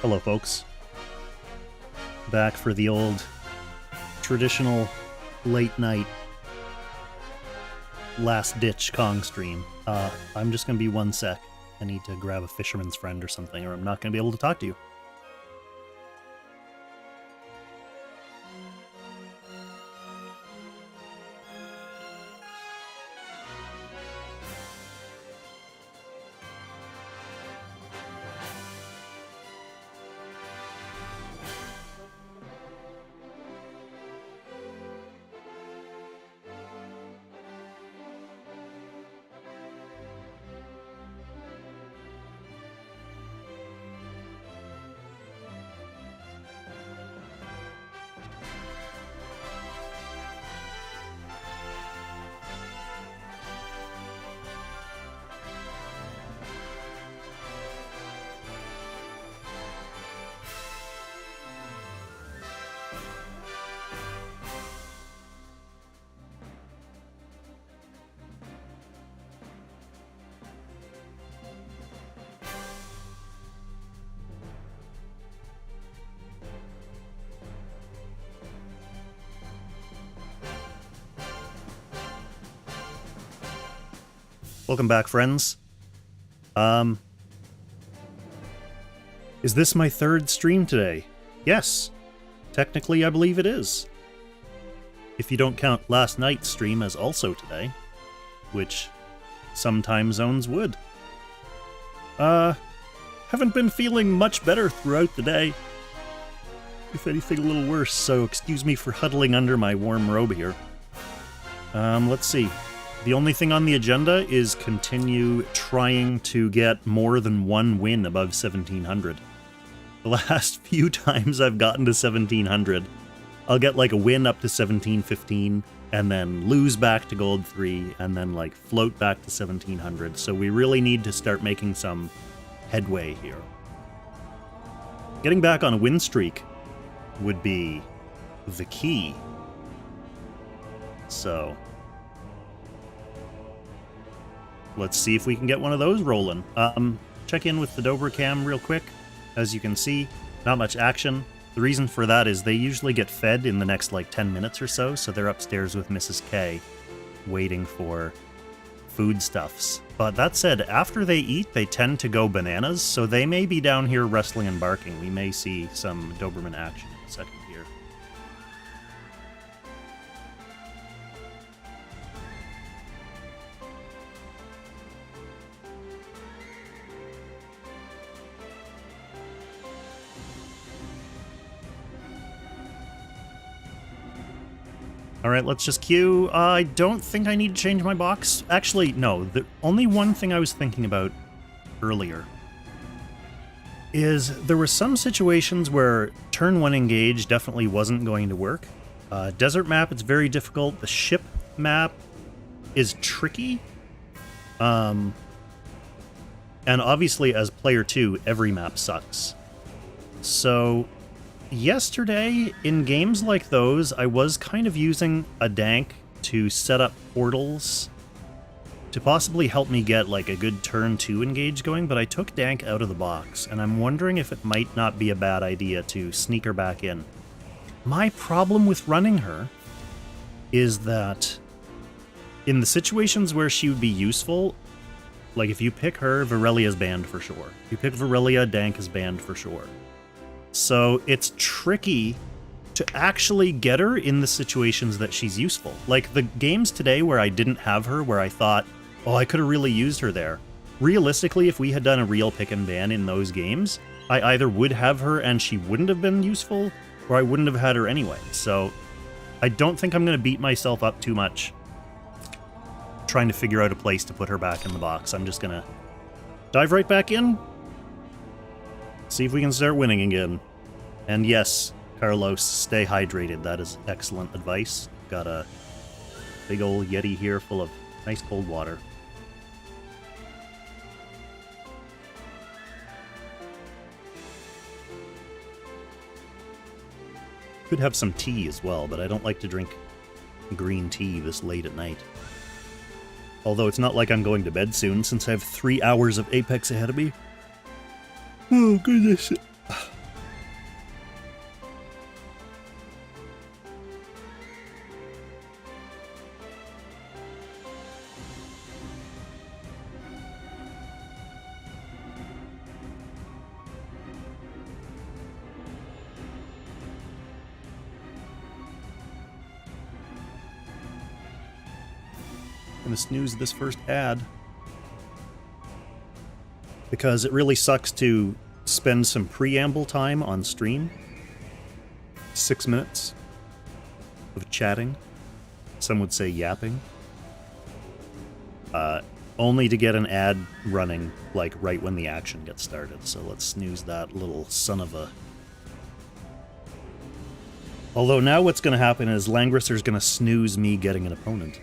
Hello, folks. Back for the old traditional late night last-ditch Kong stream. I'm just gonna be 1 sec. I need to grab a fisherman's friend or something, or I'm not gonna be able to talk to you. Welcome back, friends. Is this my 3rd stream today? Yes. Technically, I believe it is. If you don't count last night's stream as also today, which some time zones would. Haven't been feeling much better throughout the day. If anything, a little worse, so excuse me for huddling under my warm robe here. Let's see. The only thing on the agenda is continue trying to get more than 1 win above 1700. The last few times I've gotten to 1700, I'll get like a win up to 1715, and then lose back to gold 3, and then like float back to 1700. So we really need to start making some headway here. Getting back on a win streak would be the key. So let's see if we can get one of those rolling. Check in with the Dobra cam real quick. As you can see, not much action. The reason for that is they usually get fed in the next like 10 minutes or so, so they're upstairs with Mrs. K, waiting for foodstuffs. But that said, after they eat, they tend to go bananas, so they may be down here wrestling and barking. We may see some Doberman action in a second here. Alright, let's just queue. I don't think I need to change my box. Actually, no. The only one thing I was thinking about earlier is there were some situations where turn 1 engage definitely wasn't going to work. Desert map, it's very difficult. The ship map is tricky. And obviously, as player 2, every map sucks. So yesterday, in games like those, I was kind of using a dank to set up portals to possibly help me get like a good turn 2 engage going, but I took dank out of the box, and I'm wondering if it might not be a bad idea to sneak her back in. My problem with running her is that in the situations where she would be useful, like if you pick her, Virelia's banned for sure. If you pick Virelia, dank is banned for sure. So it's tricky to actually get her in the situations that she's useful. Like the games today where I didn't have her, where I thought, oh, I could have really used her there. Realistically, if we had done a real pick and ban in those games, I either would have her and she wouldn't have been useful, or I wouldn't have had her anyway. So I don't think I'm going to beat myself up too much trying to figure out a place to put her back in the box. I'm just going to dive right back in. See if we can start winning again. And yes, Carlos, stay hydrated. That is excellent advice. Got a big old Yeti here full of nice cold water. Could have some tea as well, but I don't like to drink green tea this late at night. Although it's not like I'm going to bed soon, since I have 3 hours of Apex ahead of me. Oh, goodness. Gonna snooze this first ad. Because it really sucks to spend some preamble time on stream. 6 minutes of chatting. Some would say yapping. Only to get an ad running, like, right when the action gets started. So let's snooze that little son of a... Although now what's going to happen is Langrisser's going to snooze me getting an opponent.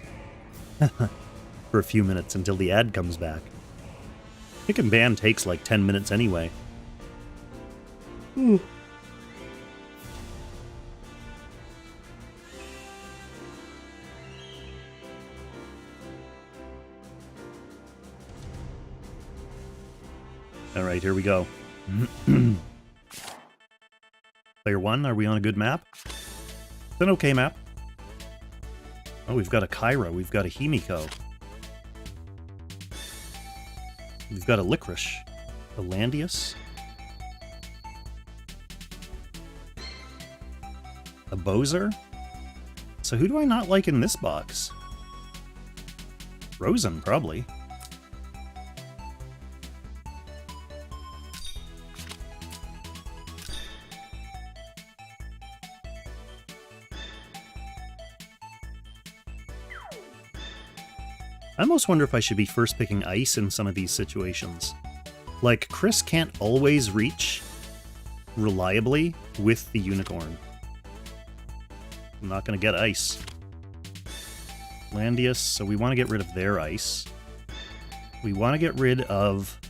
For a few minutes until the ad comes back. Pick and ban takes like 10 minutes anyway. Alright, here we go. Player 1, are we on a good map? It's an okay map. Oh, we've got a Kyra, we've got a Himiko. We've got a Licorice. A Landius. A Bowser. So who do I not like in this box? Rosen, probably. I almost wonder if I should be first picking Ice in some of these situations. Like, Chris can't always reach reliably with the Unicorn. I'm not going to get Ice. Landius, so we want to get rid of their Ice. We want to get rid of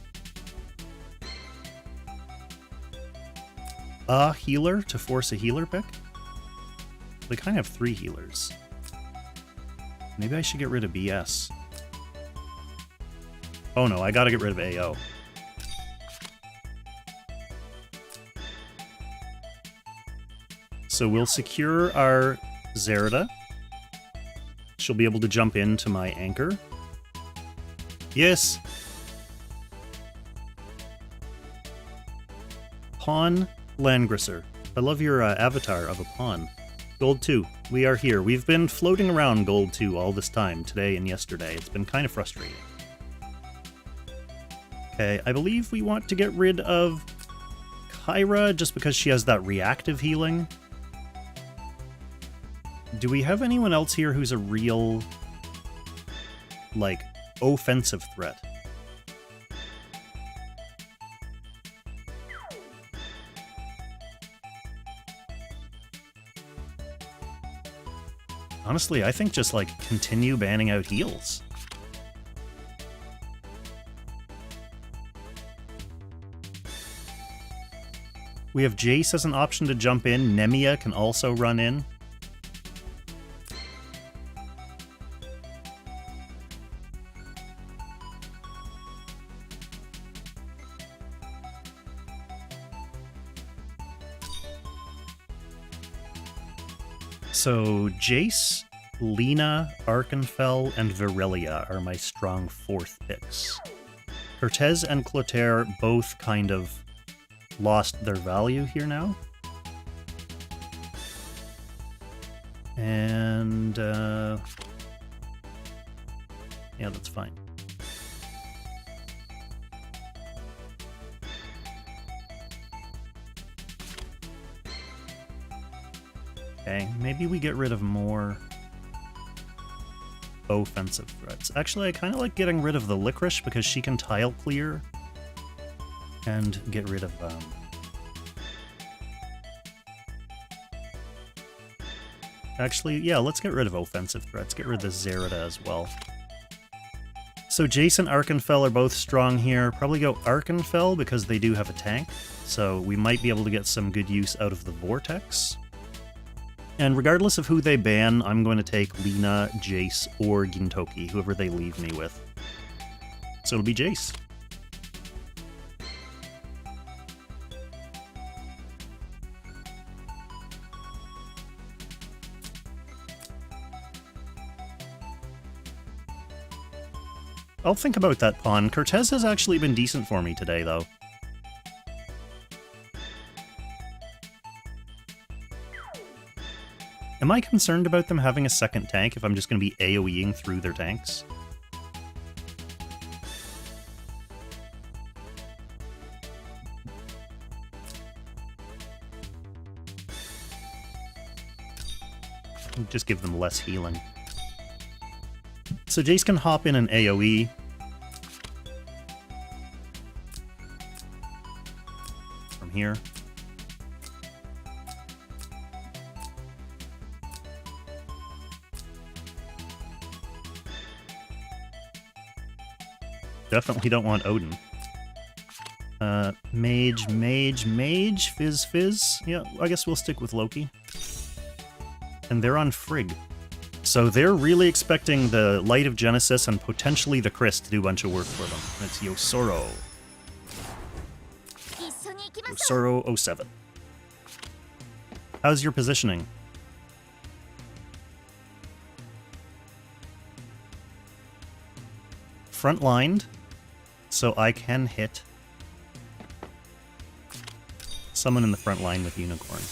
a healer to force a healer pick. They kind of have 3 healers. Maybe I should get rid of BS. Oh no, I gotta get rid of AO. So we'll secure our Zerida. She'll be able to jump into my anchor. Yes! Pawn Langrisser. I love your avatar of a pawn. Gold 2, we are here. We've been floating around Gold 2 all this time, today and yesterday. It's been kind of frustrating. Okay, I believe we want to get rid of Kyra just because she has that reactive healing. Do we have anyone else here who's a real, like, offensive threat? Honestly, I think just, like, continue banning out heals. We have Jace as an option to jump in. Nemia can also run in. So Jace, Lina, Arkenfell, and Virelia are my strong 4th picks. Cortez and Clotaire both kind of lost their value here now. And, yeah, that's fine. Okay, maybe we get rid of more offensive threats. Actually, I kind of like getting rid of the Licorice because she can tile clear. And get rid of, Actually, yeah, let's get rid of offensive threats. Get rid of the Zerida as well. So Jace and Arkenfell are both strong here. Probably go Arkenfell because they do have a tank. So we might be able to get some good use out of the Vortex. And regardless of who they ban, I'm going to take Lina, Jace, or Gintoki, whoever they leave me with. So it'll be Jace. I'll think about that pawn. Cortez has actually been decent for me today, though. Am I concerned about them having a second tank if I'm just going to be AoEing through their tanks? Just give them less healing. So Jace can hop in an AoE. From here. Definitely don't want Odin. Mage, Fizz. Yeah, I guess we'll stick with Loki. And they're on Frigg. So they're really expecting the Light of Genesis and potentially the Chris to do a bunch of work for them. And it's Yousoro. Yousoro 07. How's your positioning? Front-lined, so I can hit someone in the front line with Unicorn.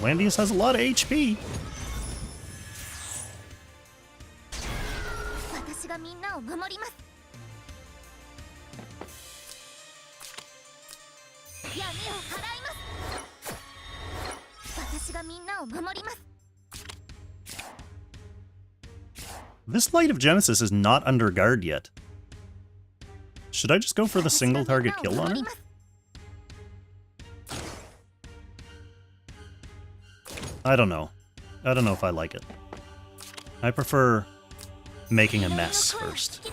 Landius has a lot of HP. This Light of Genesis is not under guard yet. Should I just go for the single target kill on her? I don't know. I don't know if I like it. I prefer making a mess first.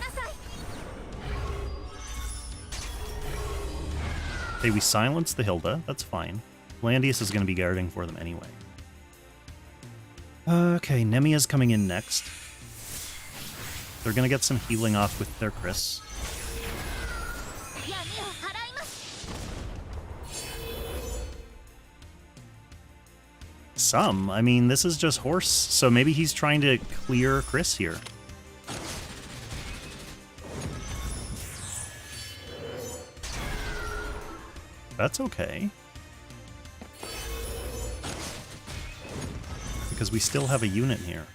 Okay, we silence the Hilda. That's fine. Landius is going to be guarding for them anyway. Okay, Nemia's coming in next. They're going to get some healing off with their Chris. Some. I mean, this is just horse, so maybe he's trying to clear Chris here. That's okay. Because we still have a unit here.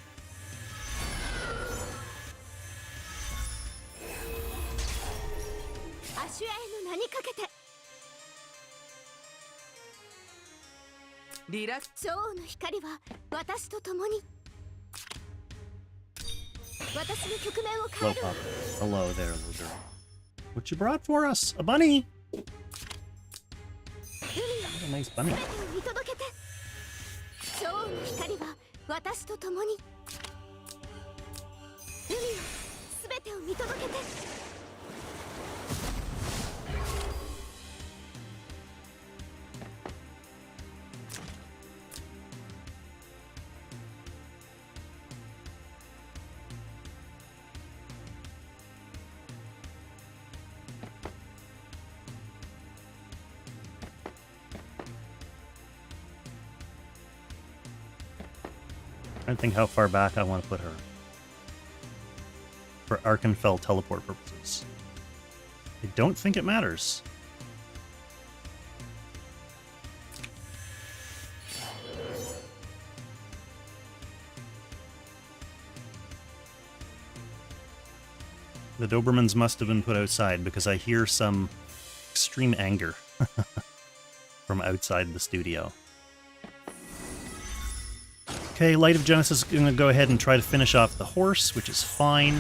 Hello, Papa. Hello there, little girl. What you brought for us? A bunny! What a nice bunny. I don't think how far back I want to put her. For Arkenfell teleport purposes. I don't think it matters. The Dobermans must have been put outside because I hear some extreme anger from outside the studio. Okay, Light of Genesis is going to go ahead and try to finish off the horse, which is fine.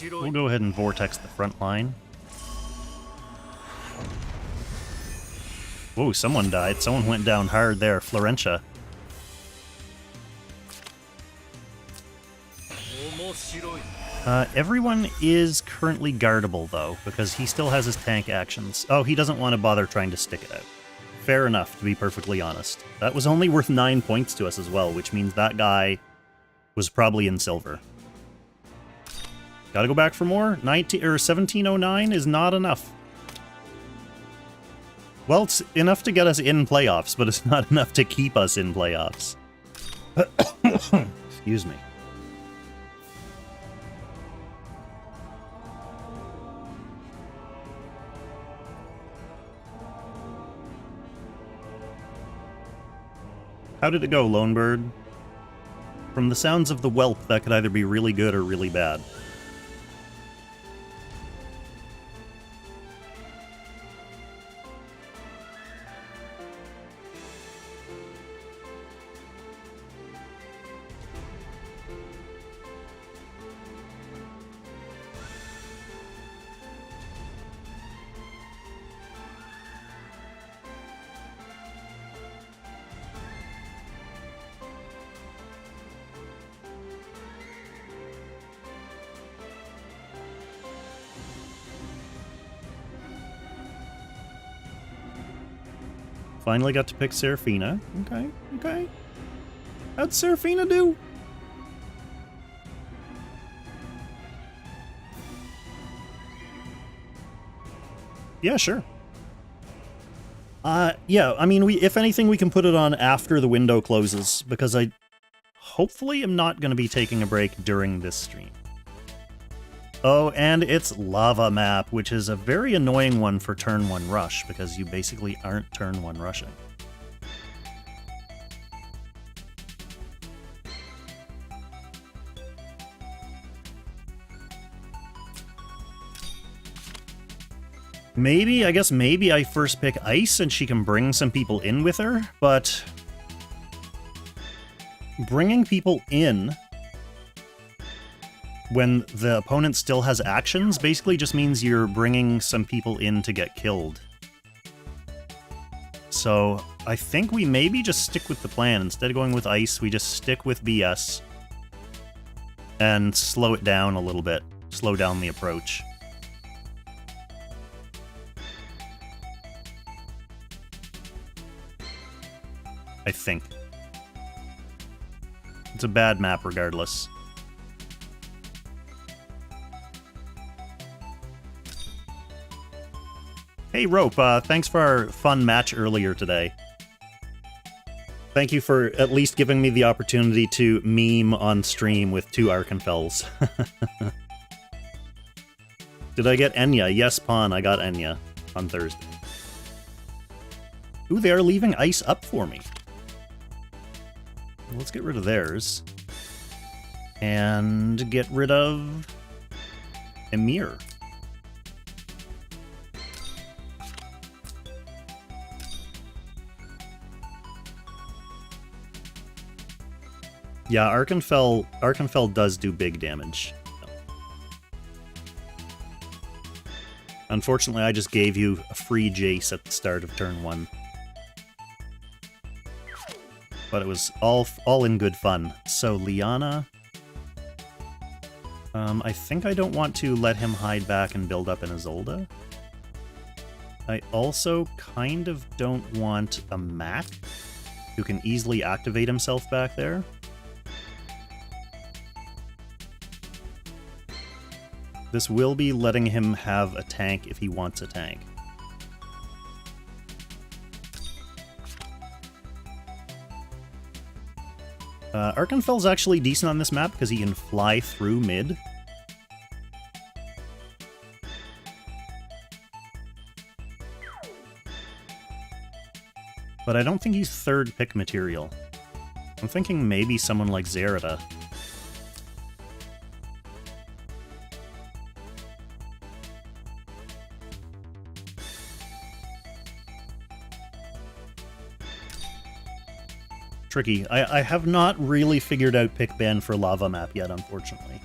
We'll go ahead and vortex the front line. Whoa, someone died. Someone went down hard there. Florentia. Everyone is currently guardable, though, because he still has his tank actions. Oh, he doesn't want to bother trying to stick it out. Fair enough, to be perfectly honest. That was only worth 9 points to us as well, which means that guy was probably in silver. Gotta go back for more. 1709 is not enough. Well, it's enough to get us in playoffs, but it's not enough to keep us in playoffs. Excuse me. How did it go, Lonebird? From the sounds of the whelp, that could either be really good or really bad. Finally got to pick Seraphina. Okay, okay. How'd Seraphina do? Yeah, sure. Yeah, I mean, if anything, we can put it on after the window closes, because I hopefully am not going to be taking a break during this stream. Oh, and it's Lava Map, which is a very annoying one for turn 1 rush, because you basically aren't turn 1 rushing. Maybe, I guess maybe I first pick Ice and she can bring some people in with her, but bringing people in when the opponent still has actions basically just means you're bringing some people in to get killed. So I think we maybe just stick with the plan. Instead of going with Ice, we just stick with BS and slow it down a little bit. Slow down the approach. I think. It's a bad map regardless. Hey Rope, thanks for our fun match earlier today. Thank you for at least giving me the opportunity to meme on stream with 2 Arkenfels. Did I get Enya? Yes, Pawn, I got Enya on Thursday. Ooh, they are leaving Ice up for me. Let's get rid of theirs. And get rid of Emir. Yeah, Arkenfell does do big damage. Unfortunately, I just gave you a free Jace at the start of turn 1. But it was all in good fun. So, Liana... I think I don't want to let him hide back and build up an Isolde. I also kind of don't want a Mac, who can easily activate himself back there. This will be letting him have a tank if he wants a tank. Arkenfell's actually decent on this map because he can fly through mid. But I don't think he's third pick material. I'm thinking maybe someone like Zerida. Tricky. I have not really figured out Pick Ban for Lava Map yet, unfortunately.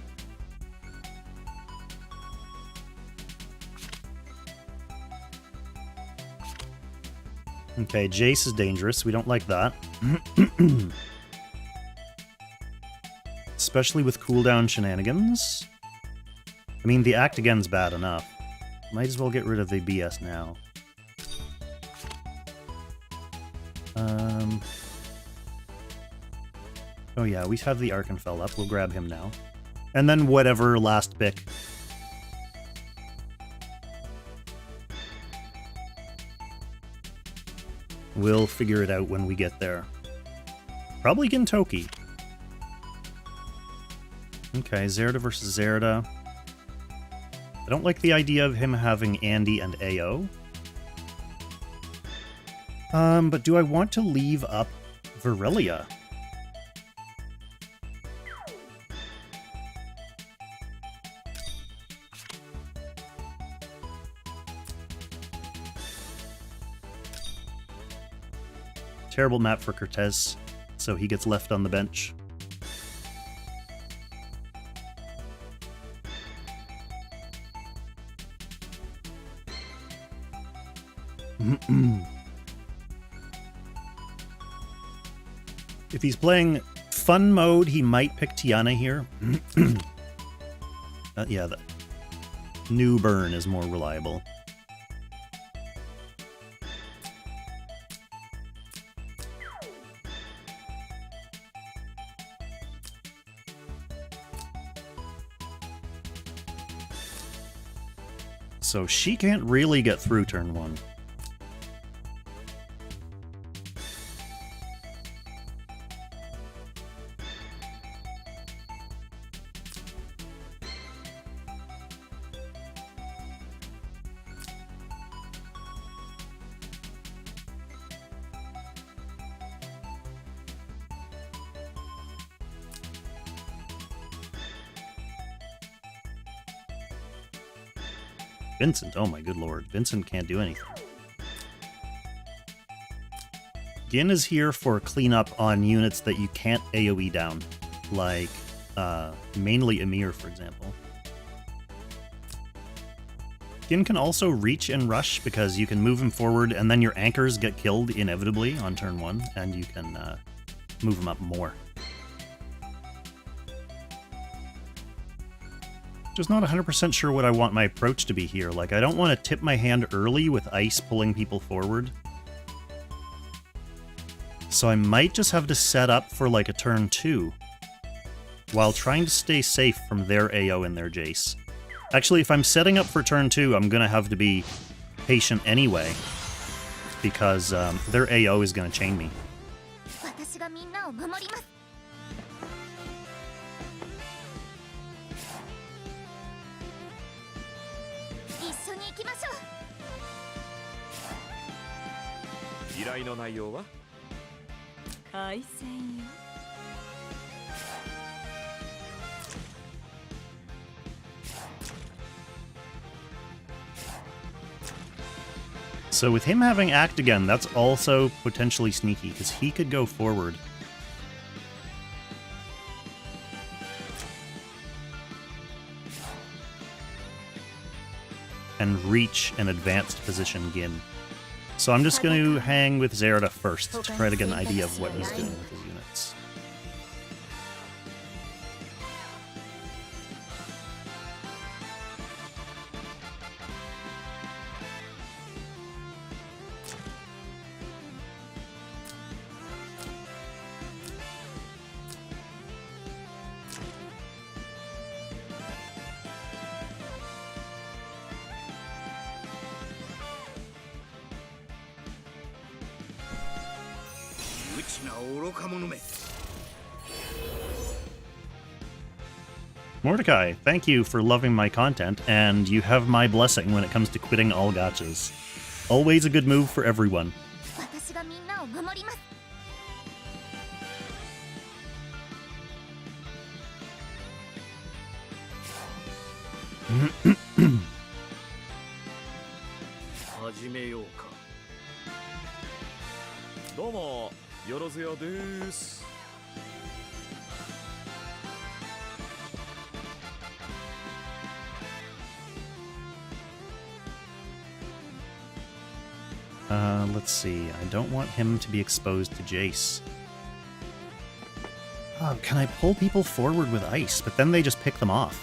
Okay, Jace is dangerous. We don't like that. Especially with cooldown shenanigans. I mean, the Act Again's bad enough. Might as well get rid of the BS now. Oh yeah, we have the Arkenfell up. We'll grab him now. And then whatever last pick. We'll figure it out when we get there. Probably Gintoki. Okay, Zerda versus Zerda. I don't like the idea of him having Andy and AO. But do I want to leave up Virelia? Terrible map for Cortez, so he gets left on the bench. If he's playing fun mode, he might pick Tiana here. Yeah, the new burn is more reliable. So she can't really get through turn 1. Vincent, oh my good lord. Vincent can't do anything. Gin is here for cleanup on units that you can't AoE down, like mainly Emir, for example. Gin can also reach and rush because you can move him forward and then your anchors get killed inevitably on turn 1 and you can move him up more. Just not 100% sure what I want my approach to be here. Like, I don't want to tip my hand early with ice pulling people forward. So I might just have to set up for like a turn 2 while trying to stay safe from their AO and their Jace. Actually, if I'm setting up for turn 2, I'm going to have to be patient anyway because their AO is going to chain me. So with him having Act again, that's also potentially sneaky, because he could go forward. And reach an advanced position Gin. So I'm just going to hang with Zerda first to try to get an idea of what he's doing with his units. Mordecai, thank you for loving my content, and you have my blessing when it comes to quitting all gachas. Always a good move for everyone. Let's see. I don't want him to be exposed to Jace. Oh, can I pull people forward with ice? But then they just pick them off.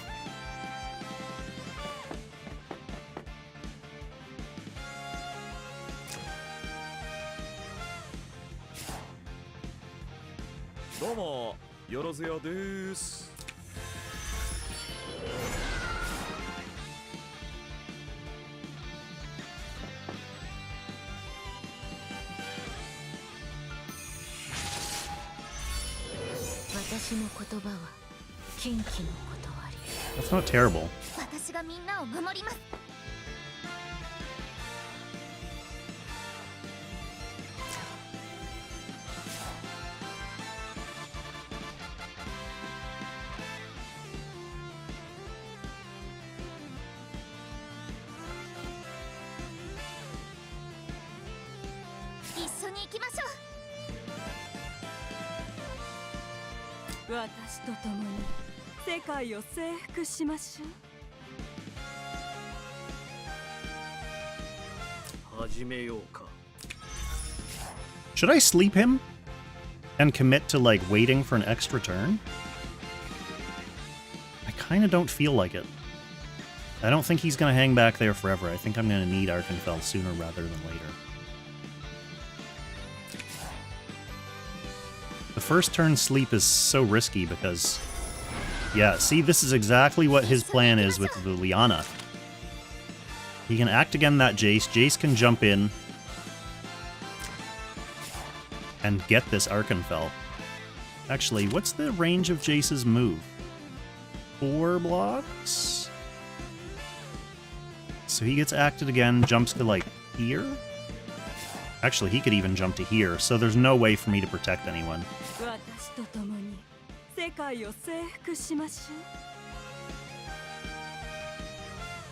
That's not terrible. Should I sleep him and commit to like waiting for an extra turn? I kind of don't feel like it. I don't think he's going to hang back there forever. I think I'm going to need Arkenfell sooner rather than later. The first turn sleep is so risky because... Yeah, see, this is exactly what his plan is with the Liana. He can act again that Jace. Jace can jump in and get this Arkenfell. Actually, what's the range of Jace's move? 4 blocks? So he gets acted again, jumps to, like, here? Actually, he could even jump to here, so there's no way for me to protect anyone.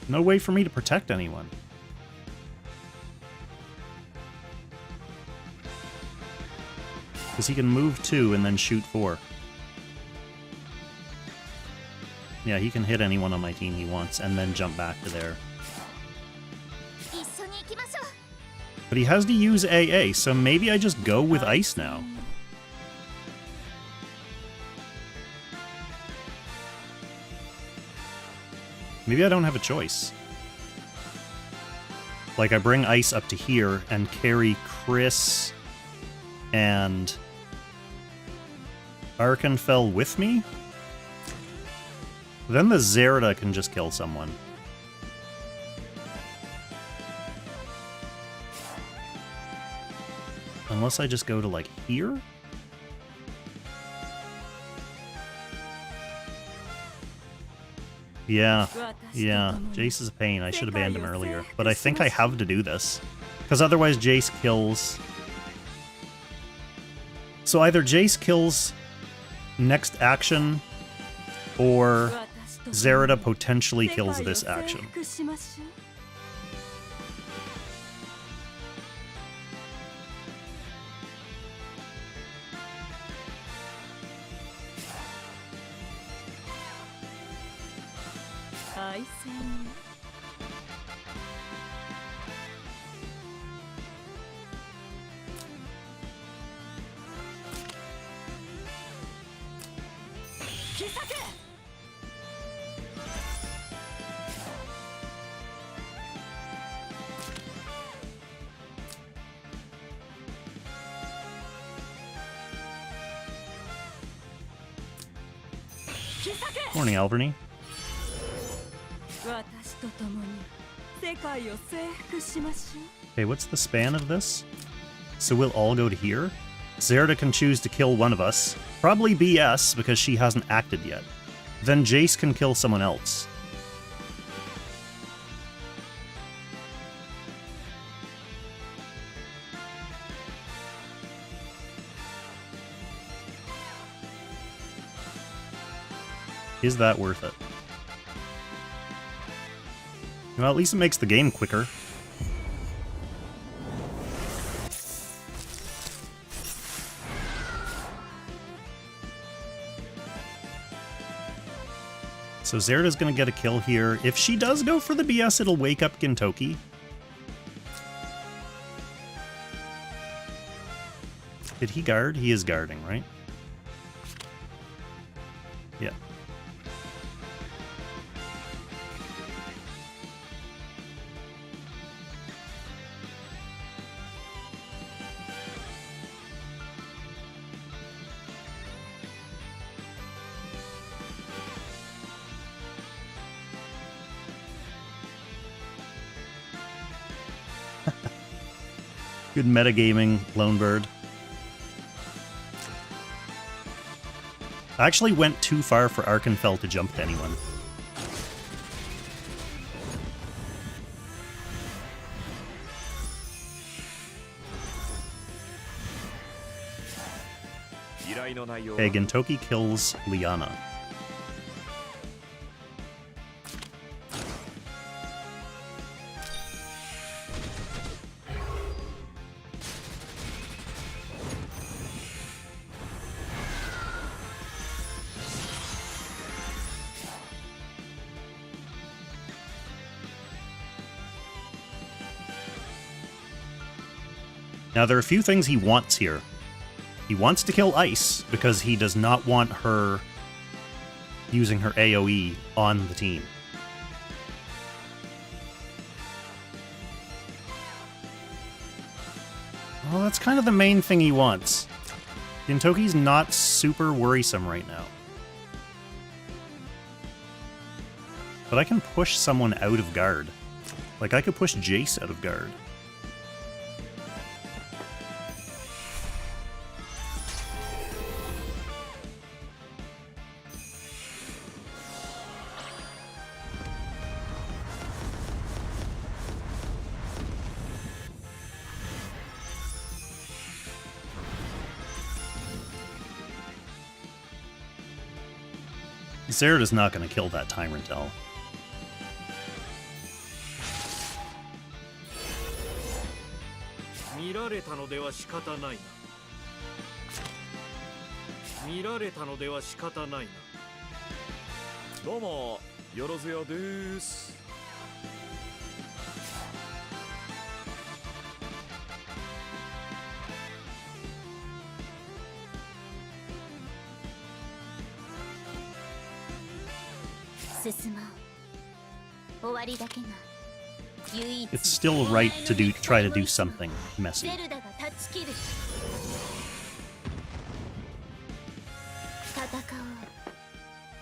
No way for me to protect anyone. Because he can move 2 and then shoot 4. Yeah, he can hit anyone on my team he wants and then jump back to there. But he has to use AA, so maybe I just go with Ice now. Maybe I don't have a choice. Like, I bring Ice up to here and carry Chris and Arkenfell with me? Then the Zerida can just kill someone. Unless I just go to, like, here? Yeah, Jace is a pain. I should have banned him earlier. But I think I have to do this. Because otherwise Jace kills... So either Jace kills next action, or Zerida potentially kills this action. Morning, Alberny. Okay, what's the span of this? So we'll all go to here? Zerida can choose to kill one of us. Probably BS, because she hasn't acted yet. Then Jace can kill someone else. Is that worth it? Well, at least it makes the game quicker. So Zerida's gonna get a kill here. If she does go for the BS, it'll wake up Gintoki. Did he guard? He is guarding, right? Yeah. Good metagaming, Lonebird. I actually went too far for Arkenfell to jump to anyone. Okay, Gintoki kills Liana. Now, there are a few things he wants here. He wants to kill Ice, because he does not want her using her AoE on the team. Well, that's kind of the main thing he wants. Gintoki's not super worrisome right now. But I can push someone out of guard. Like, I could push Jace out of guard. Zerida's not going to kill that Tyrant-L. It's still right to try to do something messy.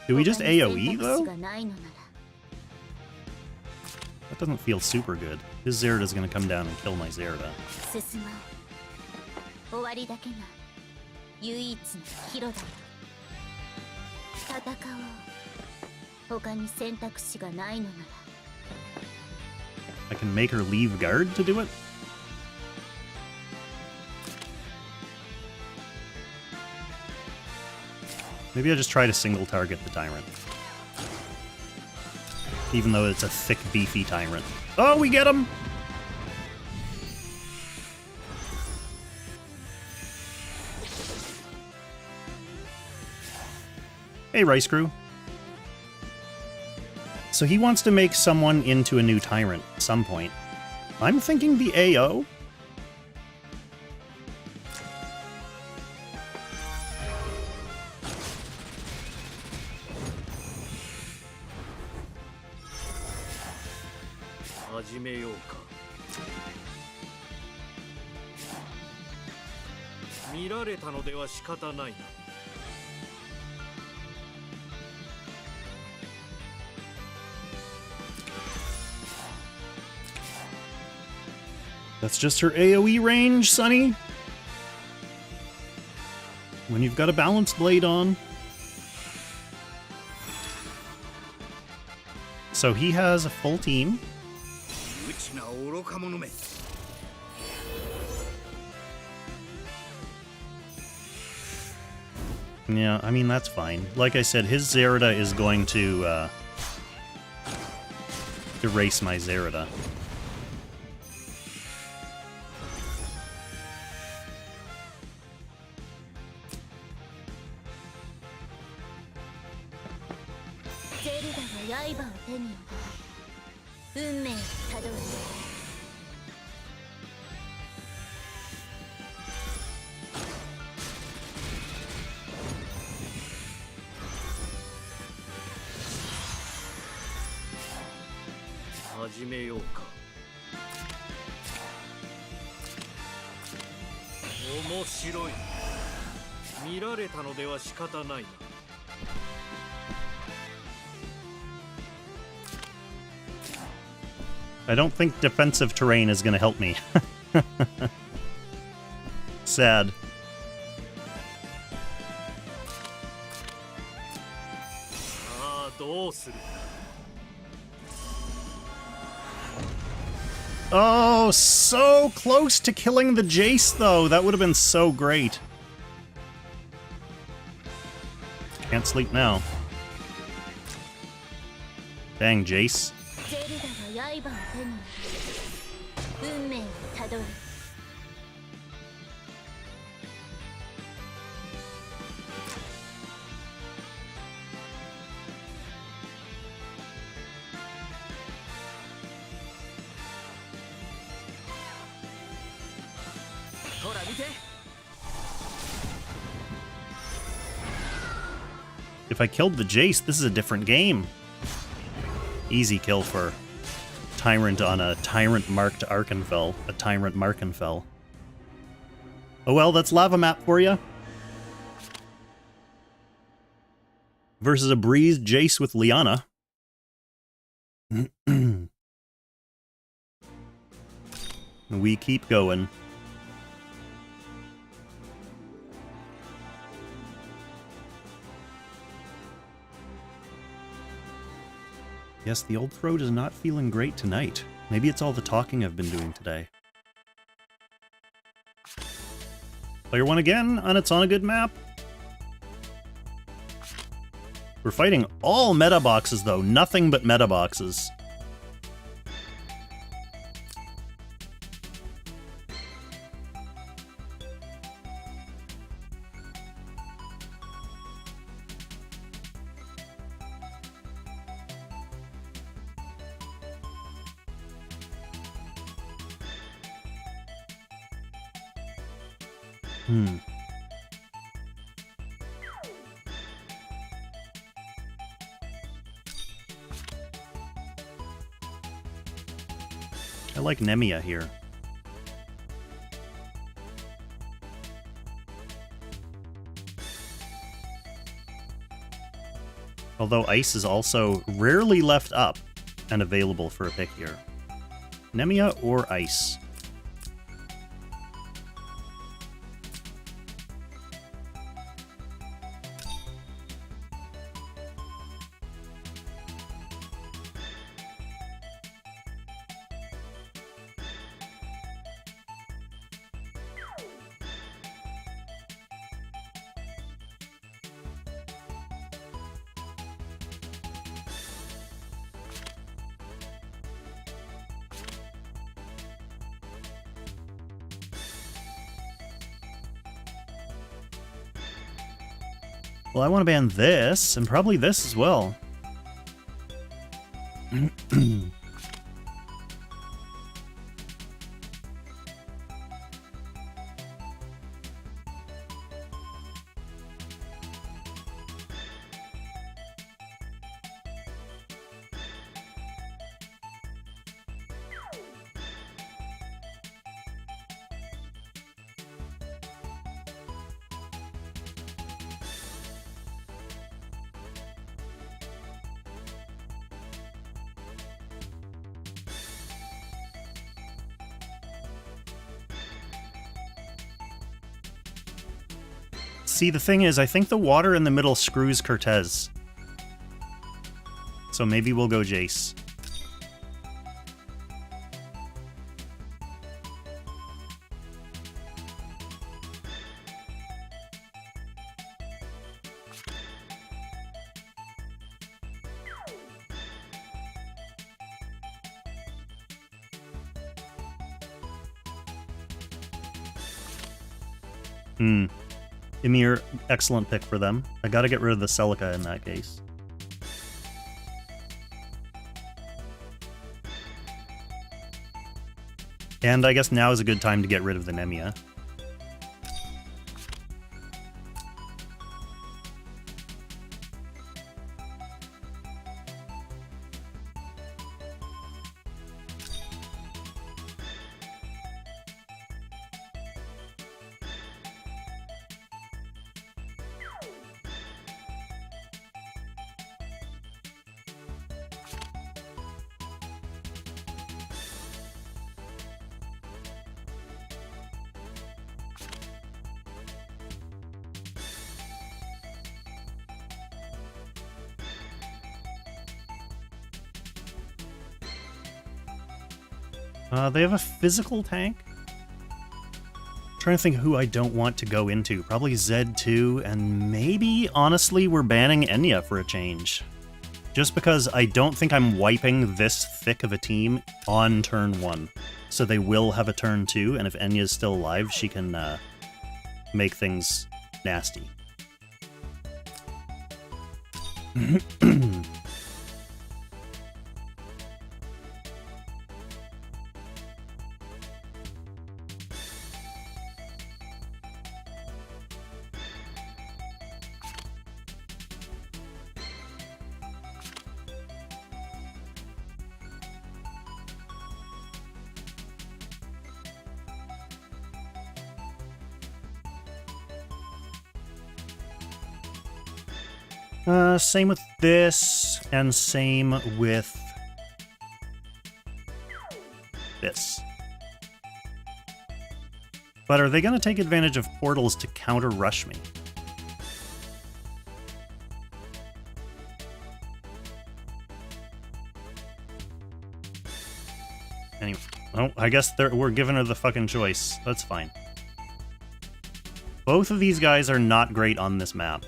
Do we just AoE, though? That doesn't feel super good. His Zerida's gonna come down and kill my Zerida. I can make her leave guard to do it? Maybe I just try to single target the Tyrant. Even though it's a thick, beefy Tyrant. Oh, we get him! Hey, Rice Crew. So he wants to make someone into a new Tyrant at some point. I'm thinking the AO? That's just her AoE range, Sonny. When you've got a balanced blade on. So he has a full team. Yeah, I mean, that's fine. Like I said, his Zerida is going to erase my Zerida. I don't think defensive terrain is going to help me. sad. Oh, so close to killing the Jace, though. That would have been so great. Can't sleep now. Dang, Jace. If I killed the Jace, this is a different game. Easy kill for Tyrant on a Tyrant-marked Arkenfell. A Tyrant Markenfell. Oh well, that's Lava Map for you. Versus a Breeze Jace with Liana. We keep going. Yes, the old throat is not feeling great tonight. Maybe it's all the talking I've been doing today. Player 1 again, and it's on a good map. We're fighting all meta boxes, though. Nothing but meta boxes. I like Nemia here. Although Ice is also rarely left up and available for a pick here. Nemia or Ice? Well, I want to ban this, and probably this as well. See, the thing is, I think the water in the middle screws Cortez. So maybe we'll go Jace. Ymir, excellent pick for them. I gotta get rid of the Celica in that case. And I guess now is a good time to get rid of the Nemia. They have a physical tank. Trying to think who I don't want to go into. Probably Z2, and maybe, honestly, we're banning Enya for a change. Just because I don't think I'm wiping this thick of a team on turn 1. So they will have a turn 2, and if Enya's still alive, she can make things nasty. Same with this, and same with this. But are they going to take advantage of portals to counter-rush me? Anyway, oh, I guess we're giving her the fucking choice. That's fine. Both of these guys are not great on this map.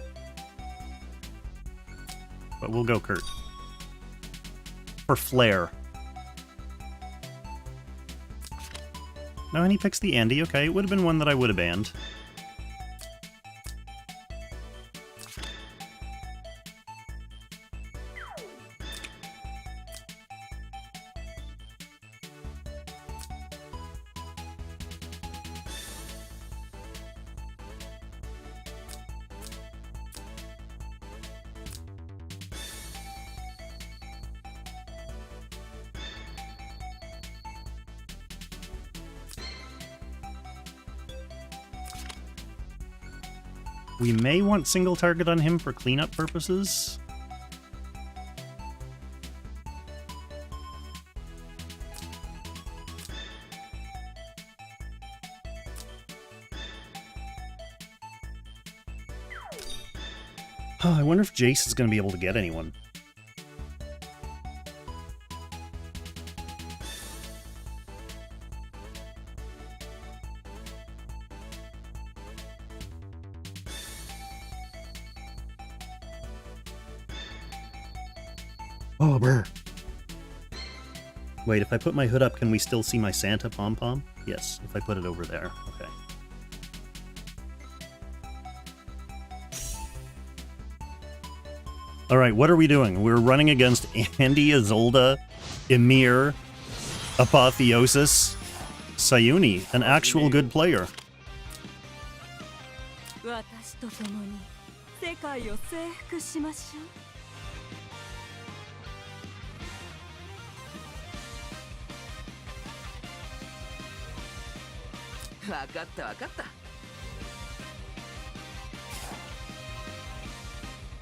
But we'll go Kurt. For flair. No, and he picks the Andy. Okay, it would have been one that I would have banned. We may want single target on him for cleanup purposes. Oh, I wonder if Jace is going to be able to get anyone. Oh, brr. Wait, if I put my hood up, can we still see my Santa pom-pom? Yes, if I put it over there. Okay. Alright, what are we doing? We're running against Andy, Isolde, Emir, Apotheosis, Cyouni, an actual good player.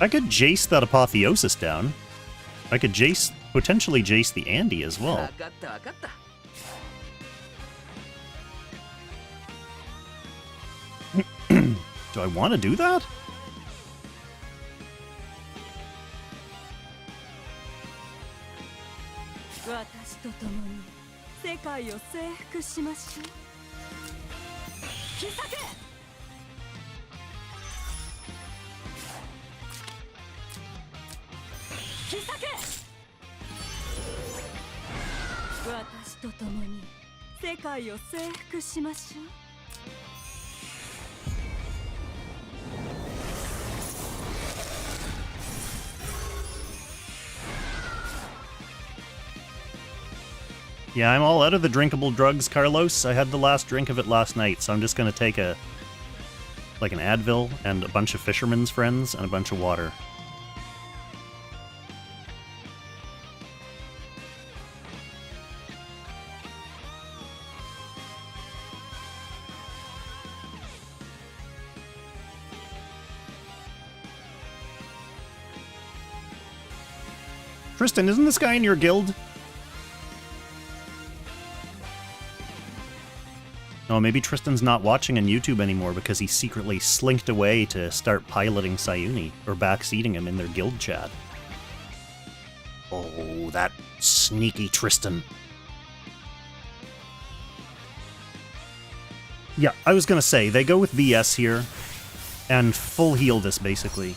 I could Jace that Apotheosis down. I could potentially Jace the Andy as well. Do I want to do that? Yeah, I'm all out of the drinkable drugs, Carlos. I had the last drink of it last night, so I'm just gonna take an Advil and a bunch of Fisherman's Friends and a bunch of water. Tristan, isn't this guy in your guild? Oh, maybe Tristan's not watching on YouTube anymore because he secretly slinked away to start piloting Cyouni, or backseating him in their guild chat. Oh, that sneaky Tristan. Yeah, I was gonna say, they go with BS here, and full heal this, basically.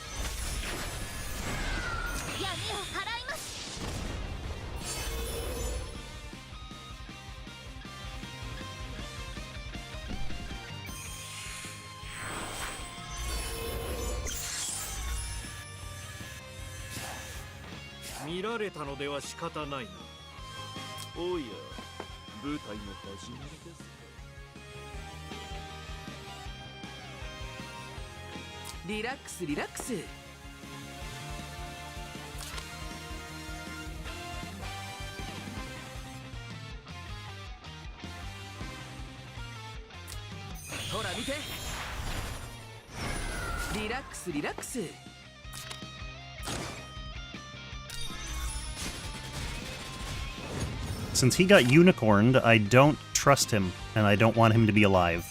Relax, relax. Hora, mite. Relax, relax. Since he got unicorned, I don't trust him, and I don't want him to be alive.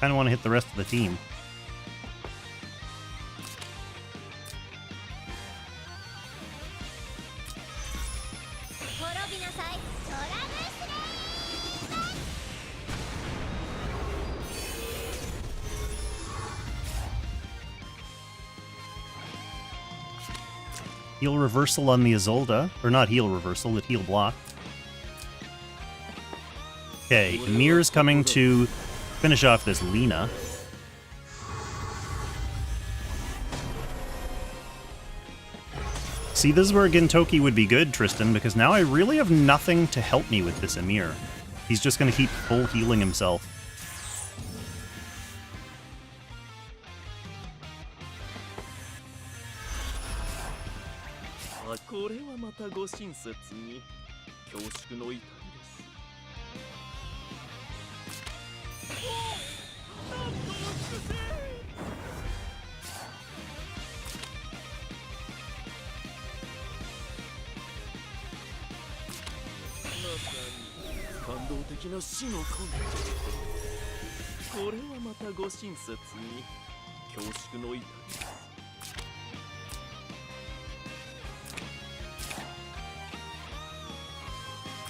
Kinda want to hit the rest of the team. Heal reversal on the Isolde. Or not heal reversal, but heal block. Okay, Mir's coming to finish off this Lina. See, this is where Gintoki would be good, Tristan, because now I really have nothing to help me with this Emir. He's just going to keep full healing himself.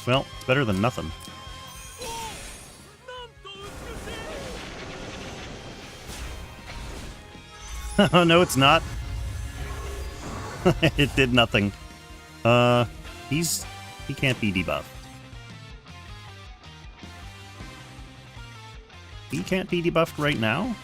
Well, it's better than nothing. Oh, no, it's not. It did nothing. He can't be debuffed. He can't be debuffed right now?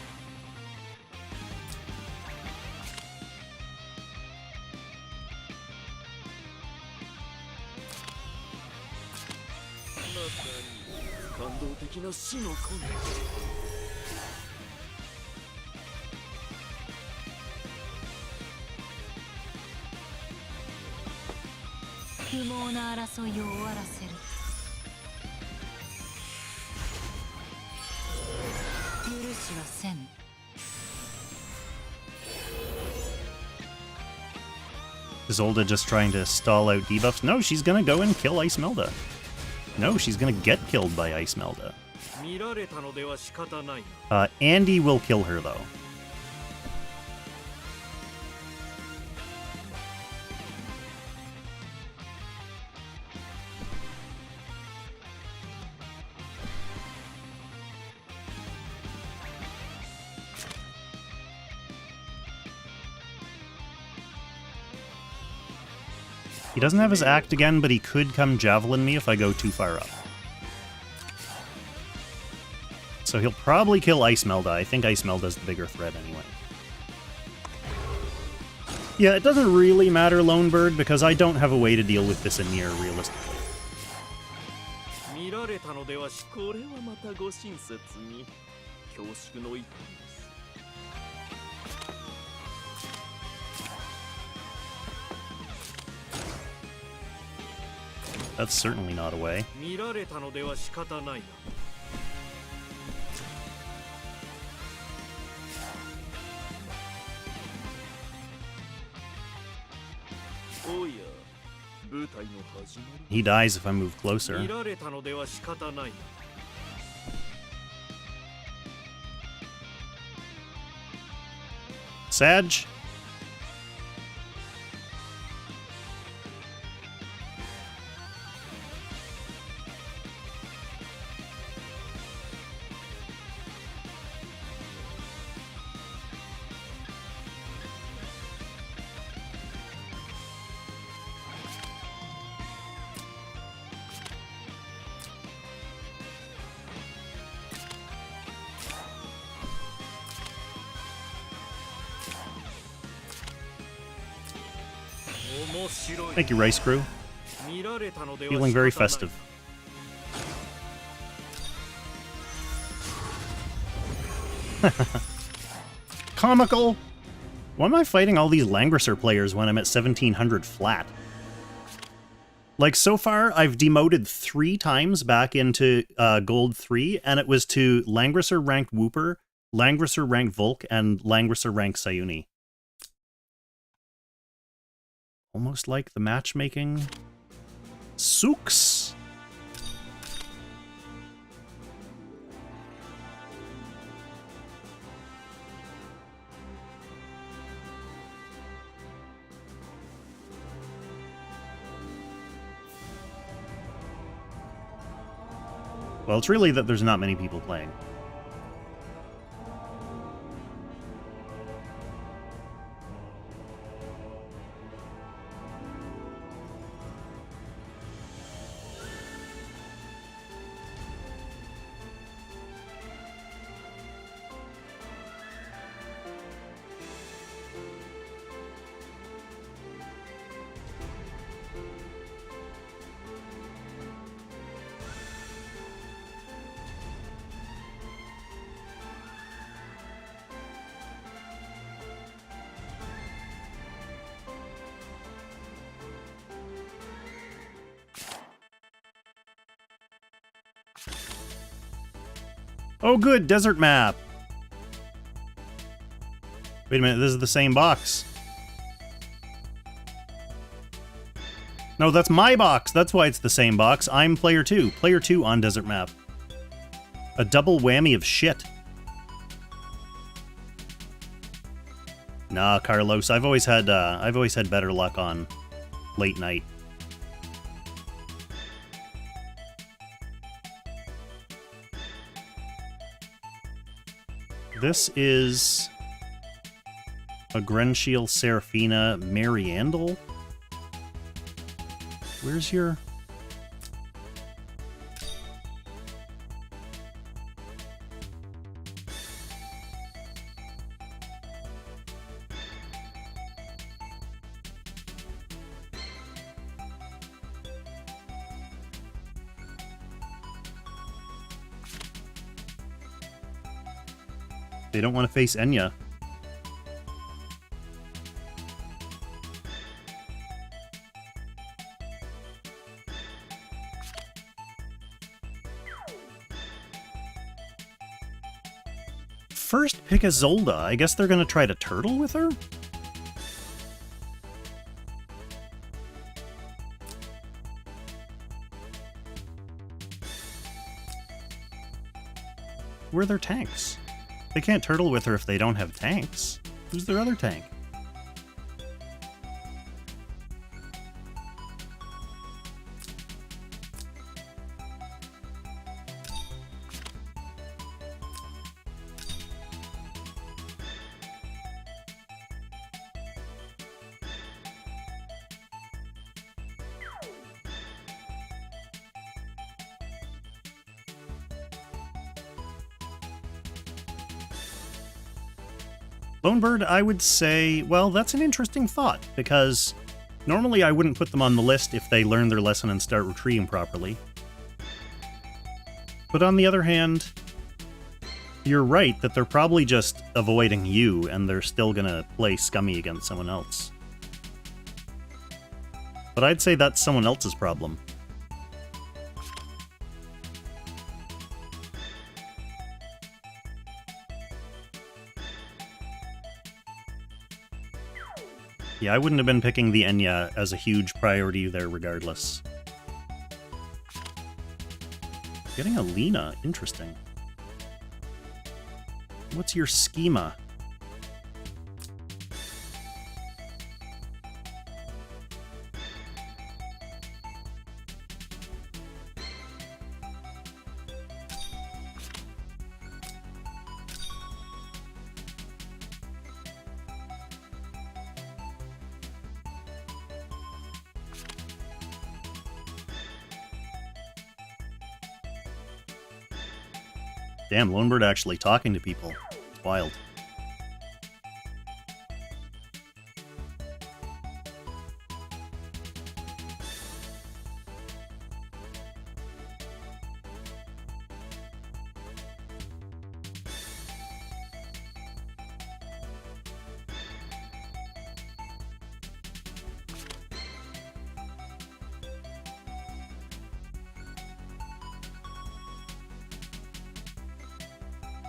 Isolde just trying to stall out debuffs? No, she's gonna go and kill Icemelda. No, she's gonna get killed by Icemelda. Andy will kill her, though. He doesn't have his act again, but he could come javelin me if I go too far up. So he'll probably kill Icemelda. I think Icemelda's the bigger threat anyway. Yeah, it doesn't really matter, Lonebird, because I don't have a way to deal with this in near realistically. 見られたのではし、これはまたご親切に恐縮の一点です。 That's certainly not a way. 見られたのでは仕方ないな。おや、舞台の始まり。 He dies if I move closer. 見られたのでは仕方ないな。 Sag? Thank you, Rice Crew. Feeling very festive. Comical! Why am I fighting all these Langrisser players when I'm at 1700 flat? Like, so far, I've demoted 3 times back into Gold 3, and it was to Langrisser ranked Wooper, Langrisser ranked Volk, and Langrisser ranked Cyouni. Almost like the matchmaking sucks. Well, it's really that there's not many people playing. Oh good, desert map! Wait a minute, this is the same box. No, that's my box! That's why it's the same box. I'm player 2. Player 2 on desert map. A double whammy of shit. Nah, Carlos, I've always had better luck on late night. This is a Grenshiel Seraphina Mariandel. Where's your... They don't want to face Enya. First pick a Zolda. I guess they're gonna try to turtle with her? Where are their tanks? They can't turtle with her if they don't have tanks. Who's their other tank? Lonebird, I would say, well, that's an interesting thought, because normally I wouldn't put them on the list if they learn their lesson and start retreating properly. But on the other hand, you're right that they're probably just avoiding you, and they're still gonna play scummy against someone else. But I'd say that's someone else's problem. Yeah, I wouldn't have been picking the Enya as a huge priority there regardless. Getting a Lina, interesting. What's your schema? Damn, Lonebird actually talking to people. It's wild.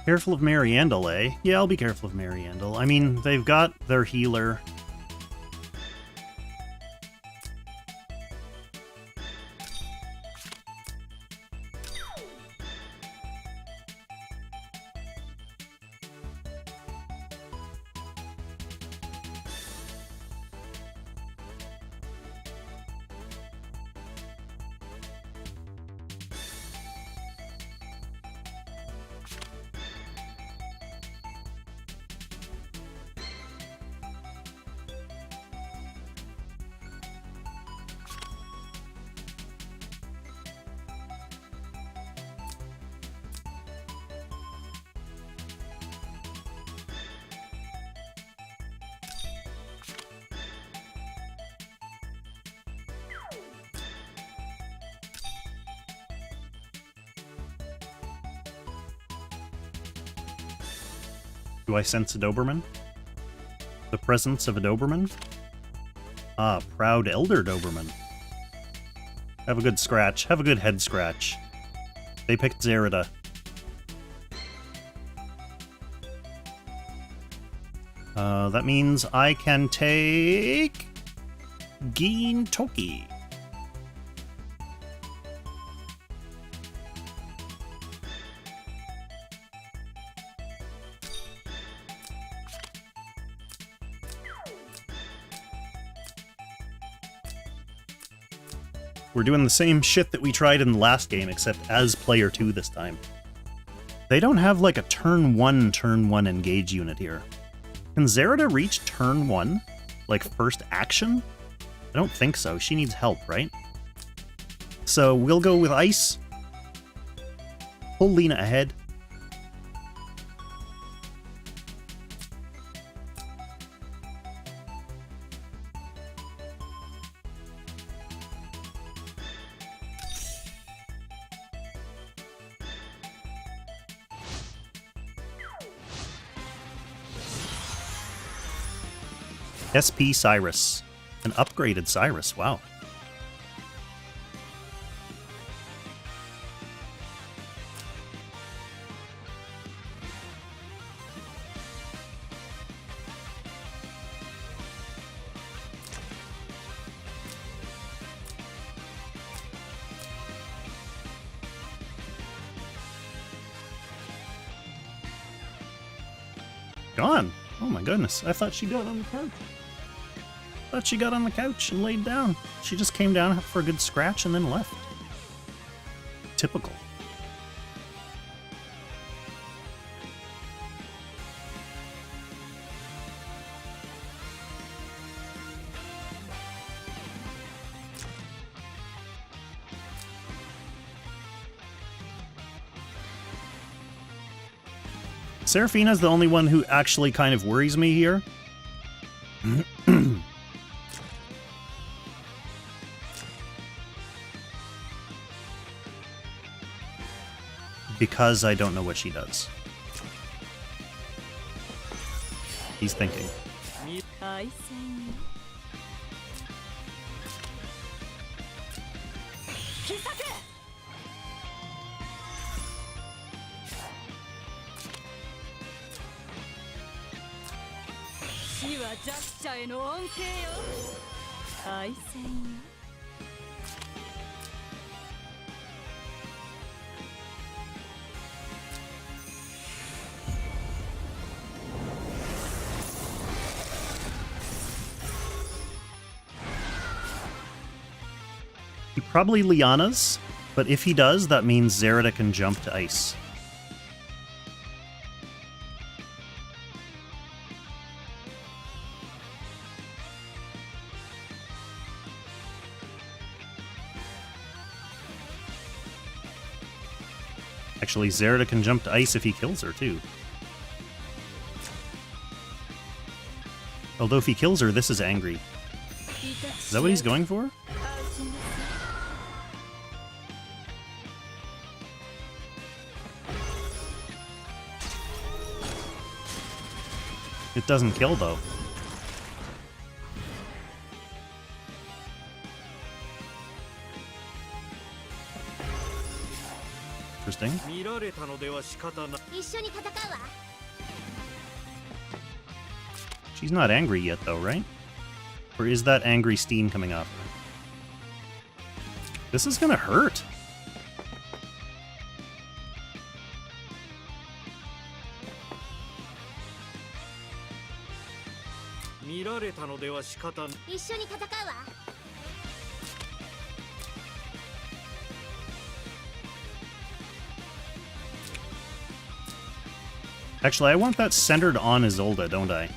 Careful of Mariandel, eh? Yeah, I'll be careful of Mariandel. I mean, they've got their healer. Do I sense a Doberman? The presence of a Doberman? Ah, proud elder Doberman. Have a good scratch. Have a good head scratch. They picked Zerida. That means I can take Gin Toki. We're doing the same shit that we tried in the last game, except as player 2 this time. They don't have like a turn 1 engage unit here. Can Zerida reach turn 1? Like first action? I don't think so. She needs help, right? So we'll go with Ice. Pull Lina ahead. SPcyrus. An upgraded Cyrus, wow. Gone. Oh my goodness, I thought she got on the couch. Thought she got on the couch and laid down. She just came down for a good scratch and then left. Typical. Seraphina's the only one who actually kind of worries me here. Because I don't know what she does. He's thinking. He probably Liana's, but if he does, that means Zerida can jump to ice. Actually, Zerida can jump to ice if he kills her, too. Although if he kills her, this is angry. Is that what he's going for? It doesn't kill, though. Interesting. She's not angry yet, though, right? Or is that angry steam coming off her? This is gonna hurt. Actually, I want that centered on Isolde, don't I?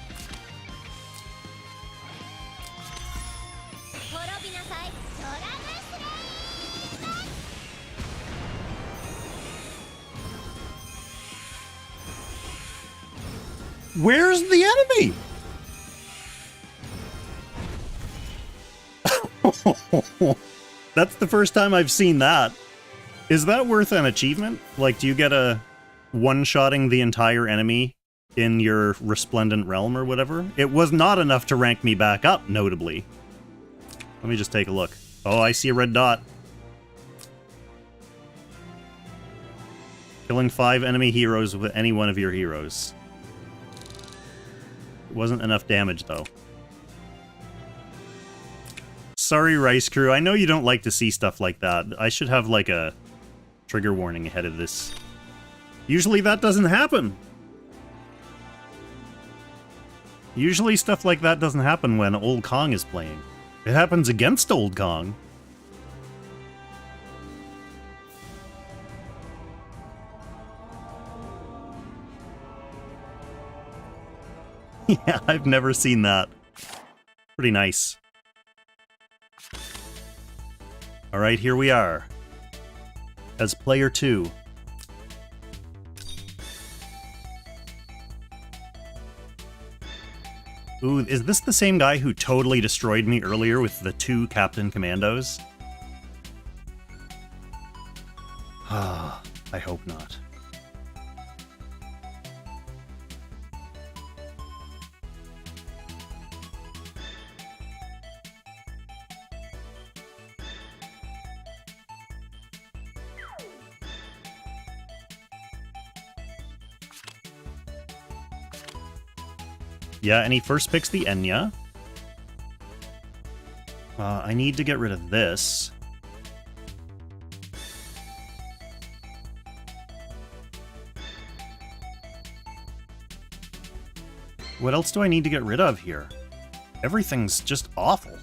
Where's the enemy? That's the first time I've seen that. Is that worth an achievement? Like, do you get a one-shotting the entire enemy in your Resplendent Realm or whatever? It was not enough to rank me back up, notably. Let me just take a look. Oh, I see a red dot. Killing 5 enemy heroes with any one of your heroes. It wasn't enough damage, though. Sorry, Rice Crew. I know you don't like to see stuff like that. I should have, like, a trigger warning ahead of this. Usually that doesn't happen. Usually stuff like that doesn't happen when Old Kong is playing. It happens against Old Kong. Yeah, I've never seen that. Pretty nice. Alright, here we are. As player 2. Ooh, is this the same guy who totally destroyed me earlier with the 2 Captain Commandos? Ah, I hope not. Yeah, and he first picks the Enya. I need to get rid of this. What else do I need to get rid of here? Everything's just awful.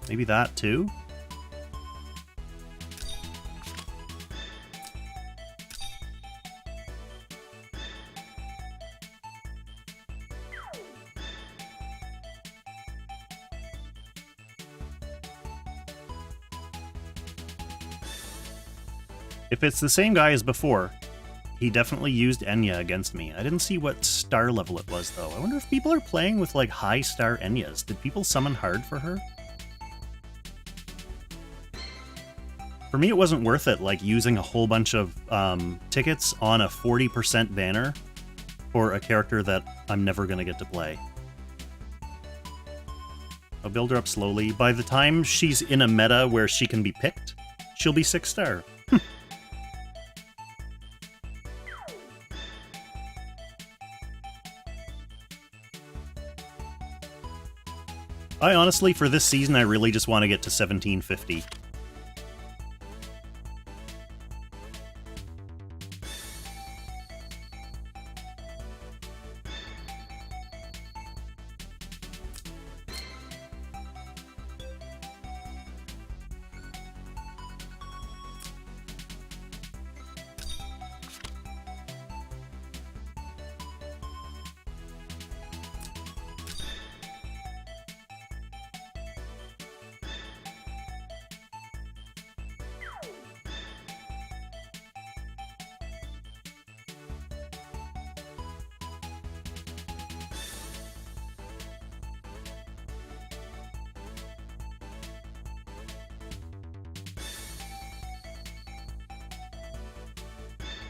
Maybe that too? If it's the same guy as before, he definitely used Enya against me. I didn't see what star level it was, though. I wonder if people are playing with, like, high star Enyas. Did people summon hard for her? For me, it wasn't worth it, like, using a whole bunch of tickets on a 40% banner for a character that I'm never going to get to play. I'll build her up slowly. By the time she's in a meta where she can be picked, she'll be 6 star. I honestly, for this season, I really just want to get to 1750.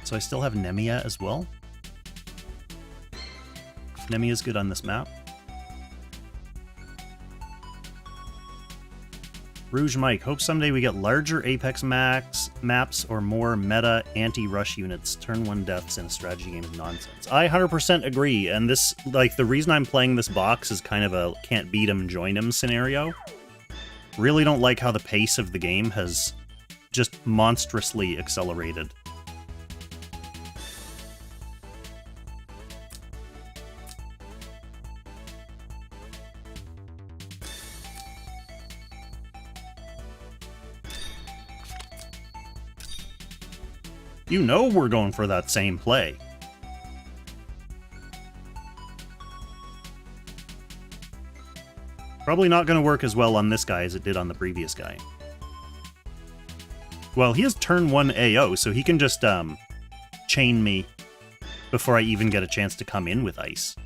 So I still have Nemia as well. Nemia's good on this map. Rouge Mike, hope someday we get larger Apex maps or more meta anti-rush units. Turn 1 deaths in a strategy game is nonsense. I 100% agree, and this, like, the reason I'm playing this box is kind of a can't beat him, join him scenario. Really don't like how the pace of the game has just monstrously accelerated. You know we're going for that same play. Probably not going to work as well on this guy as it did on the previous guy. Well, he has turn 1 AO, so he can just chain me before I even get a chance to come in with ice.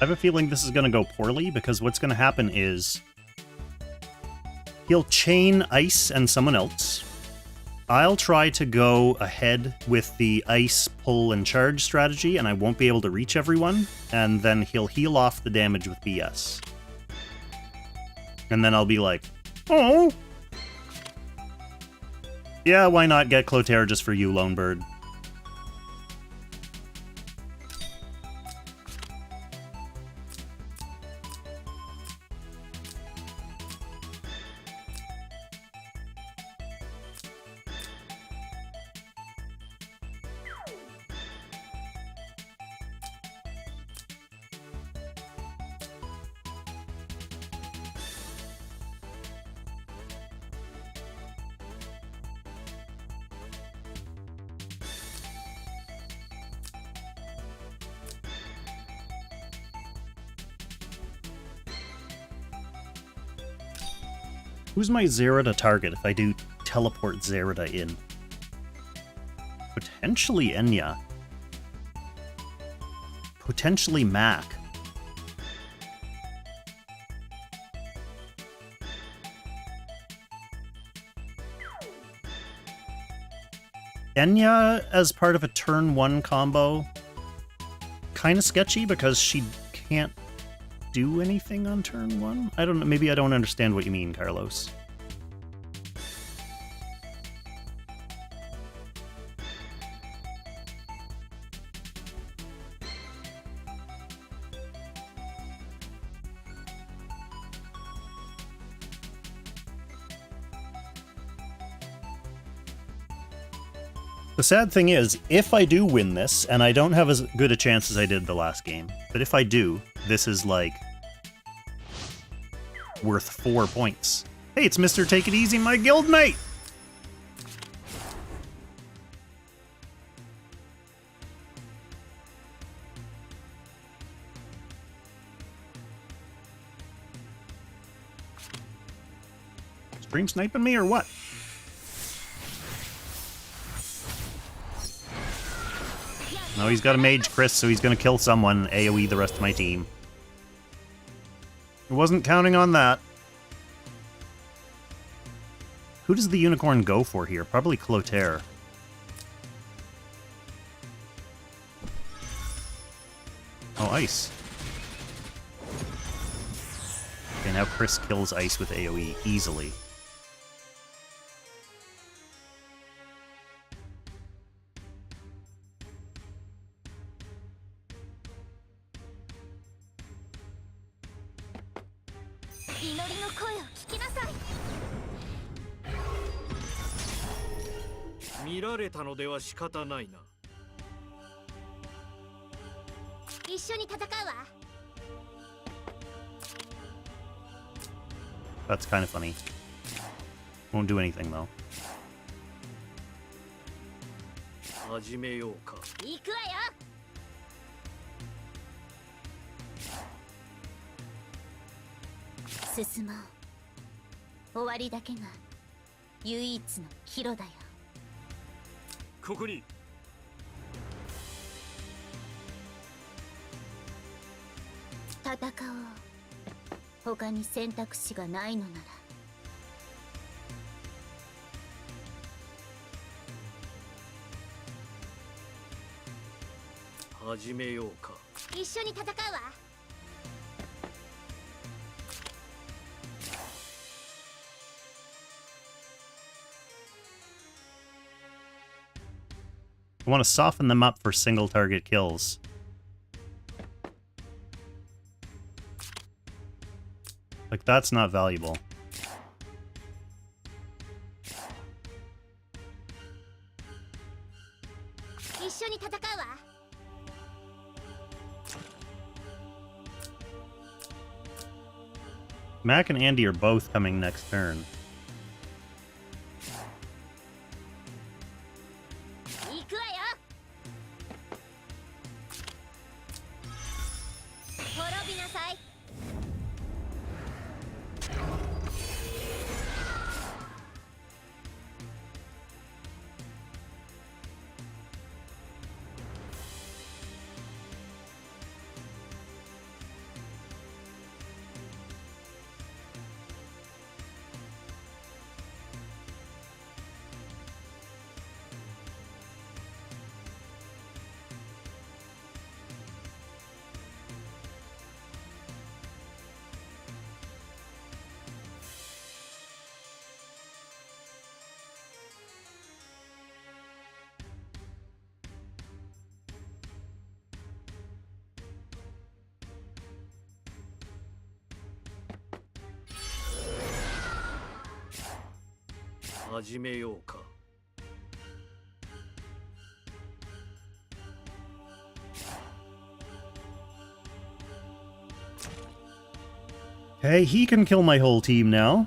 I have a feeling this is going to go poorly, because what's going to happen is he'll chain ice and someone else. I'll try to go ahead with the ice, pull, and charge strategy, and I won't be able to reach everyone, and then he'll heal off the damage with BS. And then I'll be like, oh! Yeah, why not get Clotaire just for you, Lonebird? Who's my Zerida target if I do teleport Zerida in? Potentially Enya. Potentially Mac. Enya as part of a turn 1 combo. Kind of sketchy because she can't do anything on turn 1? I don't know. Maybe I don't understand what you mean, Carlos. The sad thing is, if I do win this, and I don't have as good a chance as I did the last game, but if I do, this is like worth 4 points. Hey, it's Mr. Take It Easy, my guild mate! Stream sniping me or what? No, he's got a mage Chris, so he's gonna kill someone, AoE the rest of my team. I wasn't counting on that. Who does the unicorn go for here? Probably Clotaire. Oh, ice. Okay, now Chris kills ice with AoE easily. That's kind of funny. Won't do anything though. I want to soften them up for single target kills. Like, that's not valuable. Mac and Andy are both coming next turn. Okay, he can kill my whole team now.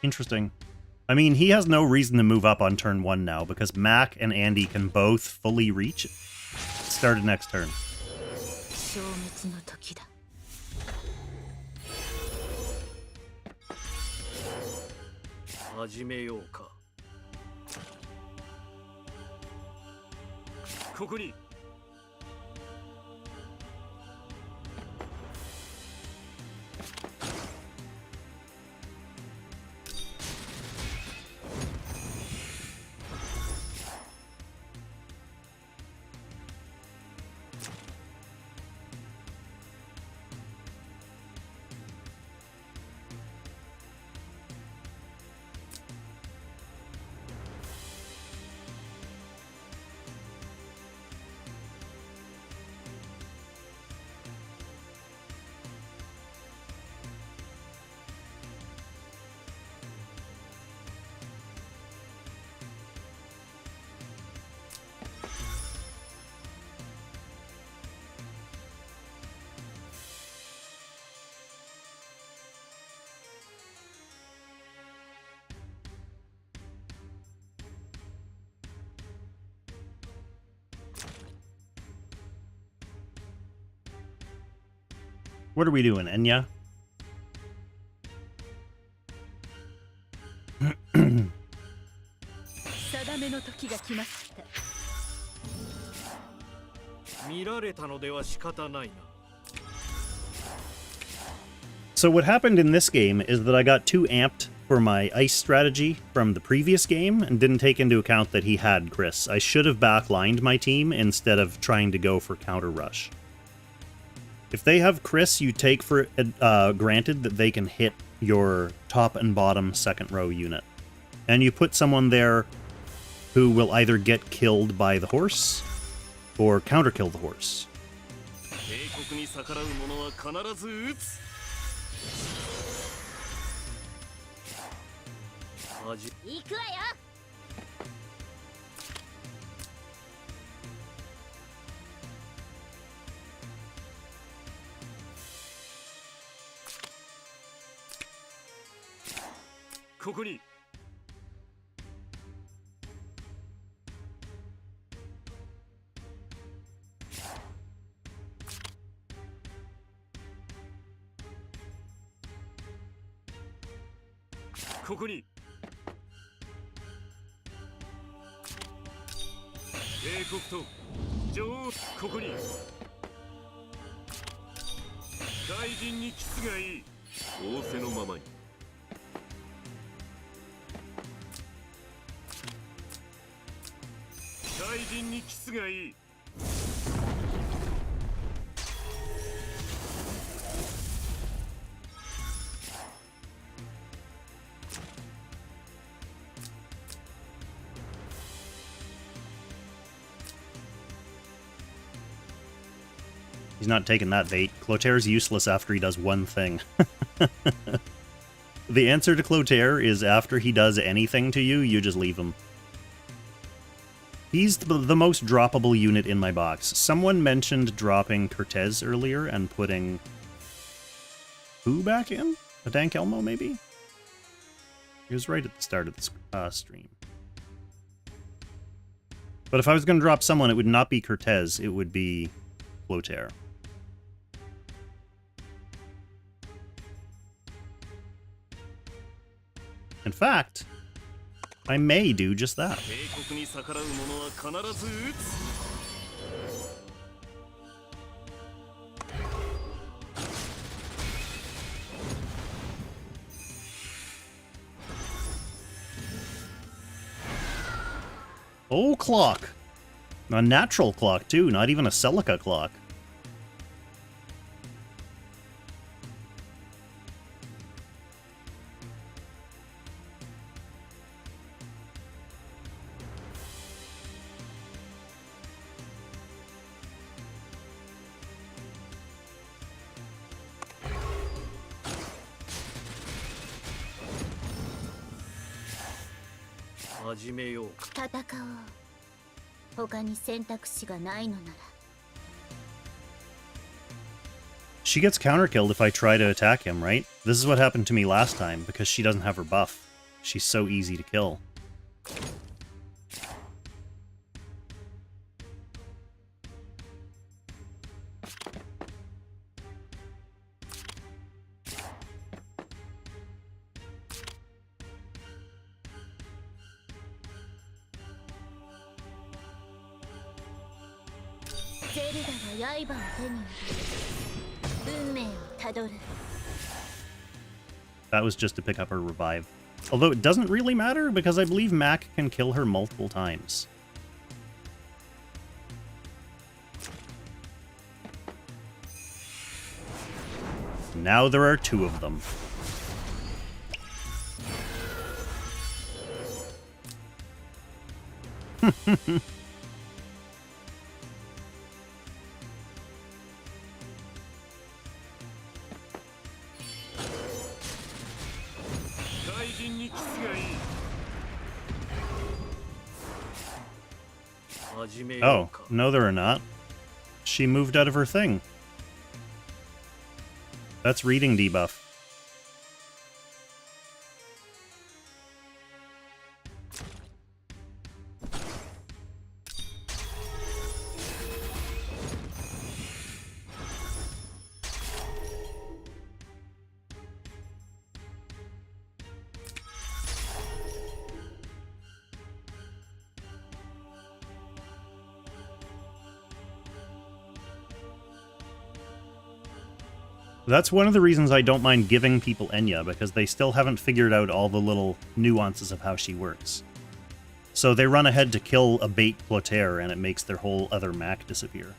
Interesting. I mean, he has no reason to move up on turn 1 now, because Mac and Andy can both fully reach. Started next turn. 始めようか。ここに。What are we doing, Enya? 定めの時が来ました。見られたのでは仕方ないな。 So what happened in this game is that I got too amped for my ice strategy from the previous game and didn't take into account that he had Chris. I should have backlined my team instead of trying to go for counter rush. If they have Chris, you take for granted that they can hit your top and bottom second row unit. And you put someone there who will either get killed by the horse or counter kill the horse. 帝国に逆らう者は必ず撃つ。行くわよ。ここに。ここに。帝国と女王、ここに。大臣にキスがいい。仰せのままに。大臣にキスがいい。He's not taking that bait. Clotair's useless after he does one thing. The answer to Clotair is after he does anything to you, you just leave him. He's the most droppable unit in my box. Someone mentioned dropping Cortez earlier and putting... who back in? A Dank Elmo, maybe? He was right at the start of the stream. But if I was going to drop someone, it would not be Cortez, it would be Clotair. In fact, I may do just that. Oh, clock! A natural clock, too, not even a Celica clock. She gets counter-killed if I try to attack him, right? This is what happened to me last time, because she doesn't have her buff. She's so easy to kill. ゼルダが刃を手に入れ運命をたどる。 That was just to pick up her revive. Although it doesn't really matter, because I believe Mac can kill her multiple times. Now there are 2 of them. Oh, no there are not. She moved out of her thing. That's reading debuff. That's one of the reasons I don't mind giving people Enya, because they still haven't figured out all the little nuances of how she works. So they run ahead to kill a bait Clotaire, and it makes their whole other Mac disappear.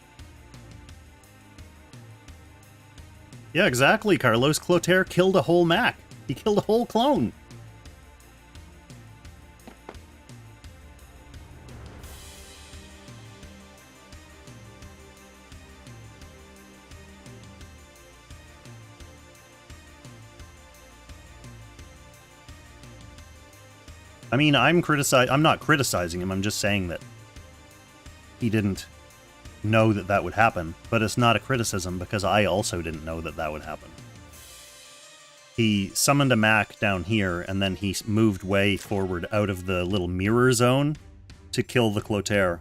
Yeah, exactly, Carlos. Clotaire killed a whole Mac. He killed a whole clone. I mean, I'm not criticizing him, I'm just saying that he didn't know that that would happen, but it's not a criticism because I also didn't know that that would happen. He summoned a Mac down here, and then he moved way forward out of the little mirror zone to kill the Clotaire.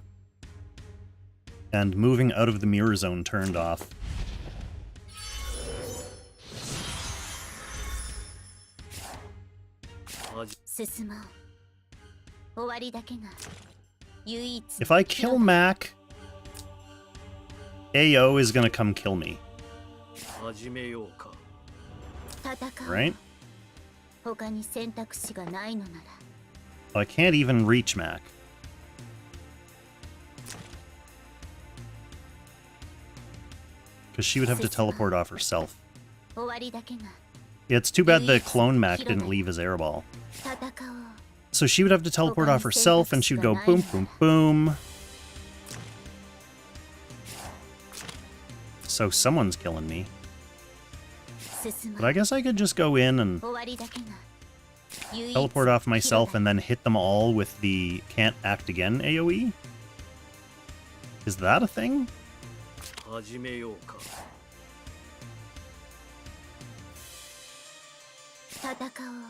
And moving out of the mirror zone turned off. If I kill Mac, AO is gonna come kill me. Right? I can't even reach Mac. Because she would have to teleport off herself. It's too bad the clone Mac didn't leave his airball. So she would have to teleport off herself, and she would go boom, boom, boom. So someone's killing me. But I guess I could just go in and teleport off myself and then hit them all with the can't act again AoE? Is that a thing?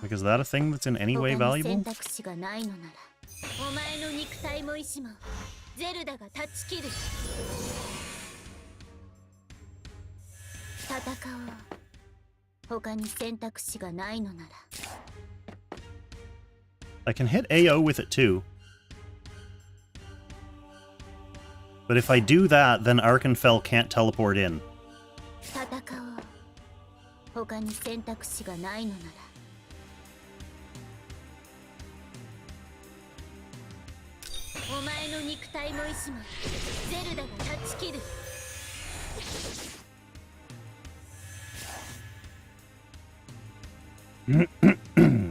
Like, is that a thing that's in any way valuable? I can hit AO with it too. But if I do that, then Arkenfell can't teleport in.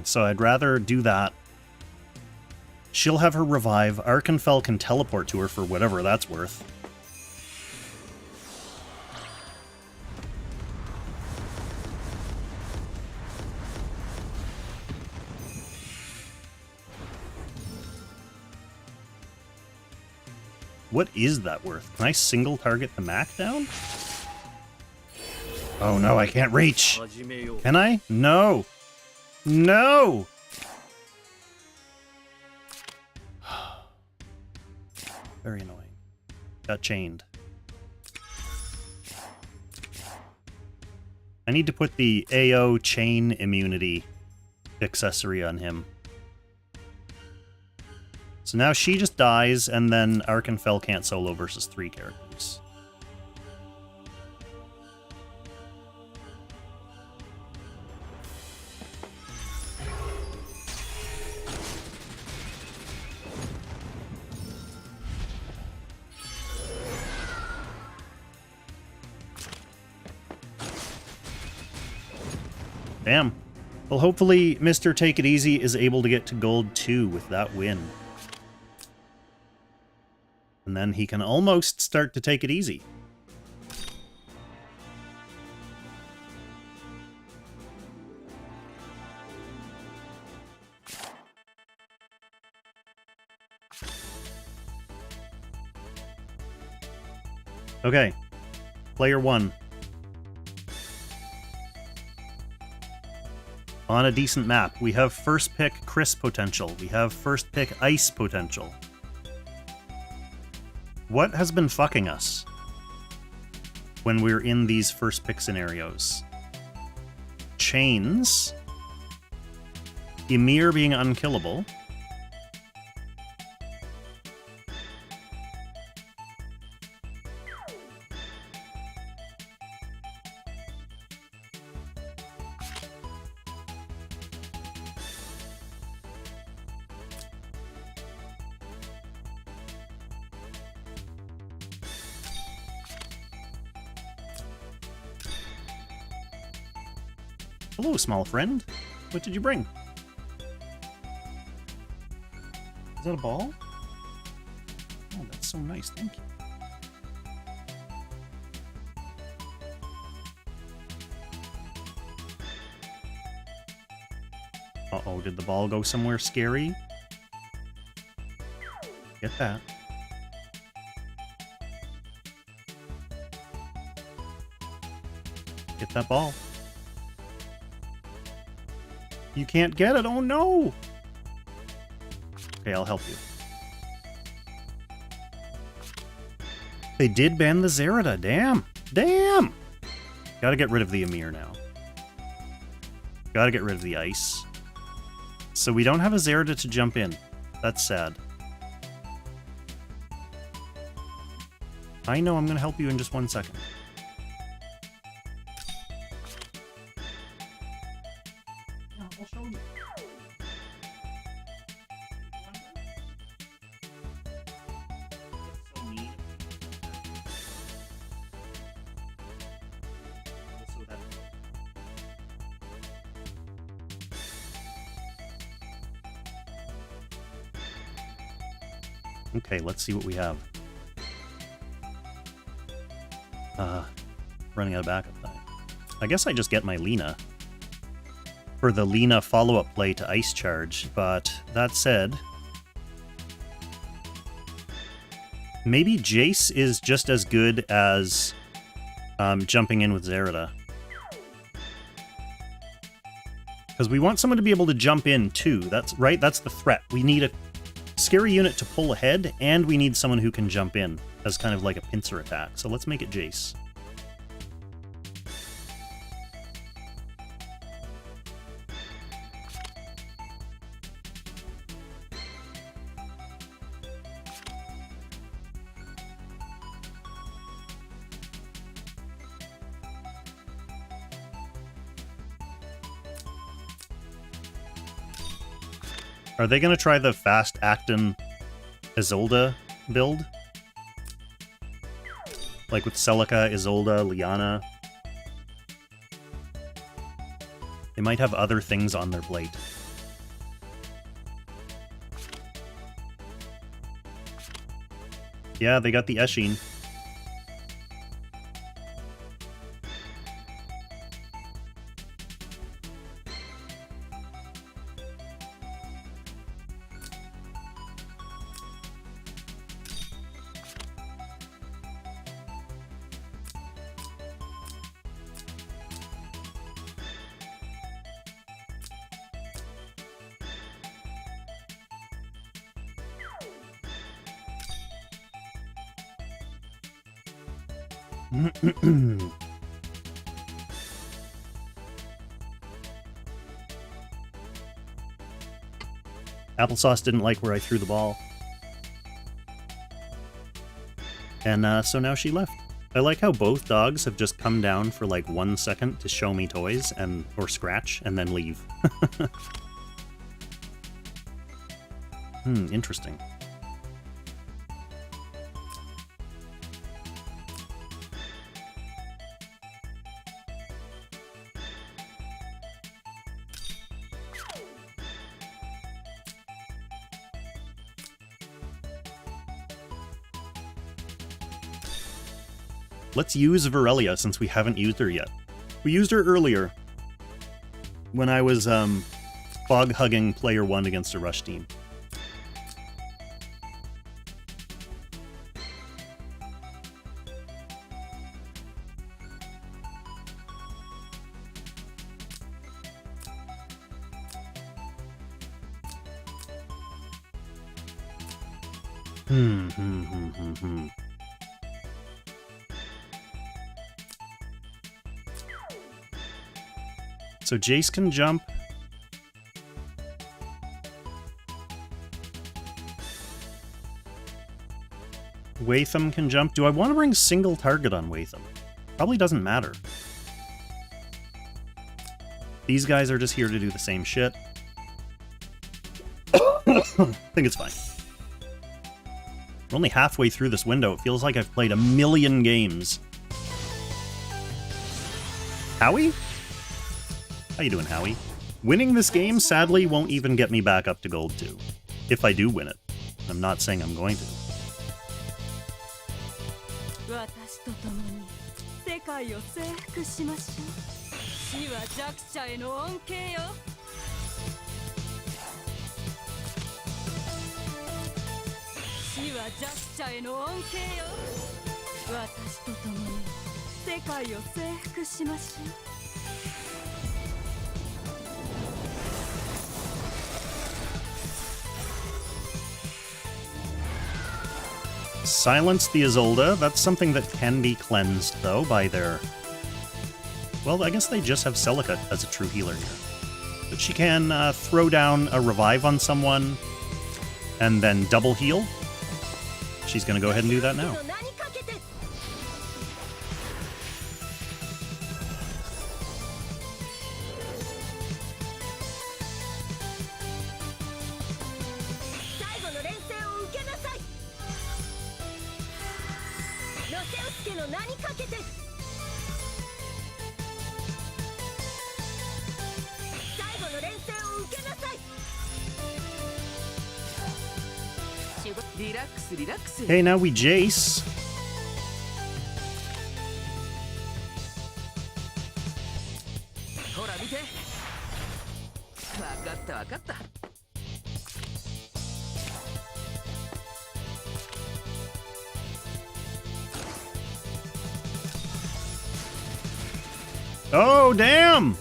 So I'd rather do that. She'll have her revive. Arkenfell can teleport to her for whatever that's worth. What is that worth? Can I single target the Mac down? Oh no, I can't reach. Can I? No. No! Very annoying. Got chained. I need to put the AO chain immunity accessory on him. So now she just dies, and then Arkenfell can't solo versus 3 characters. Bam. Well, hopefully Mr. Take It Easy is able to get to gold 2 with that win. And then he can almost start to take it easy. Okay. Player 1. On a decent map, we have first pick Chris potential. We have first pick Ice potential. What has been fucking us when we're in these first pick scenarios? Chains. Ymir being unkillable. Hello, small friend. What did you bring? Is that a ball? Oh, that's so nice. Thank you. Uh-oh, did the ball go somewhere scary? Get that. Get that ball. You can't get it. Oh no! Okay, I'll help you. They did ban the Zerida. Damn! Damn! Gotta get rid of the Ymir now. Gotta get rid of the ice. So we don't have a Zerida to jump in. That's sad. I know, I'm gonna help you in just 1 second. I'll show you. That's so mean. Also that. Okay, let's see what we have. Running out of backup time. I guess I just get my Lina for the Lina follow-up play to Ice Charge, but that said, maybe Jace is just as good as jumping in with Zerida. Because we want someone to be able to jump in too. That's right, that's the threat. We need a scary unit to pull ahead, and we need someone who can jump in as kind of like a pincer attack. So let's make it Jace. Are they going to try the fast actin Isolde build? Like with Celica, Isolde, Liana? They might have other things on their plate. Yeah, they got the Eshin. Applesauce didn't like where I threw the ball. And so now she left. I like how both dogs have just come down for like 1 second to show me toys and or scratch and then leave. Interesting. Let's use Virelia since we haven't used her yet. We used her earlier when I was fog-hugging player 1 against a rush team. So Jace can jump. Watham can jump. Do I want to bring single target on Watham? Probably doesn't matter. These guys are just here to do the same shit. I think it's fine. We're only halfway through this window. It feels like I've played 1,000,000 games. Howie? How you doing, Howie? Winning this game, sadly, won't even get me back up to Gold 2. If I do win it. I'm not saying I'm going to. 私と共に世界を征服しましょう。死は弱者への恩恵よ。死は弱者への恩恵よ。私と共に世界を征服しましょう。 Silence the Isolde. That's something that can be cleansed, though, by their... Well, I guess they just have Celica as a true healer here. But she can throw down a revive on someone and then double heal. She's going to go ahead and do that now. Okay, now we Jace. Oh, damn!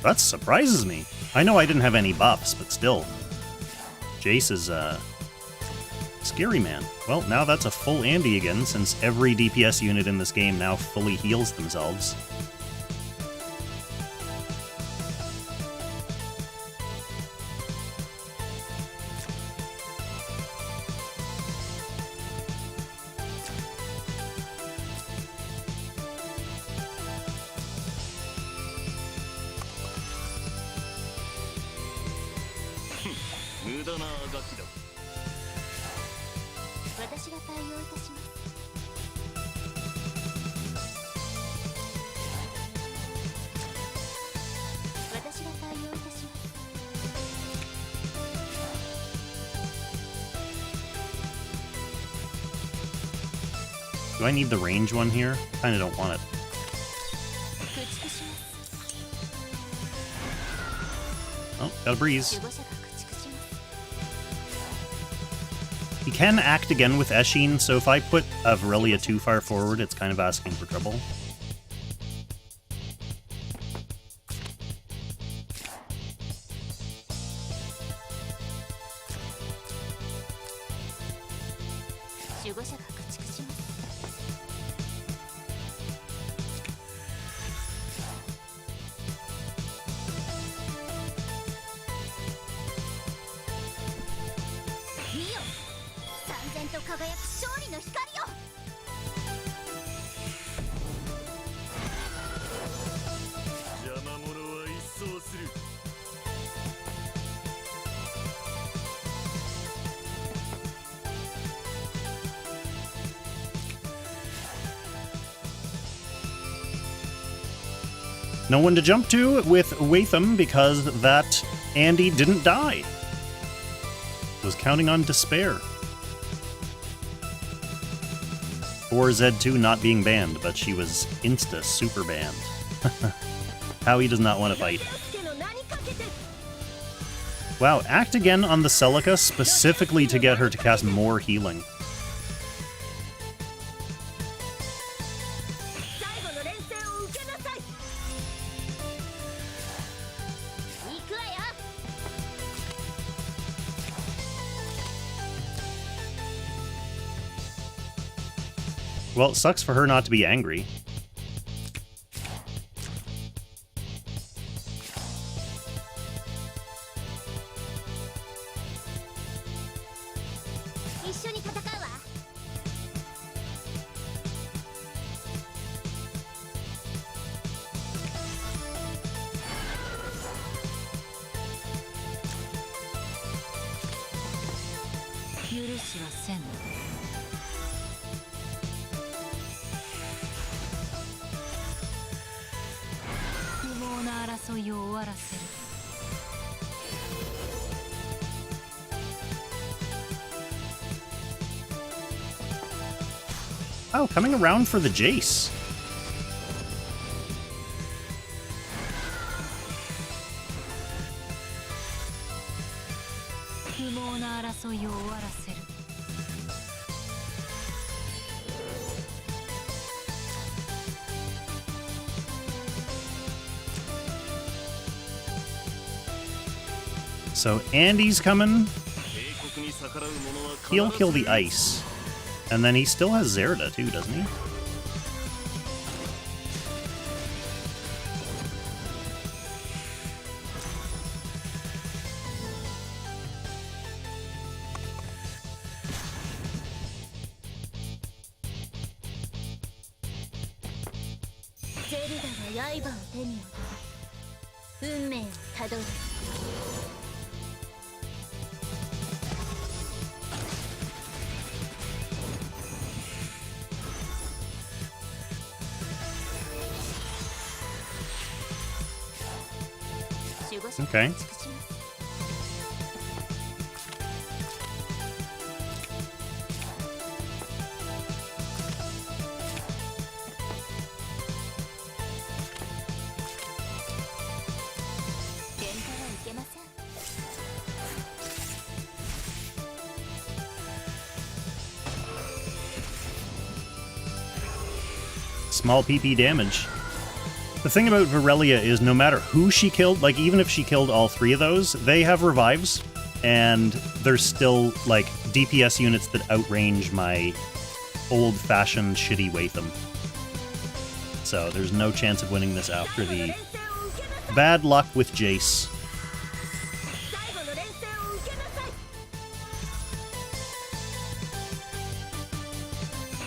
That surprises me. I know I didn't have any buffs, but still. Jace is, scary man. Well, now that's a full Andy again, since every DPS unit in this game now fully heals themselves. Do I need the range one here? Kinda don't want it. Oh, got a breeze. He can act again with Eshin, so if I put Virelia too far forward, it's kind of asking for trouble. No one to jump to with Watham because that Andy didn't die. Was counting on despair. for Z2 not being banned, but she was insta super banned. Howie does not want to fight. Wow, act again on the Celica specifically to get her to cast more healing. Well, it sucks for her not to be angry. Oh, coming around for the Jace. So Andy's coming. He'll kill the ice. And then he still has Zerda too, doesn't he? Okay. Small PP damage. The thing about Virelia is no matter who she killed, like even if she killed all three of those, they have revives, and there's still like DPS units that outrange my old-fashioned shitty Watham. So there's no chance of winning this after the bad luck with Jace.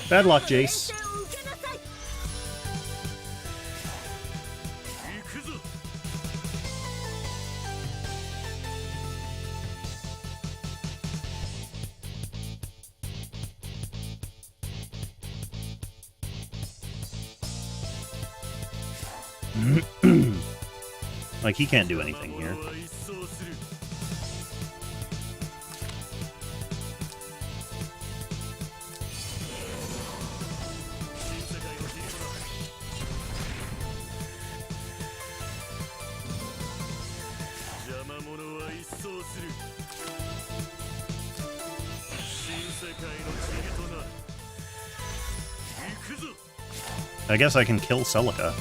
Bad luck, Jace. Like, he can't do anything here. I guess I can kill Celica.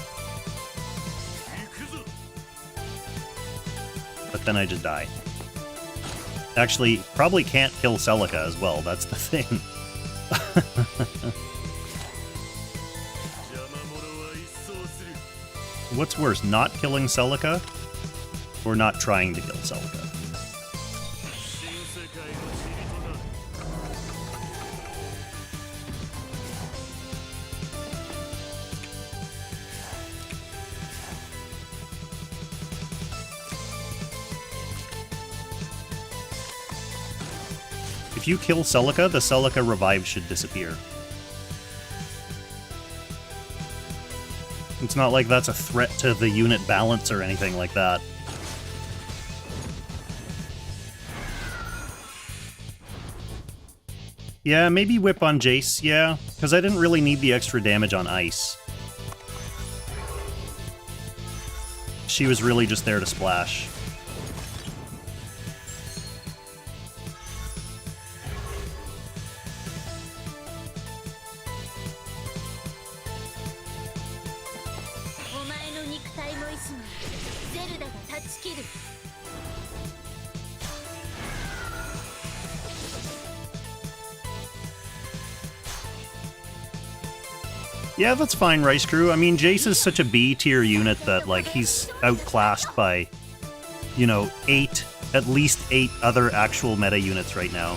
But then I just die. Actually, probably can't kill Celica as well, that's the thing. What's worse, not killing Celica, or not trying to kill Celica? If you kill Celica, the Celica revive should disappear. It's not like that's a threat to the unit balance or anything like that. Yeah, maybe whip on Jace, yeah, because I didn't really need the extra damage on ice. She was really just there to splash. Yeah, that's fine, Rice Crew. I mean, Jace is such a B-tier unit that, like, he's outclassed by, you know, at least 8 other actual meta units right now.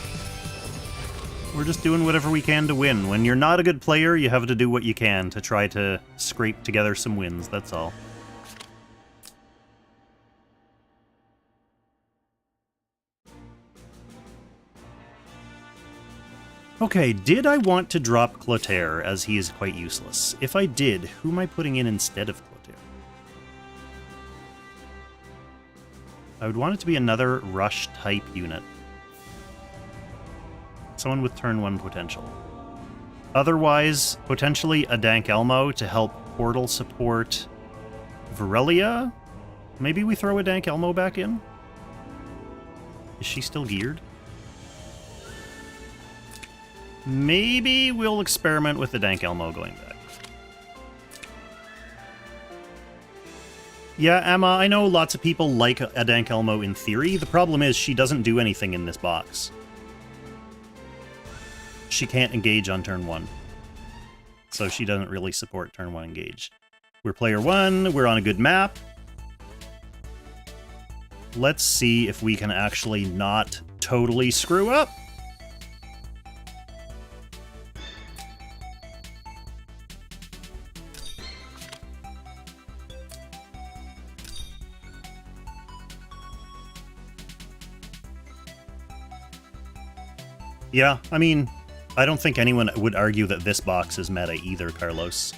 We're just doing whatever we can to win. When you're not a good player, you have to do what you can to try to scrape together some wins, that's all. Okay, did I want to drop Clotaire, as he is quite useless? If I did, who am I putting in instead of Clotaire? I would want it to be another rush-type unit. Someone with turn 1 potential. Otherwise, potentially a Dank Elmo to help portal support Virelia? Maybe we throw a Dank Elmo back in? Is she still geared? Maybe we'll experiment with the Dank Elmo going back. Yeah, Emma, I know lots of people like a Dank Elmo in theory. The problem is she doesn't do anything in this box. She can't engage on turn 1. So she doesn't really support turn 1 engage. We're player 1, we're on a good map. Let's see if we can actually not totally screw up. Yeah, I mean, I don't think anyone would argue that this box is meta either, Carlos.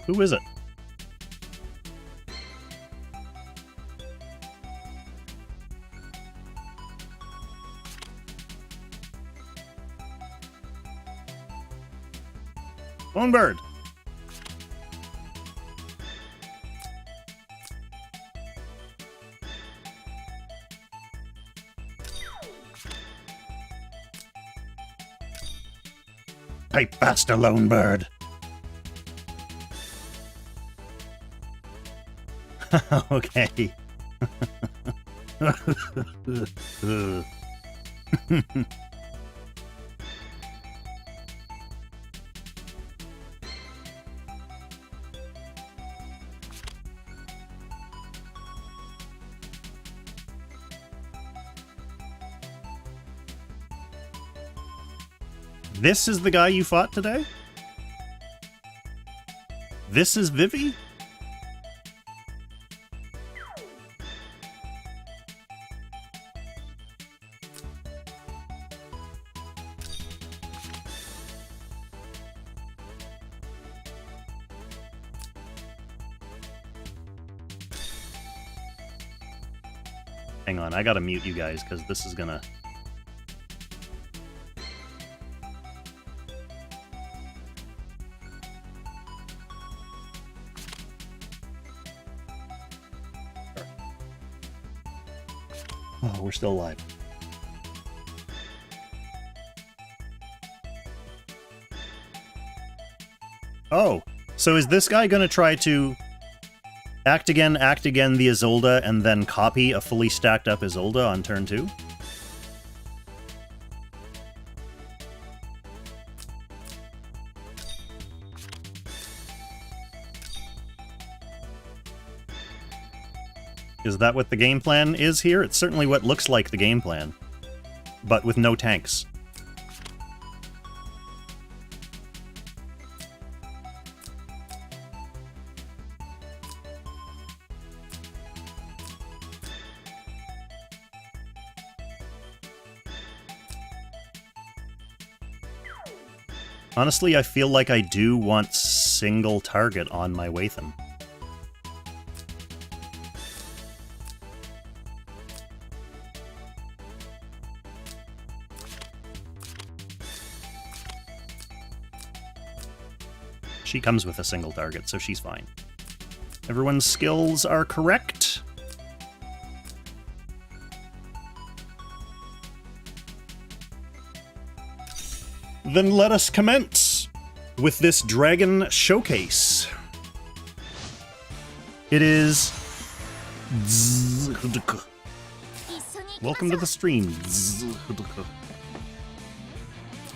Who is it? Lonebird! Pipe faster, Lonebird! Okay. This is the guy you fought today? This is Vivi? Hang on, I gotta mute you guys, because this is gonna... Oh, we're still alive. Oh, so is this guy gonna try to act again the Isolde, and then copy a fully stacked up Isolde on turn 2? Is that what the game plan is here? It's certainly what looks like the game plan, but with no tanks. Honestly, I feel like I do want single target on my Watham. She comes with a single target, so she's fine. Everyone's skills are correct. Then let us commence with this dragon showcase. It is... Welcome to the stream.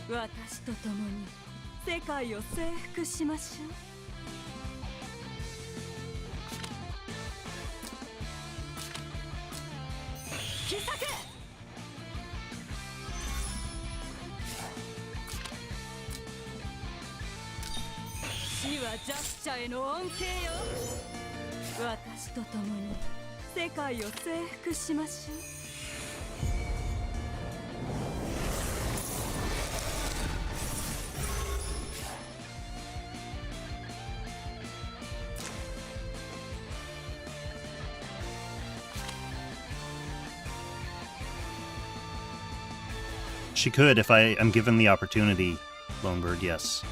私と共に世界を征服しましょう。切り裂け。死はジャスチャーへの恩恵よ。私と共に世界を征服しましょう。She could if I am given the opportunity, Lonebird, yes.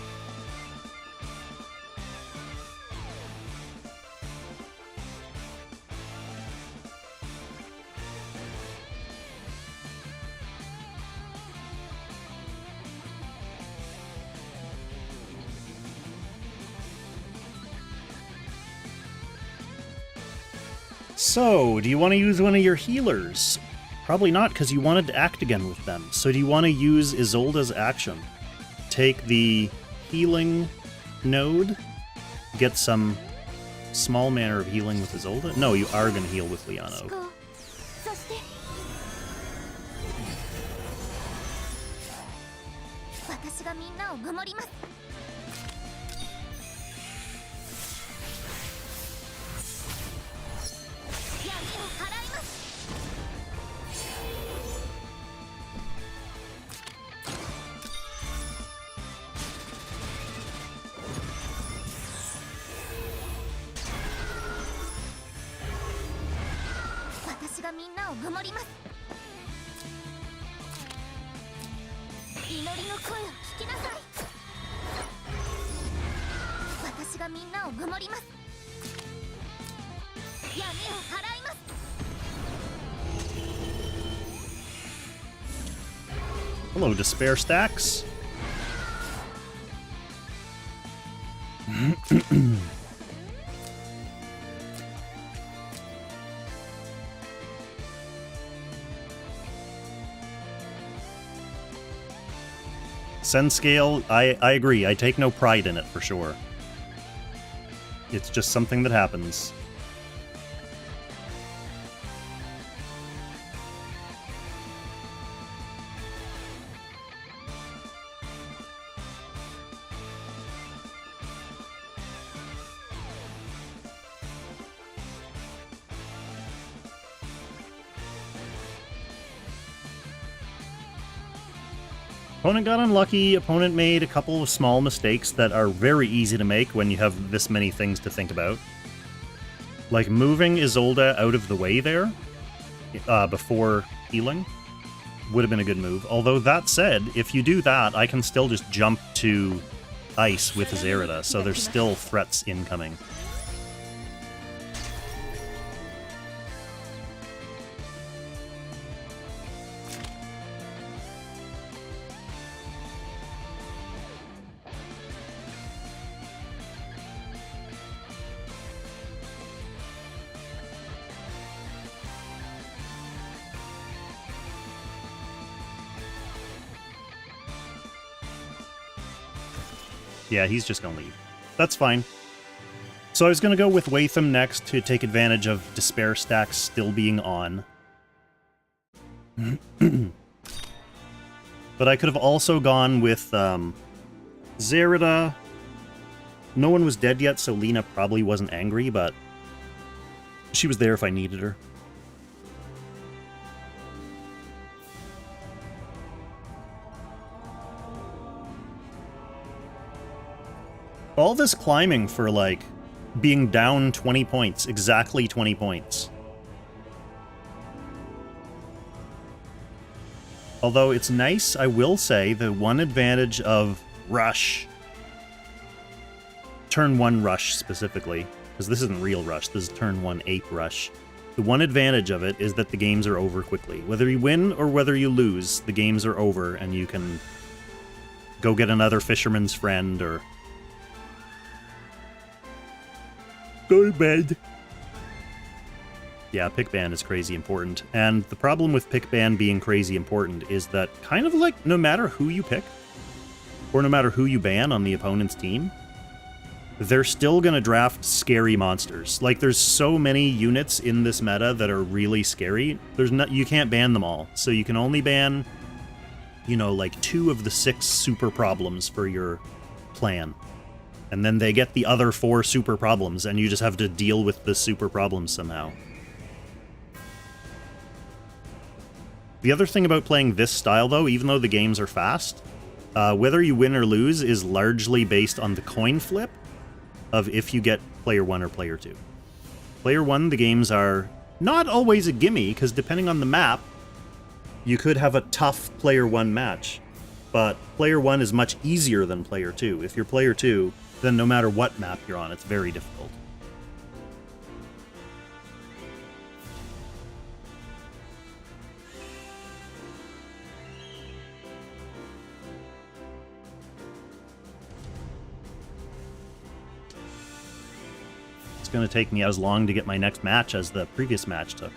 So, do you want to use one of your healers? Probably not, because you wanted to act again with them. So do you want to use Isolde's action? Take the healing node, get some small manner of healing with Isolde? No, you are going to heal with Liano. そして私がみんなを守ります。闇を払います。私がみんなを守ります。祈りの声を聞きなさい。私がみんなを守ります。闇を払います。Hello, Despair Stacks. Send scale, I agree. I take no pride in it, for sure. It's just something that happens. Opponent got unlucky. Opponent made a couple of small mistakes that are very easy to make when you have this many things to think about. Like moving Isolde out of the way there before healing would have been a good move. Although that said, if you do that, I can still just jump to ice with Zerida, so there's still threats incoming. Yeah, he's just gonna leave. That's fine. So I was gonna go with Watham next to take advantage of Despair Stacks still being on. But I could have also gone with Zerida. No one was dead yet, so Lena probably wasn't angry, but she was there if I needed her. All this climbing for, like, being down 20 points. Exactly 20 points. Although it's nice, I will say, the one advantage of Rush, Turn 1 Rush specifically, because this isn't real Rush, this is Turn 1 Ape Rush. The one advantage of it is that the games are over quickly. Whether you win or whether you lose, the games are over and you can go get another fisherman's friend or go to bed. Yeah, Pick Ban is crazy important. And the problem with Pick Ban being crazy important is that kind of like no matter who you pick, or no matter who you ban on the opponent's team, they're still going to draft scary monsters. Like, there's so many units in this meta that are really scary. You can't ban them all. So you can only ban, you know, like 2 of the 6 super problems for your clan. And then they get the other 4 super problems, and you just have to deal with the super problems somehow. The other thing about playing this style, though, even though the games are fast, whether you win or lose is largely based on the coin flip of if you get player 1 or player 2. Player 1, the games are not always a gimme, because depending on the map, you could have a tough player 1 match. But player 1 is much easier than player 2. If you're player 2, then no matter what map you're on, it's very difficult. It's going to take me as long to get my next match as the previous match took.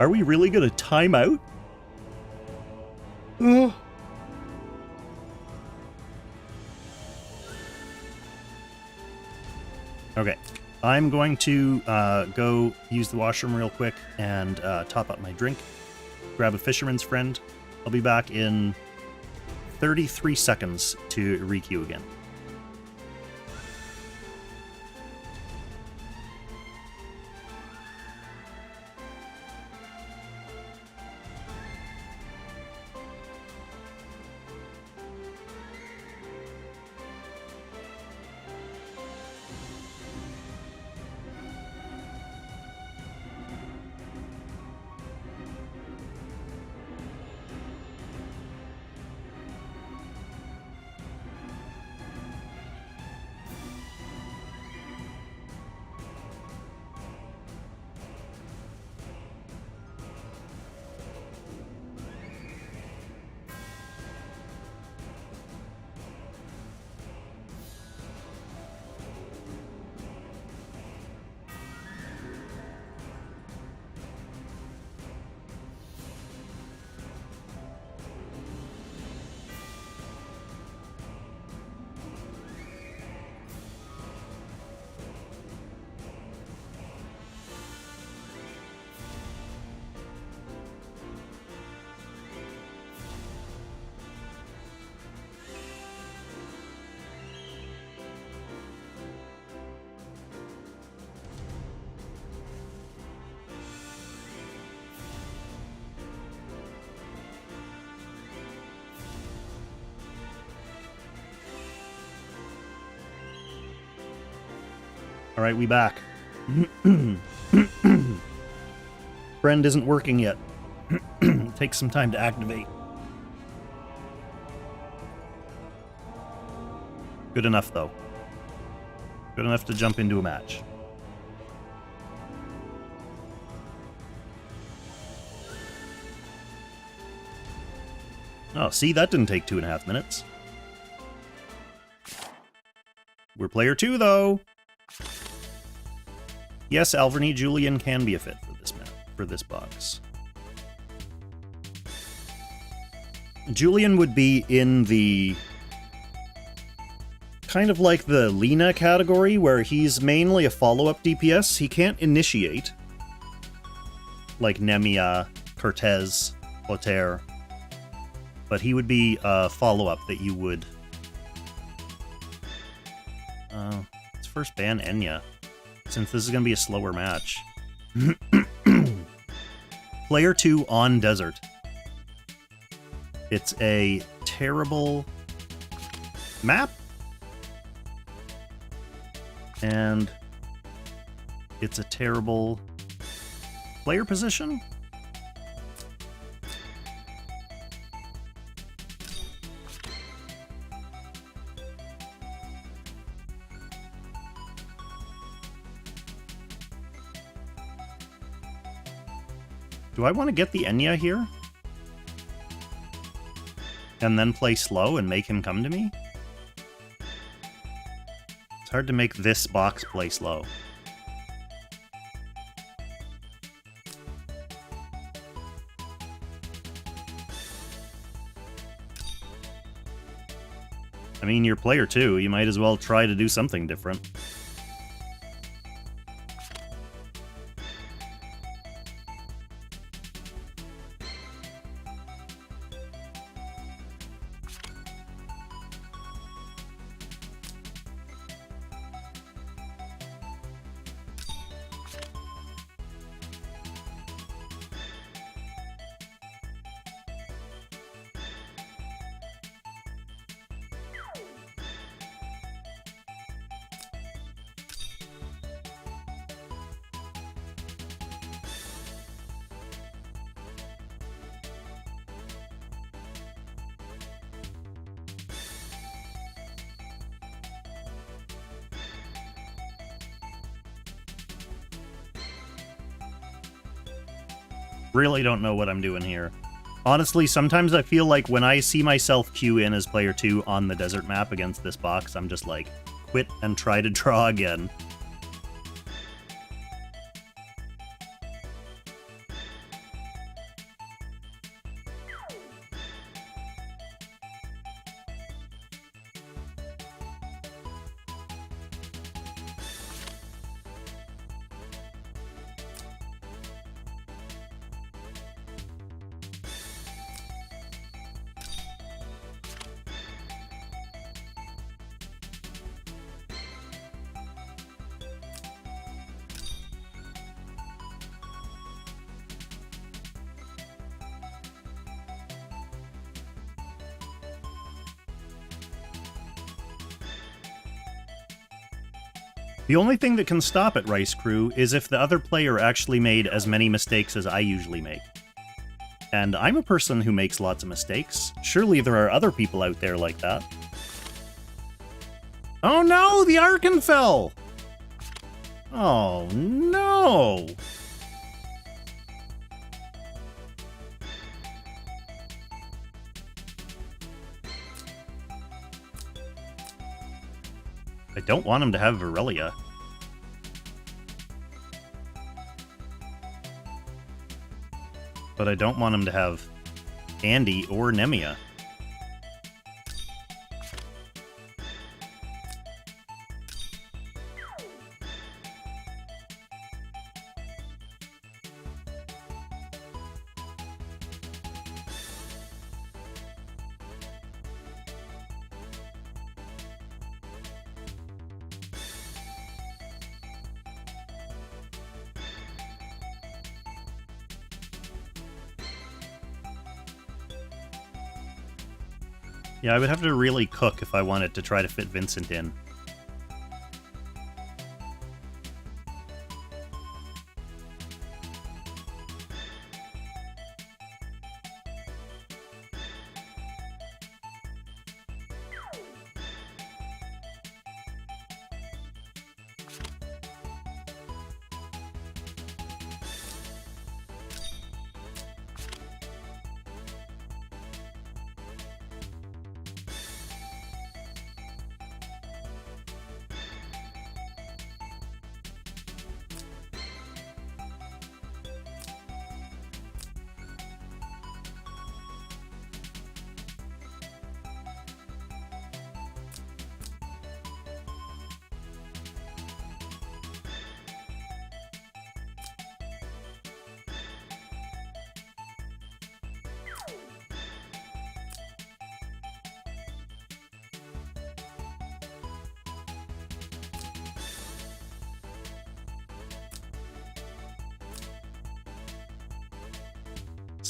Are we really going to time out? Okay, I'm going to go use the washroom real quick and top up my drink, grab a fisherman's friend. I'll be back in 33 seconds to EricaW again. All right, we back. Friend isn't working yet. It takes some time to activate. Good enough, though. Good enough to jump into a match. Oh, see, that didn't take 2.5 minutes. We're player 2, though. Yes, Alverny Julian can be a fit for this map, for this box. Julian would be in the kind of like the Lina category, where he's mainly a follow-up DPS. He can't initiate, like Nemia, Cortez, Clotaire, but he would be a follow-up that you would... let's first ban Enya, since this is going to be a slower match. Player 2 on Desert. It's a terrible map, and it's a terrible player position. Do I want to get the Enya here? And then play slow and make him come to me? It's hard to make this box play slow. I mean, you're player 2, you might as well try to do something different. Really don't know what I'm doing here. Honestly, sometimes I feel like when I see myself queue in as player 2 on the desert map against this box, I'm just like, quit and try to draw again. The only thing that can stop it, Rice Crew, is if the other player actually made as many mistakes as I usually make. And I'm a person who makes lots of mistakes. Surely there are other people out there like that. Oh no! The Archon fell! Oh no! I don't want him to have Virelia. But I don't want him to have Andy or Nemia. Yeah, I would have to really cook if I wanted to try to fit Vincent in.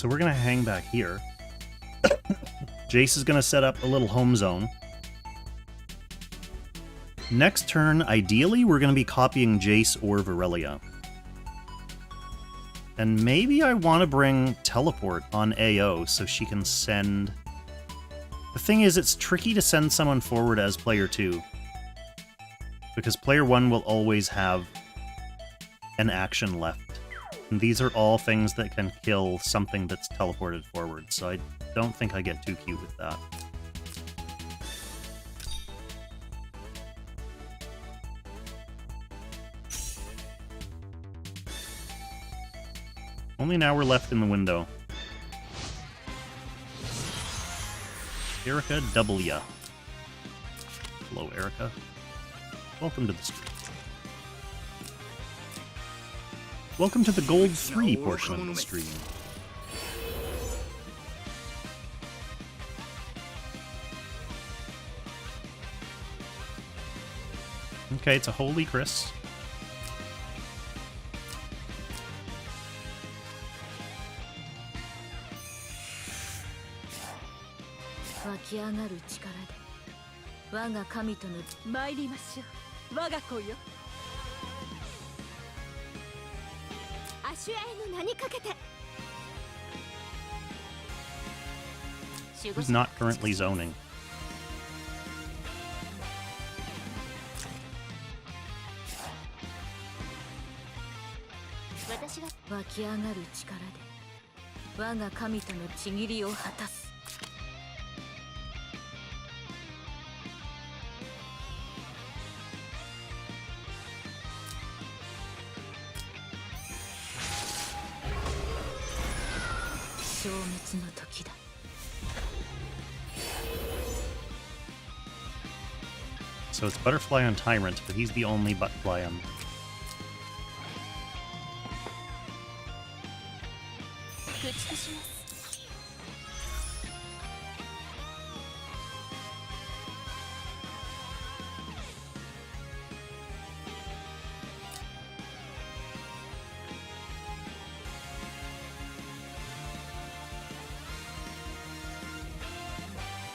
So we're gonna hang back here. Jace is gonna set up a little home zone. Next turn, ideally, we're gonna be copying Jace or Virelia. And maybe I want to bring Teleport on AO so she can send... The thing is, it's tricky to send someone forward as player 2. Because player 1 will always have an action left. And these are all things that can kill something that's teleported forward, so I don't think I get too cute with that. Only now we're left in the window. EricaW. Hello, Erica. Welcome to the stream. Welcome to the Gold 3 portion of the stream. Okay, it's a Holy Chris. Who's not currently zoning? So it's Butterfly on Tyrant, but he's the only Butterfly on...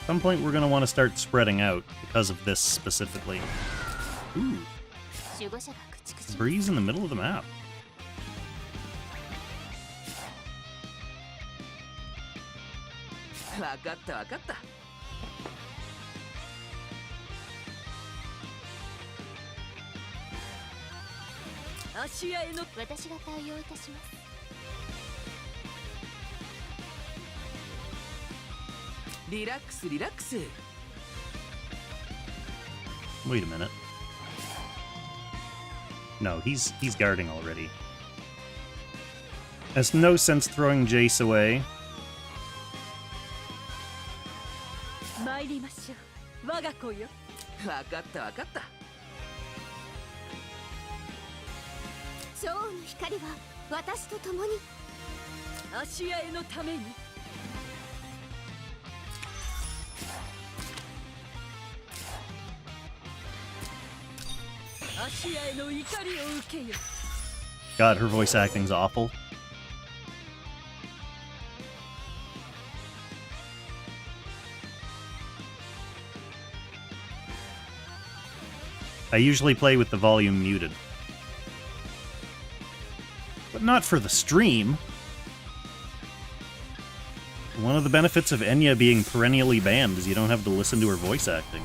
At some point we're going to want to start spreading out because of this specifically. Ooh. Breeze in the middle of the map. Wait a minute. No, he's guarding already. There's no sense throwing Jace away. God, her voice acting's awful. I usually play with the volume muted. But not for the stream. One of the benefits of Enya being perennially banned is you don't have to listen to her voice acting.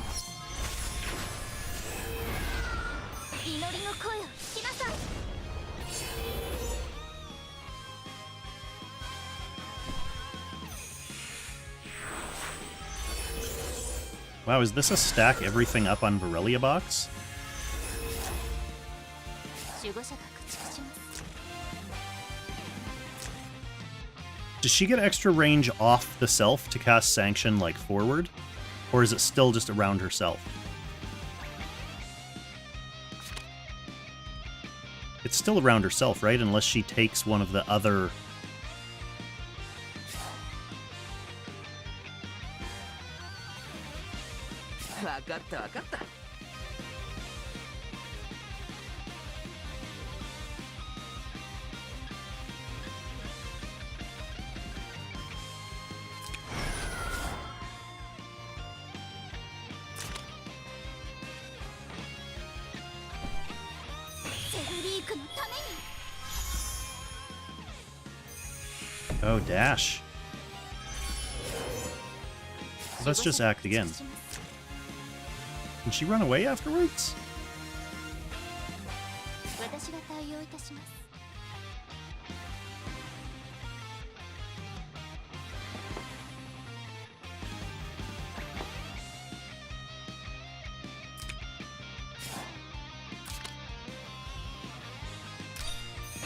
Wow, is this a stack everything up on Virelia box? Does she get extra range off the self to cast Sanction, like, forward? Or is it still just around herself? It's still around herself, right? Unless she takes one of the other... 族のために Oh, dash. Let's just act again. Can she run away afterwards? 私が対応いたします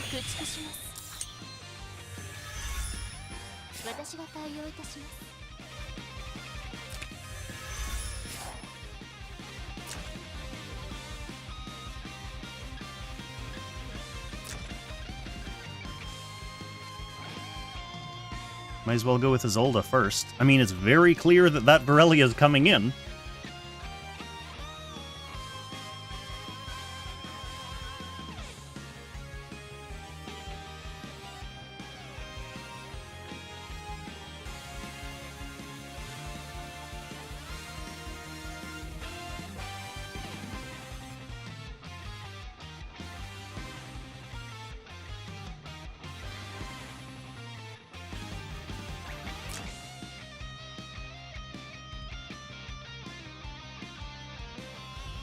駆逐します。私が対応いたします。Might as well go with Isolde first. I mean, it's very clear that that Borrelia is coming in.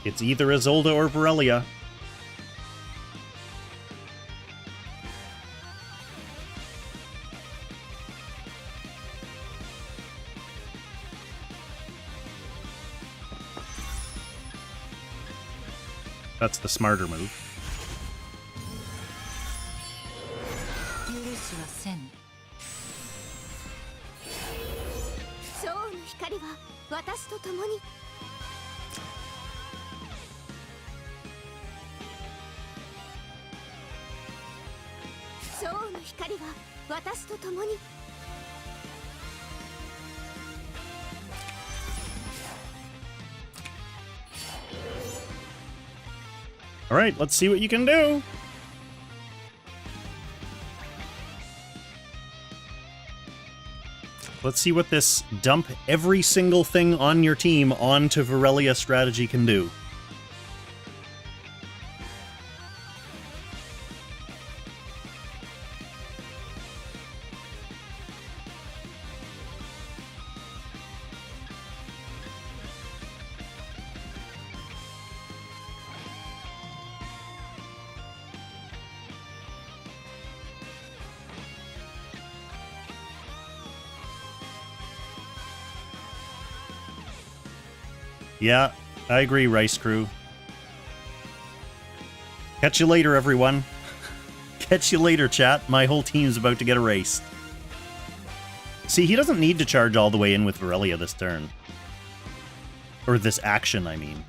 It's either Isolde or Borrelia. That's the smarter move. 許しはせん。ショーの光は私と共に。ショーの光は私と共に。All right, let's see what you can do. Let's see what this dump every single thing on your team onto Borrelia strategy can do. Yeah, I agree, Rice Crew. Catch you later, everyone. Catch you later, chat. My whole team's about to get erased. See, he doesn't need to charge all the way in with Borrelia this turn. Or this action, I mean.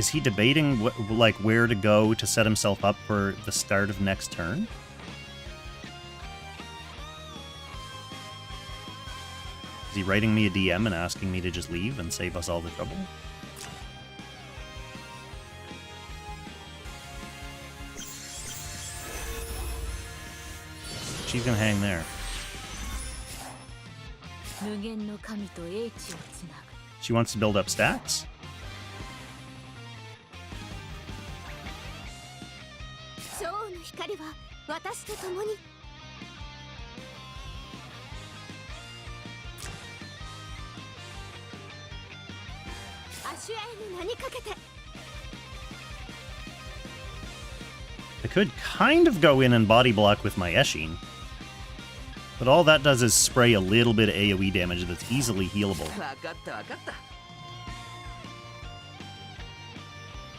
Is he debating like where to go to set himself up for the start of next turn? Is he writing me a DM and asking me to just leave and save us all the trouble? She's gonna hang there. She wants to build up stats? I could kind of go in and body block with my Eshin, but all that does is spray a little bit of AoE damage that's easily healable.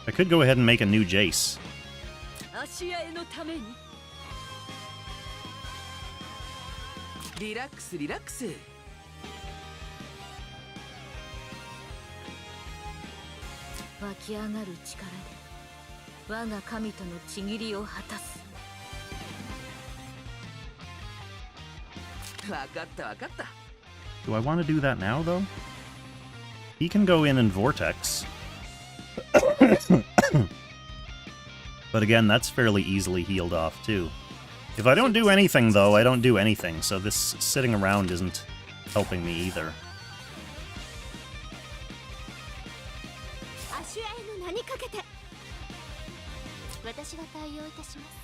I could go ahead and make a new Jace. Relax, relax. 湧き上がる力で我が神との契りを果たす。わかったわかった Do I want to do that now, though? He can go in and Vortex. But again, that's fairly easily healed off, too. If I don't do anything, though, I don't do anything, so this sitting around isn't helping me either. 足合いの名にかけて私が対応いたします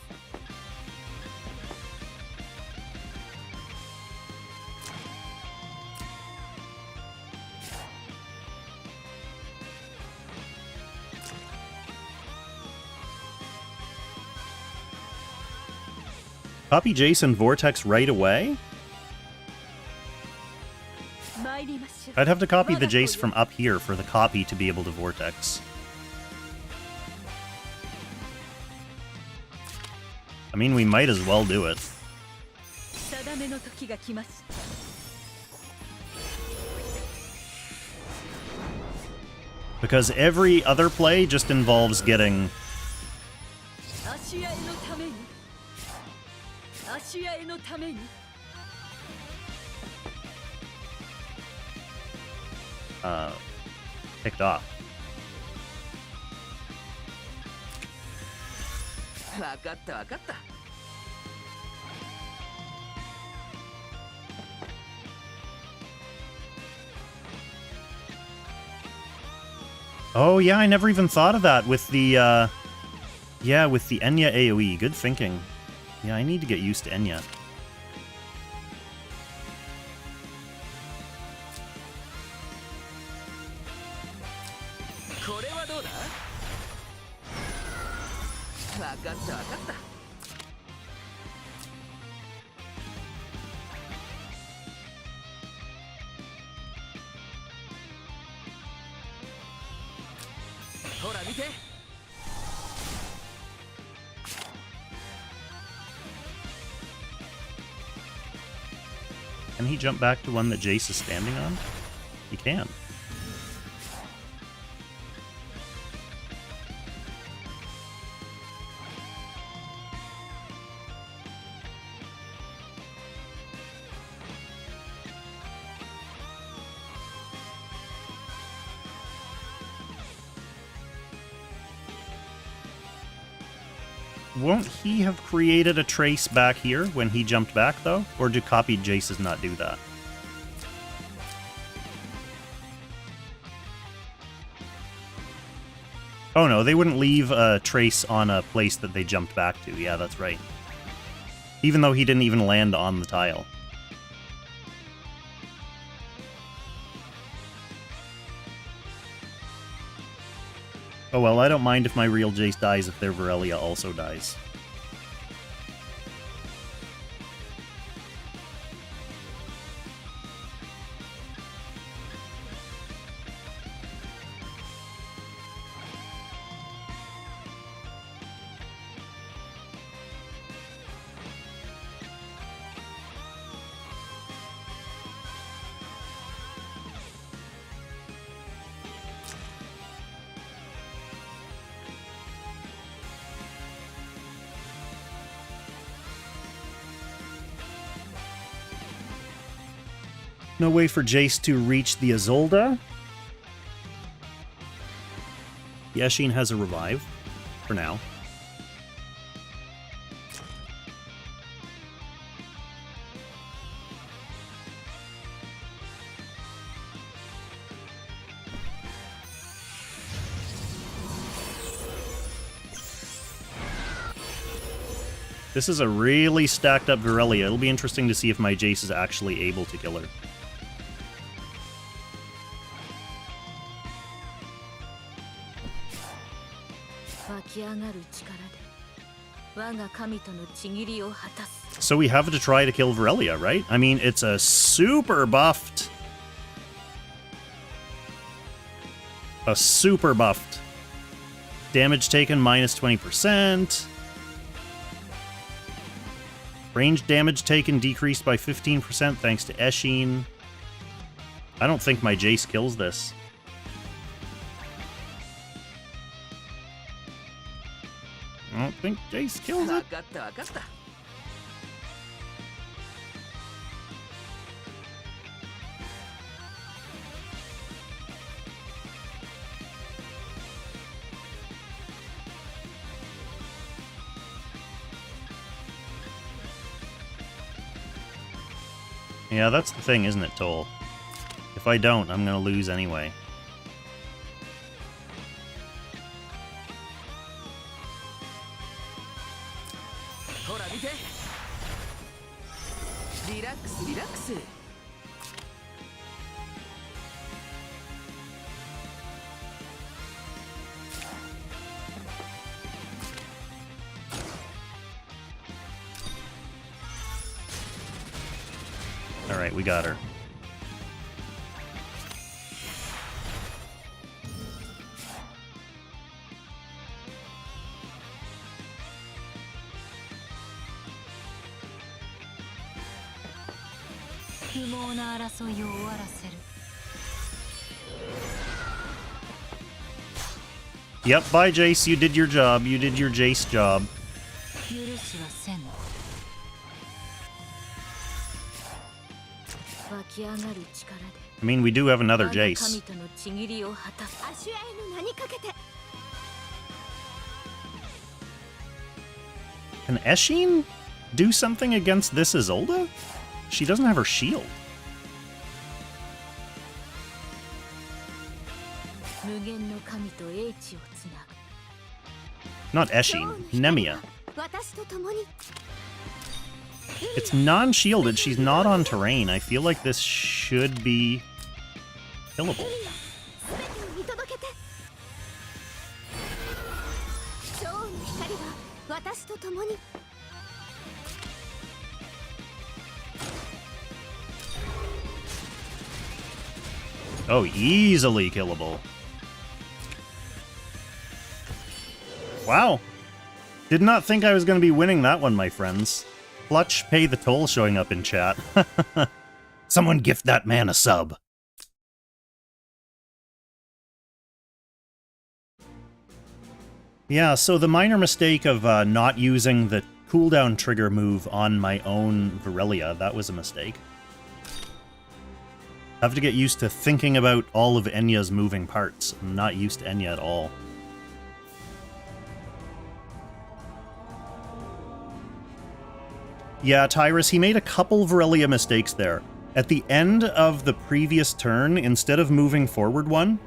Copy Jason Vortex right away? 参りましょう I'd have to copy the Jace from up here for the copy to be able to Vortex. I mean, we might as well do it. 定めの時が来ました Because every other play just involves getting... 足合いのために足合いのために picked off. わかったわかった Oh, yeah, I never even thought of that with the, yeah, with the Enya AoE. Good thinking. Yeah, I need to get used to Enya. これはどうだわかったわかった ほら見て Can he jump back to one that Jace is standing on? He can. Won't he have created a trace back here when he jumped back, though? Or do copied Jaces not do that? Oh no, they wouldn't leave a trace on a place that they jumped back to. Yeah, that's right. Even though he didn't even land on the tile. Oh well, I don't mind if my real Jace dies if their Virelia also dies. No way for Jace to reach the Azolda. Yashin has a revive, for now. This is a really stacked up Virelia. It'll be interesting to see if my Jace is actually able to kill her. So we have to try to kill Virelia, right? I mean, it's a super buffed... A super buffed. Damage taken minus 20%. Range damage taken decreased by 15% thanks to Eshin. I don't think my Jace kills this. I don't think Jace kills it. Yeah, that's the thing, isn't it, Toll? If I don't, I'm gonna lose anyway. Relax, relax. Alright, we got her. Yep, bye Jace, you did your job. You did your Jace job. I mean, we do have another Jace. Can Eshin do something against this Isolde? She doesn't have her shield. Not Eshin, Nemia. It's non-shielded, she's not on terrain. I feel like this should be killable. Oh, easily killable. Wow. Did not think I was going to be winning that one, my friends. Clutch pay the toll showing up in chat. Someone gift that man a sub. Yeah, so the minor mistake of not using the cooldown trigger move on my own Virelia, that was a mistake. I have to get used to thinking about all of Enya's moving parts. I'm not used to Enya at all. Yeah, Tyrus, he made a couple Virelia mistakes there. At the end of the previous turn, instead of moving forward one,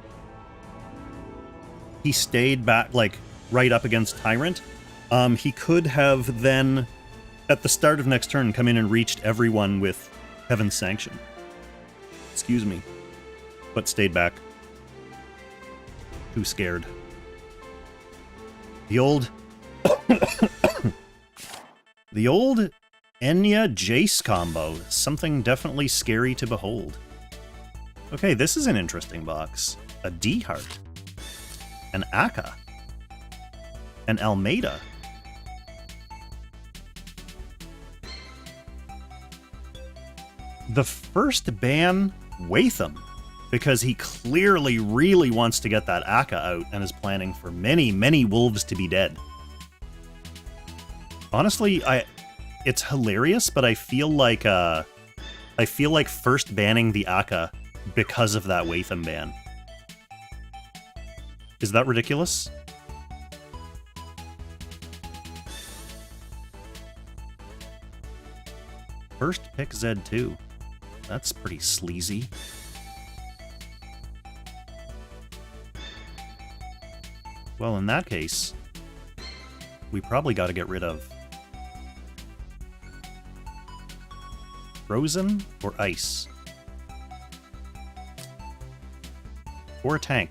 he stayed back, like, right up against Tyrant. He could have then, at the start of next turn, come in and reached everyone with Heaven's Sanction. Excuse me. But stayed back. Too scared. The old... the old Enya Jace combo. Something definitely scary to behold. Okay, this is an interesting box. A D-Heart. An Akka. An Almeida. The first ban, Watham, because he clearly really wants to get that Akka out and is planning for many, many wolves to be dead. Honestly, it's hilarious, but I feel like first banning the Akka because of that Watham ban. Is that ridiculous? First pick Z2. That's pretty sleazy. Well, in that case, we probably got to get rid of Frozen or Ice. Or a tank.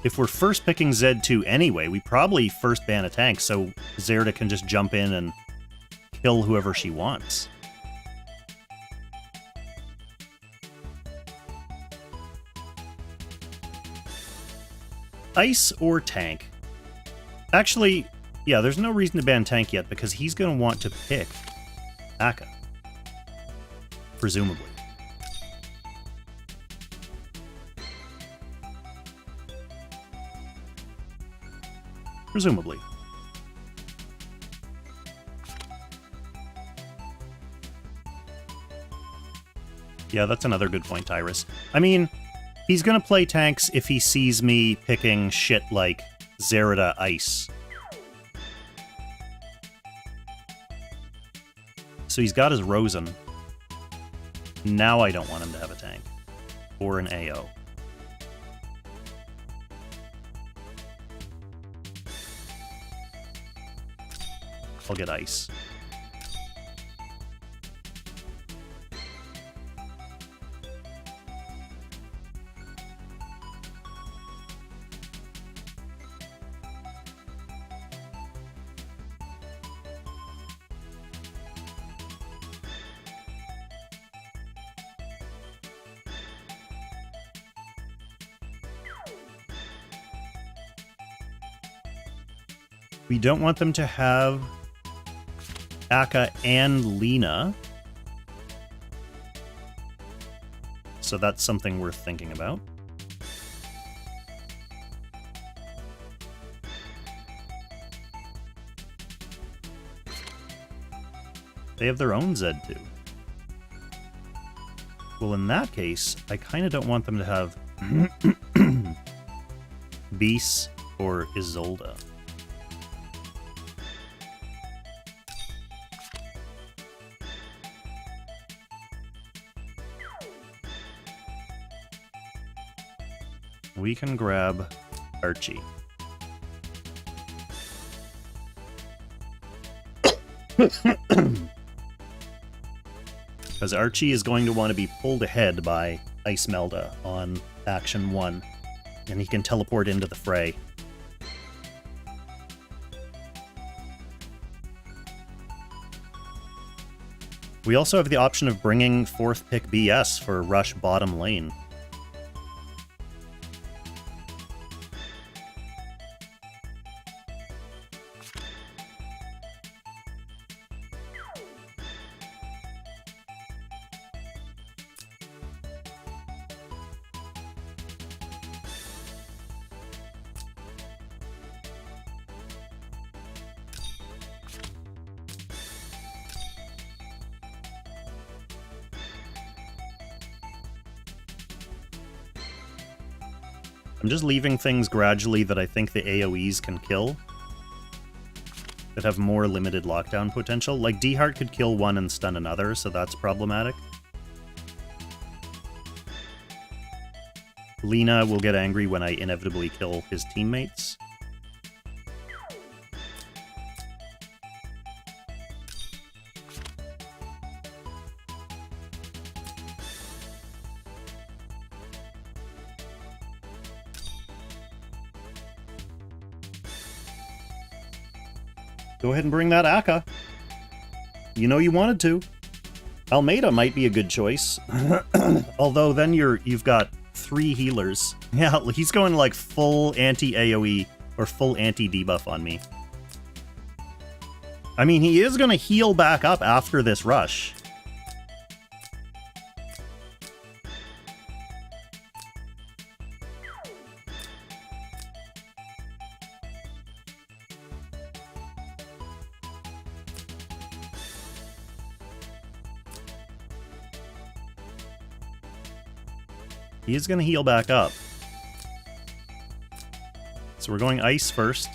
If we're first picking Z2 anyway, we probably first ban a tank so Zerda can just jump in and kill whoever she wants. Ice or tank? Actually, yeah, there's no reason to ban tank yet because he's going to want to pick Akka. Presumably. Presumably. Yeah, that's another good point, Tyrus. I mean, he's gonna play tanks if he sees me picking shit like Zerida Ice. so he's got his Rosen. Now I don't want him to have a tank. Or an AO. I'll get ice. We don't want them to have Akka and Lena. So that's something worth thinking about. They have their own Z2. Well, in that case, I kind of don't want them to have Beast or Isolde. We can grab Archie. Because Archie is going to want to be pulled ahead by Ice Melda on Action 1, and he can teleport into the fray. We also have the option of bringing 4th pick BS for rush bottom lane. I'm just leaving things gradually that I think the AoEs can kill, that have more limited lockdown potential. Like, D-Heart could kill one and stun another, so that's problematic. Lena will get angry when I inevitably kill his teammates. Go ahead and bring that Akka. You know you wanted to. Almeida might be a good choice. Although then you've got 3 healers. Yeah, he's going like full anti-AoE or full anti-debuff on me. I mean, he is going to heal back up after this rush. He is going to heal back up. So we're going ice first.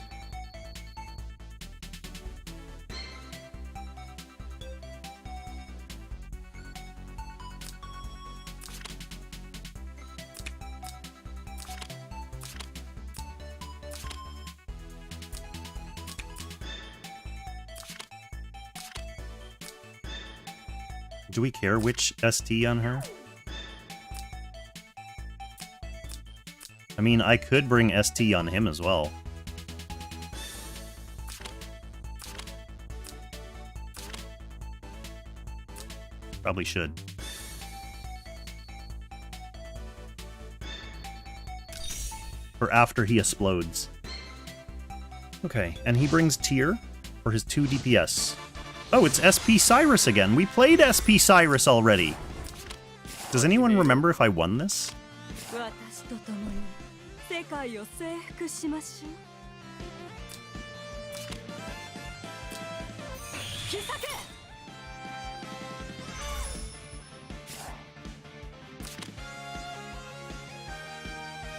Do we care which ST on her? I mean, I could bring ST on him as well. Probably should. For after he explodes. Okay, and he brings Tyr for his 2 DPS. Oh, it's SPcyrus again. We played SPcyrus already. Does anyone remember if I won this?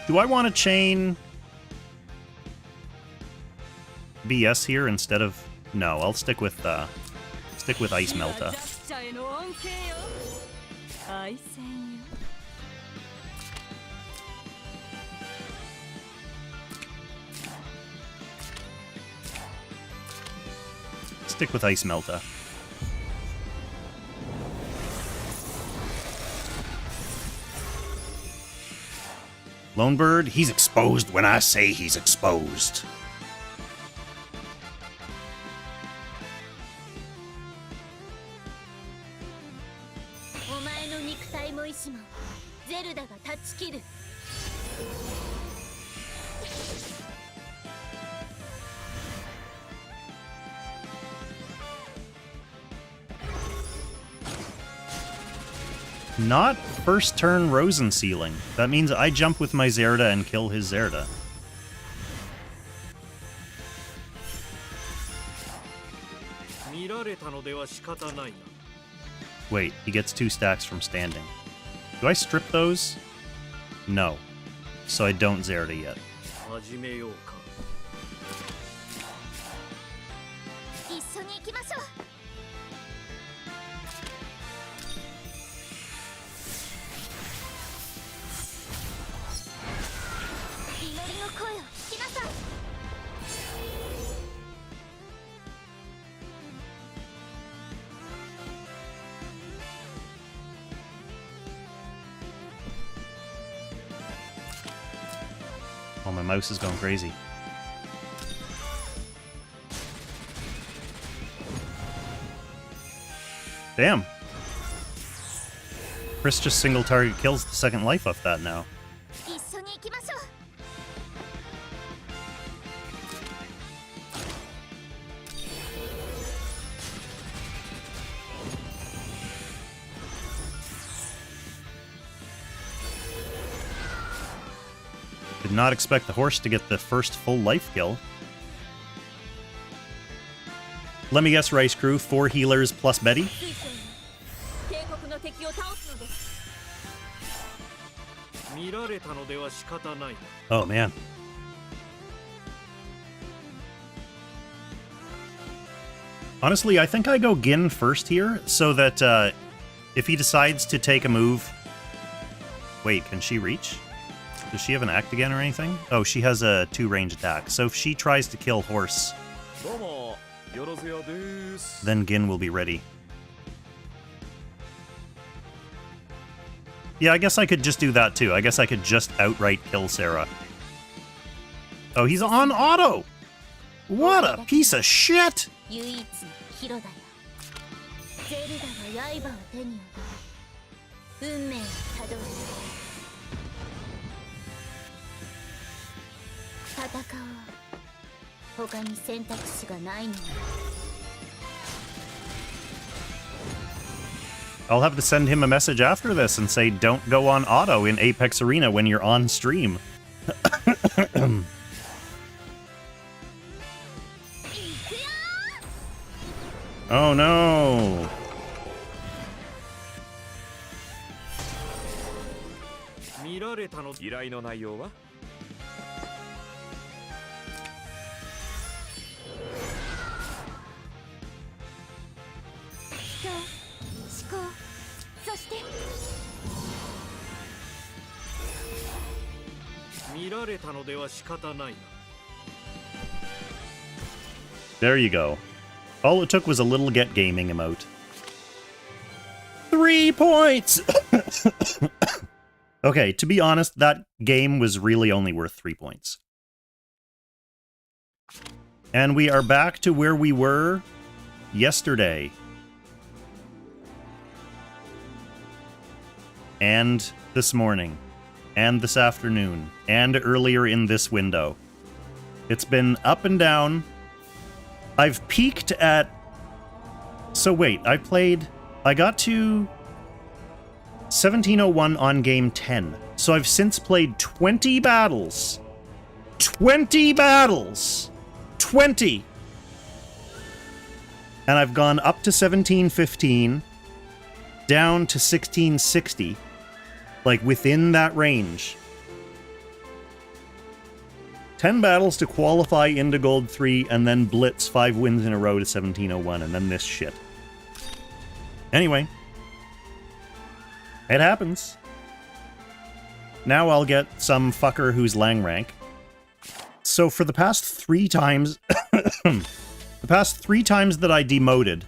Do I want to chain BS here instead of... No, I'll stick with Ice Melta. への恩恵よ愛戦よ Stick with Ice Melta. Lonebird, he's exposed when I say he's exposed. Not first turn Rosen sealing. That means I jump with my Zerda and kill his Zerda. Wait, he gets 2 stacks from standing. Do I strip those? No. So I don't Zerda yet. Oh, my mouse is going crazy. Damn. Chris just single target kills the second life off that now. Did not expect the horse to get the first full life kill. Let me guess, Rice Crew, 4 healers plus Betty? Oh, man. Honestly, I think I go Gin first here, so that if he decides to take a move... Wait, can she reach? Does she have an act again or anything? Oh, she has a 2-range attack. So if she tries to kill horse, then Gin will be ready. Yeah, I guess I could just do that too. I guess I could just outright kill Sarah. Oh, he's on auto! What a piece of shit! I'll have to send him a message after this and say, don't go on auto in Apex Arena when you're on stream. Oh no! There you go. All it took was a little get gaming emote. 3 points! Okay, to be honest, that game was really only worth 3 points. And we are back to where we were yesterday. And this morning. And this afternoon. And earlier in this window. It's been up and down. I've peaked at... So wait, I got to 1701 on game 10. So I've since played 20 battles. 20 battles! 20! And I've gone up to 1715, down to 1660. Like, within that range. 10 battles to qualify into Gold 3, and then blitz 5 wins in a row to 1701, and then this shit. Anyway. It happens. Now I'll get some fucker who's Lang rank. So for the past 3 times... the past 3 times that I demoted,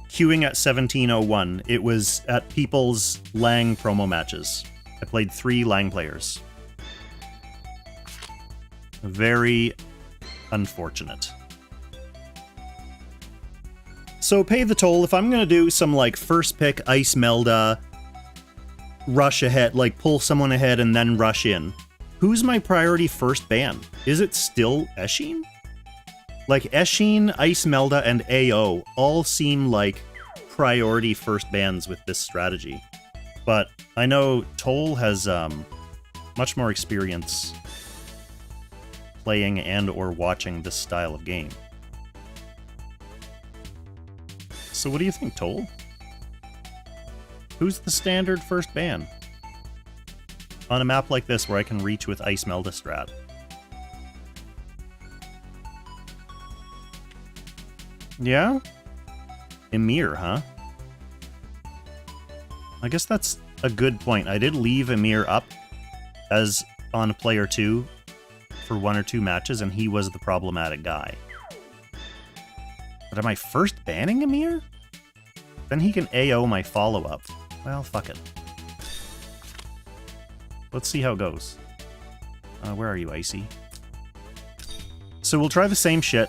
queuing at 1701, it was at people's Lang promo matches. I played 3 Lang players. Very unfortunate. So pay the toll. If I'm gonna do some, like, first pick, Ice Melda, rush ahead, like, pull someone ahead and then rush in, who's my priority first ban? Is it still Eshin? Like, Eshin, Ice Melda, and AO all seem like priority first bans with this strategy. But I know Toll has much more experience playing and or watching this style of game. So what do you think, Toll? Who's the standard first ban? On a map like this where I can reach with Ice Melda strat. Yeah? Emir, huh? I guess that's a good point. I did leave Emir up as on player 2 for 1 or 2 matches, and he was the problematic guy. But am I first banning Emir? Then he can AO my follow-up. Well, fuck it. Let's see how it goes. Where are you, Icy? So we'll try the same shit.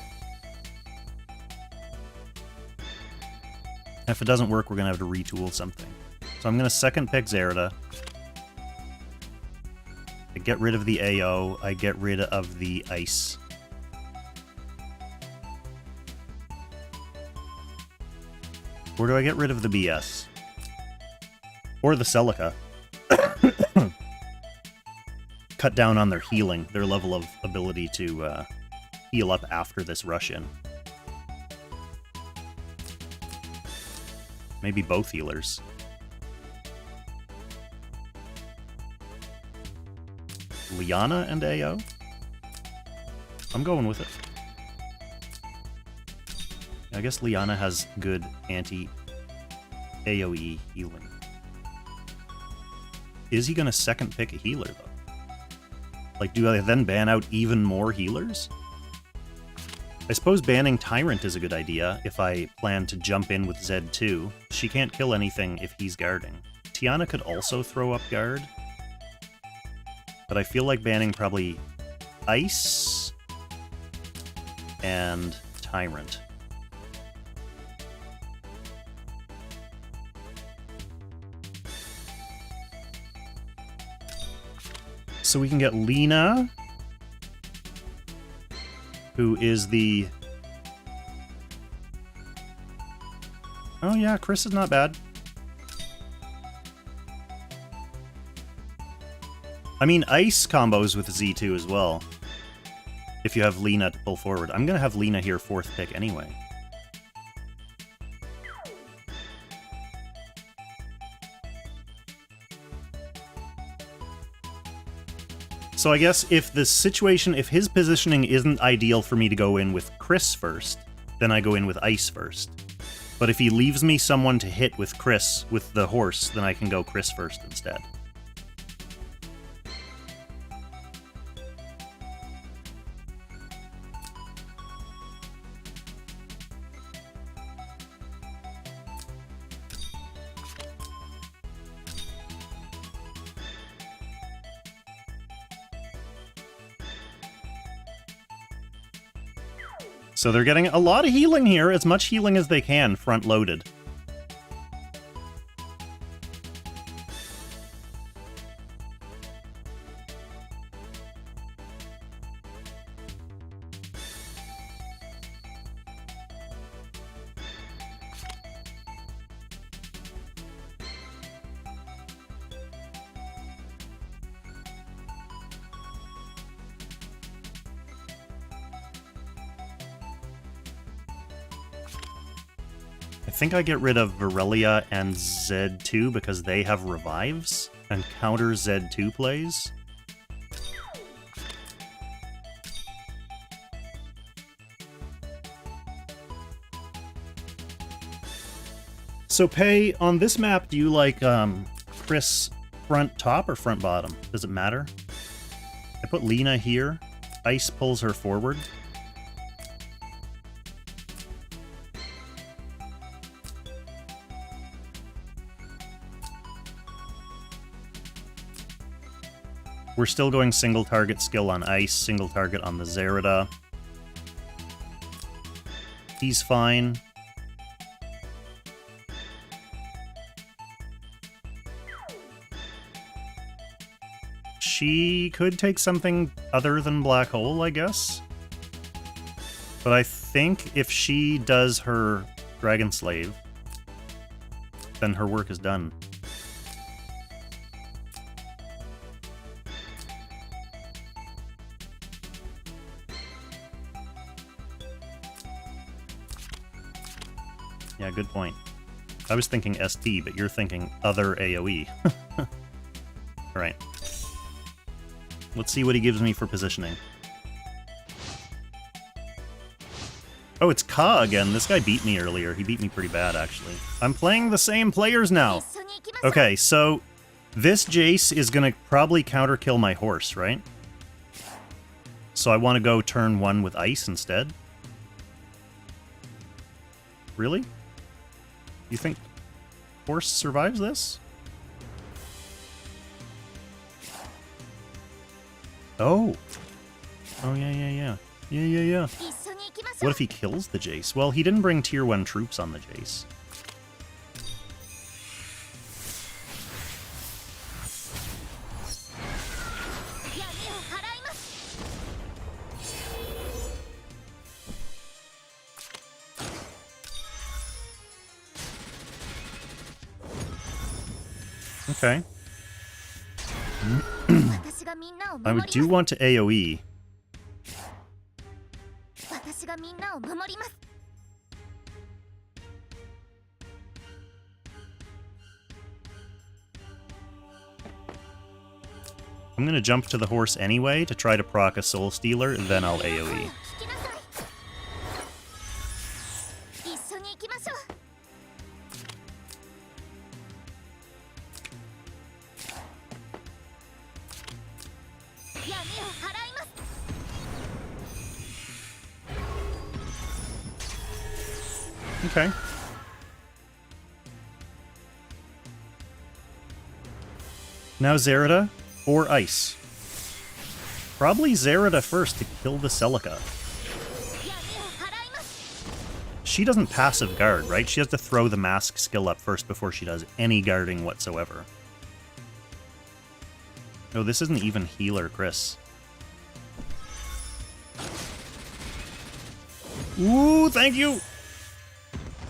If it doesn't work, we're gonna have to retool something. So I'm gonna second pick Zerida. I get rid of the AO, I get rid of the Ice. Or do I get rid of the BS? Or the Celica? Cut down on their healing, their level of ability to heal up after this rush-in. Maybe both healers. Liana and AO? I'm going with it. I guess Liana has good anti-AoE healing. Is he gonna second pick a healer, though? Like, do I then ban out even more healers? I suppose banning Tyrant is a good idea if I plan to jump in with Z2. She can't kill anything if he's guarding. Tiana could also throw up guard. But I feel like banning probably Ice and Tyrant. So we can get Lena, who is the... Oh yeah, Chris is not bad. I mean, Ice combos with Z2 as well, if you have Lena to pull forward. I'm gonna have Lena here 4th pick anyway. So I guess if the situation, if his positioning isn't ideal for me to go in with Chris first, then I go in with Ice first. But if he leaves me someone to hit with Chris, with the horse, then I can go Chris first instead. So they're getting a lot of healing here, as much healing as they can, front-loaded. I think I get rid of Virelia and Z2 because they have revives and counter Z2 plays. So, Pei, on this map, do you like Chris front top or front bottom? Does it matter? I put Lena here. Ice pulls her forward. We're still going single target skill on Ice, single target on the Zerida. He's fine. She could take something other than Black Hole, I guess. But I think if she does her Dragon Slave, then her work is done. Yeah, good point. I was thinking ST, but you're thinking other AoE. Alright. Let's see what he gives me for positioning. Oh, it's Kha again. This guy beat me earlier. He beat me pretty bad, actually. I'm playing the same players now. Okay, so this Jace is going to probably counter-kill my horse, right? So I want to go turn 1 with Ice instead. Really? You think horse survives this? Oh. Oh, yeah. What if he kills the Jace? Well, he didn't bring tier 1 troops on the Jace. Okay. I do want to AoE. I'm going to jump to the horse anyway to try to proc a Soul Stealer, then I'll AoE. Okay. Now Zerida or Ice. Probably Zerida first to kill the Celica. She doesn't passive guard, right? She has to throw the mask skill up first before she does any guarding whatsoever. No, this isn't even healer, Chris. Ooh, thank you!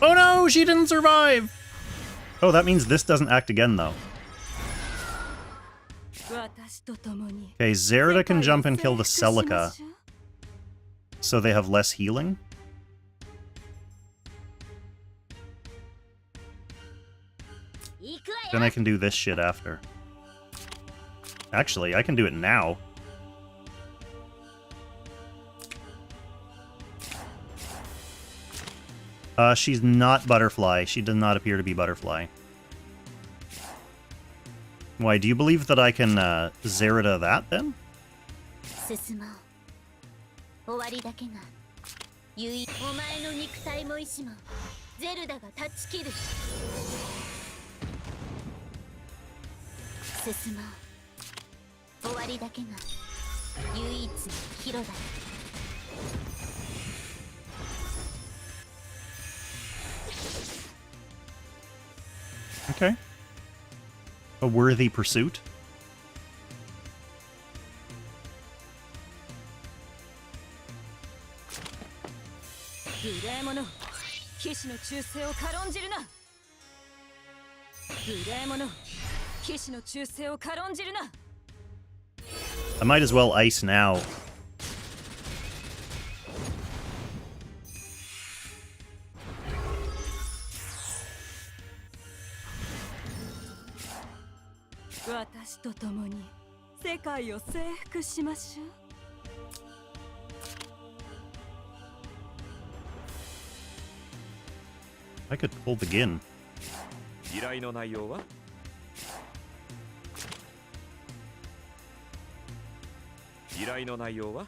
Oh no, she didn't survive! Oh, that means this doesn't act again, though. Okay, Zerida can jump and kill the Celica, so they have less healing. Then I can do this shit after. Actually, I can do it now. She's not Butterfly. She does not appear to be Butterfly. Why, do you believe that I can Zerida that, then? Okay. A worthy pursuit. I might as well ice now. I could pull the Gin. 依頼の内容は依頼の内容は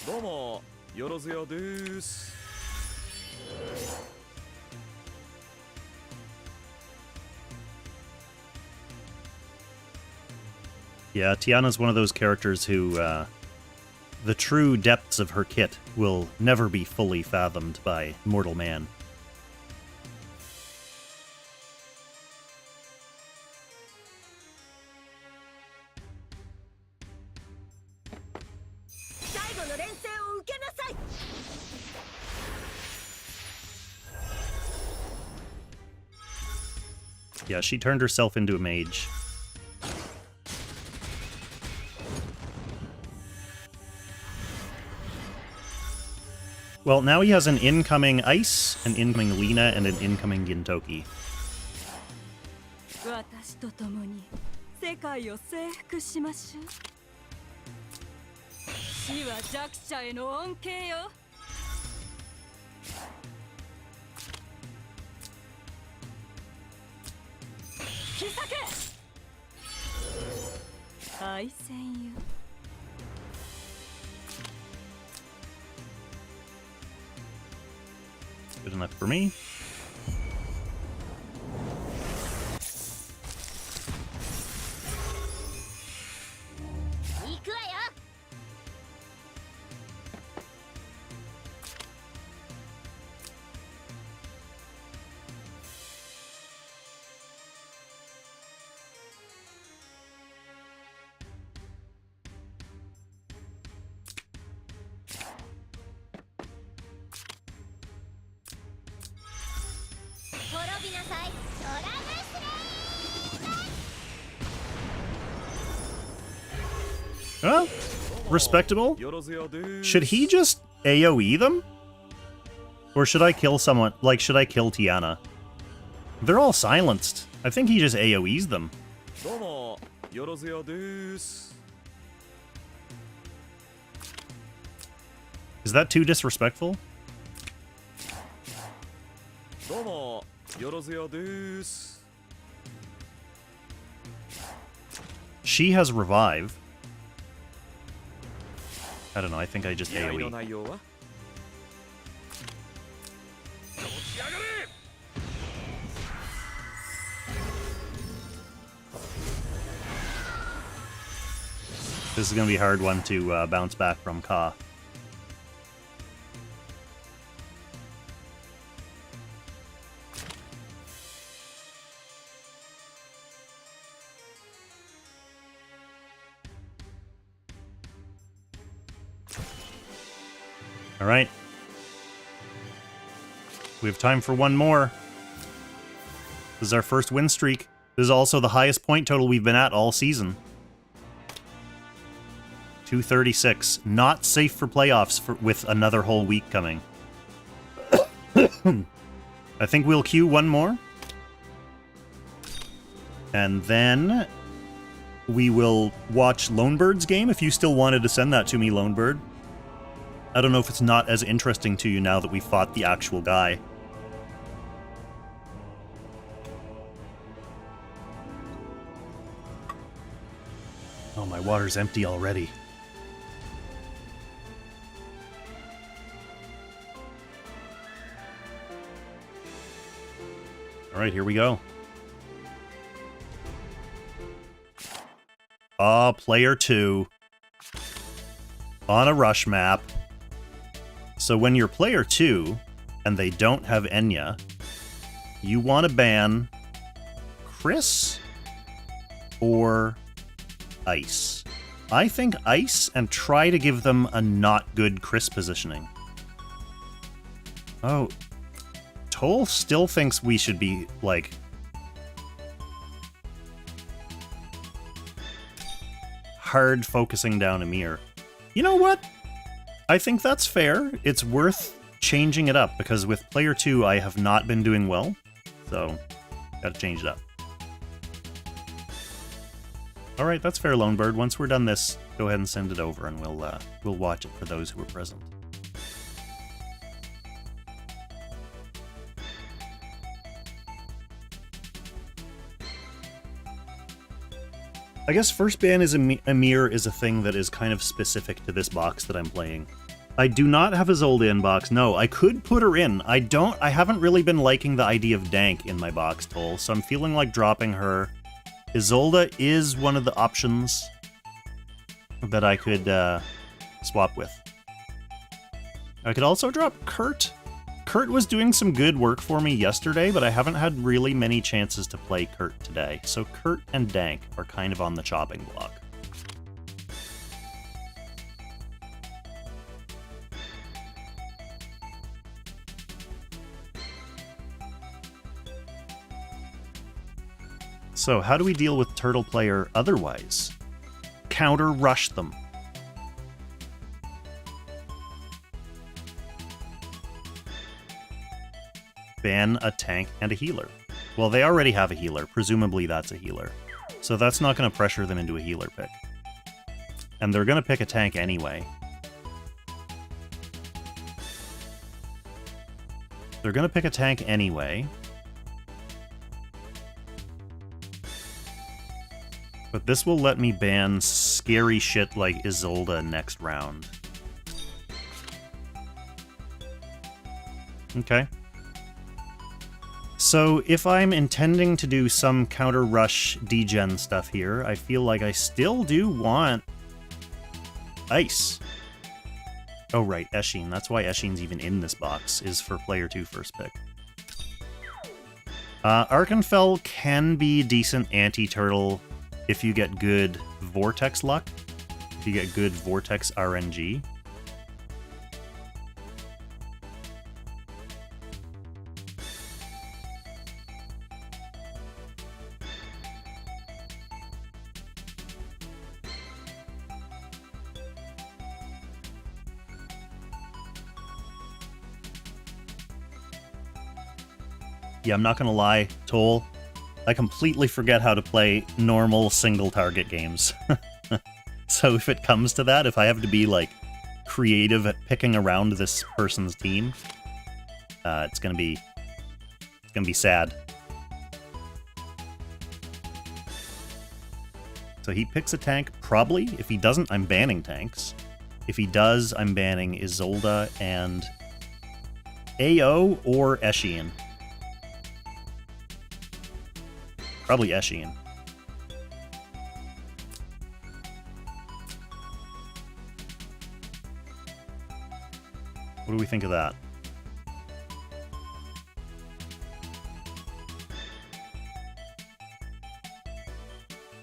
どうもよろずやです。 Yeah, Tiana's one of those characters who, the true depths of her kit will never be fully fathomed by mortal man. Yeah, she turned herself into a mage. Well, now he has an incoming Ice, an incoming Lina, and an incoming Gintoki. 私と共に世界を征服しましょう。死は弱者への恩恵よ。必殺敗戦よ。 Good enough for me. Well, respectable. Should he just AoE them? Or should I kill someone? Like, should I kill Tiana? They're all silenced. I think he just AoEs them. Is that too disrespectful? She has revive. I don't know, I think I just AoE. This is going to be a hard one to bounce back from Kha. All right. We have time for one more. This is our first win streak. This is also the highest point total we've been at all season. 236. Not safe for playoffs with another whole week coming. I think we'll queue one more. And then we will watch Lonebird's game if you still wanted to send that to me, Lonebird. I don't know if it's not as interesting to you now that we fought the actual guy. Oh, my water's empty already. Alright, here we go. Player 2. On a rush map. So when you're player 2, and they don't have Enya, you want to ban Chris or Ice. I think Ice, and try to give them a not good Chris positioning. Oh, Toll still thinks we should be, like, hard focusing down Amir. You know what? I think that's fair. It's worth changing it up, because with player 2, I have not been doing well. So, gotta change it up. All right, that's fair, Lonebird. Once we're done this, go ahead and send it over, and we'll watch it for those who are present. I guess first ban is a mirror is a thing that is kind of specific to this box that I'm playing. I do not have Isolde in box. No, I could put her in. I haven't really been liking the idea of Dank in my box toll, so I'm feeling like dropping her. Isolde is one of the options that I could swap with. I could also drop Kurt. Kurt was doing some good work for me yesterday, but I haven't had really many chances to play Kurt today. So Kurt and Dank are kind of on the chopping block. So how do we deal with Turtle Player otherwise? Counter rush them. Ban a tank and a healer. Well, they already have a healer. Presumably that's a healer. So that's not going to pressure them into a healer pick. And they're going to pick a tank anyway. They're going to pick a tank anyway. But this will let me ban scary shit like Isolde next round. Okay. So if I'm intending to do some counter rush degen stuff here, I feel like I still do want Ice. Oh right, Eshin. That's why Eshin's even in this box, is for player 2 first pick. Arkenfell can be decent anti-turtle if you get good Vortex luck, if you get good Vortex RNG. Yeah, I'm not gonna lie, Toll, I completely forget how to play normal single-target games. So if it comes to that, if I have to be, like, creative at picking around this person's team, it's gonna be sad. So he picks a tank, probably. If he doesn't, I'm banning tanks. If he does, I'm banning Isolde and AO or Eshin. Probably Eshin. What do we think of that?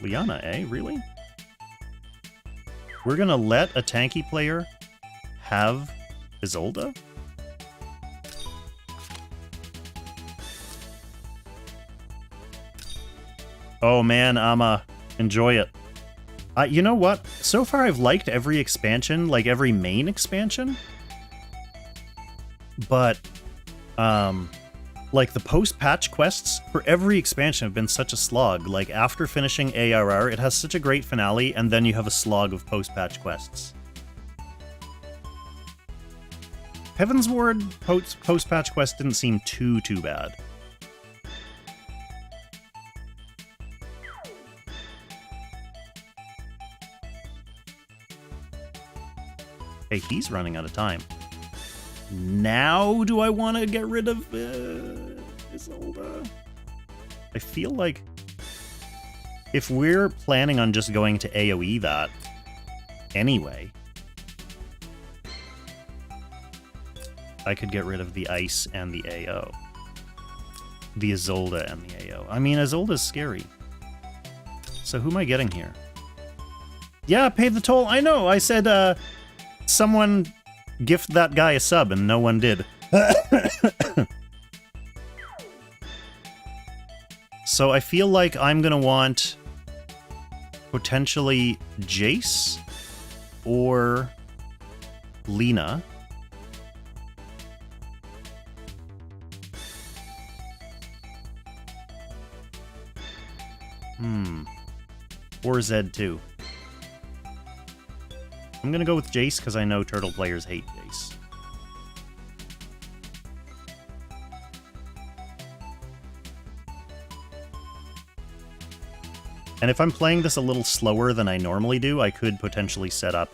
Liana, eh? Really? We're gonna let a tanky player have Isolde? Oh man, Ama, enjoy it. You know what? So far I've liked every expansion, like every main expansion. But, like the post-patch quests for every expansion have been such a slog. Like after finishing ARR, it has such a great finale, and then you have a slog of post-patch quests. Heaven's Ward post-patch quest didn't seem too bad. Hey, he's running out of time. Now do I want to get rid of Isolde? I feel like if we're planning on just going to AoE that anyway, I could get rid of the Ice and the AO. The Isolde and the AO. I mean, Isolde's scary. So who am I getting here? Yeah, pay the toll. I know. I said, someone gift that guy a sub, and no one did. So I feel like I'm gonna want potentially Jace or Lina. Or Z2. I'm gonna go with Jace because I know turtle players hate Jace. And if I'm playing this a little slower than I normally do, I could potentially set up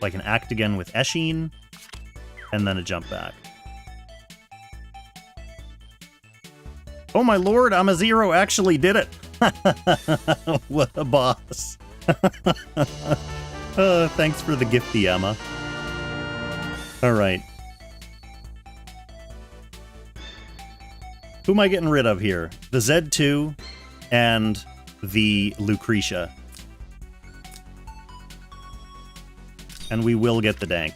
like an act again with Eshin, and then a jump back. Oh my lord, Amazero actually did it! What a boss. Thanks for the gifty, Emma. Alright. Who am I getting rid of here? The Z2 and the Lucretia. And we will get the Dank.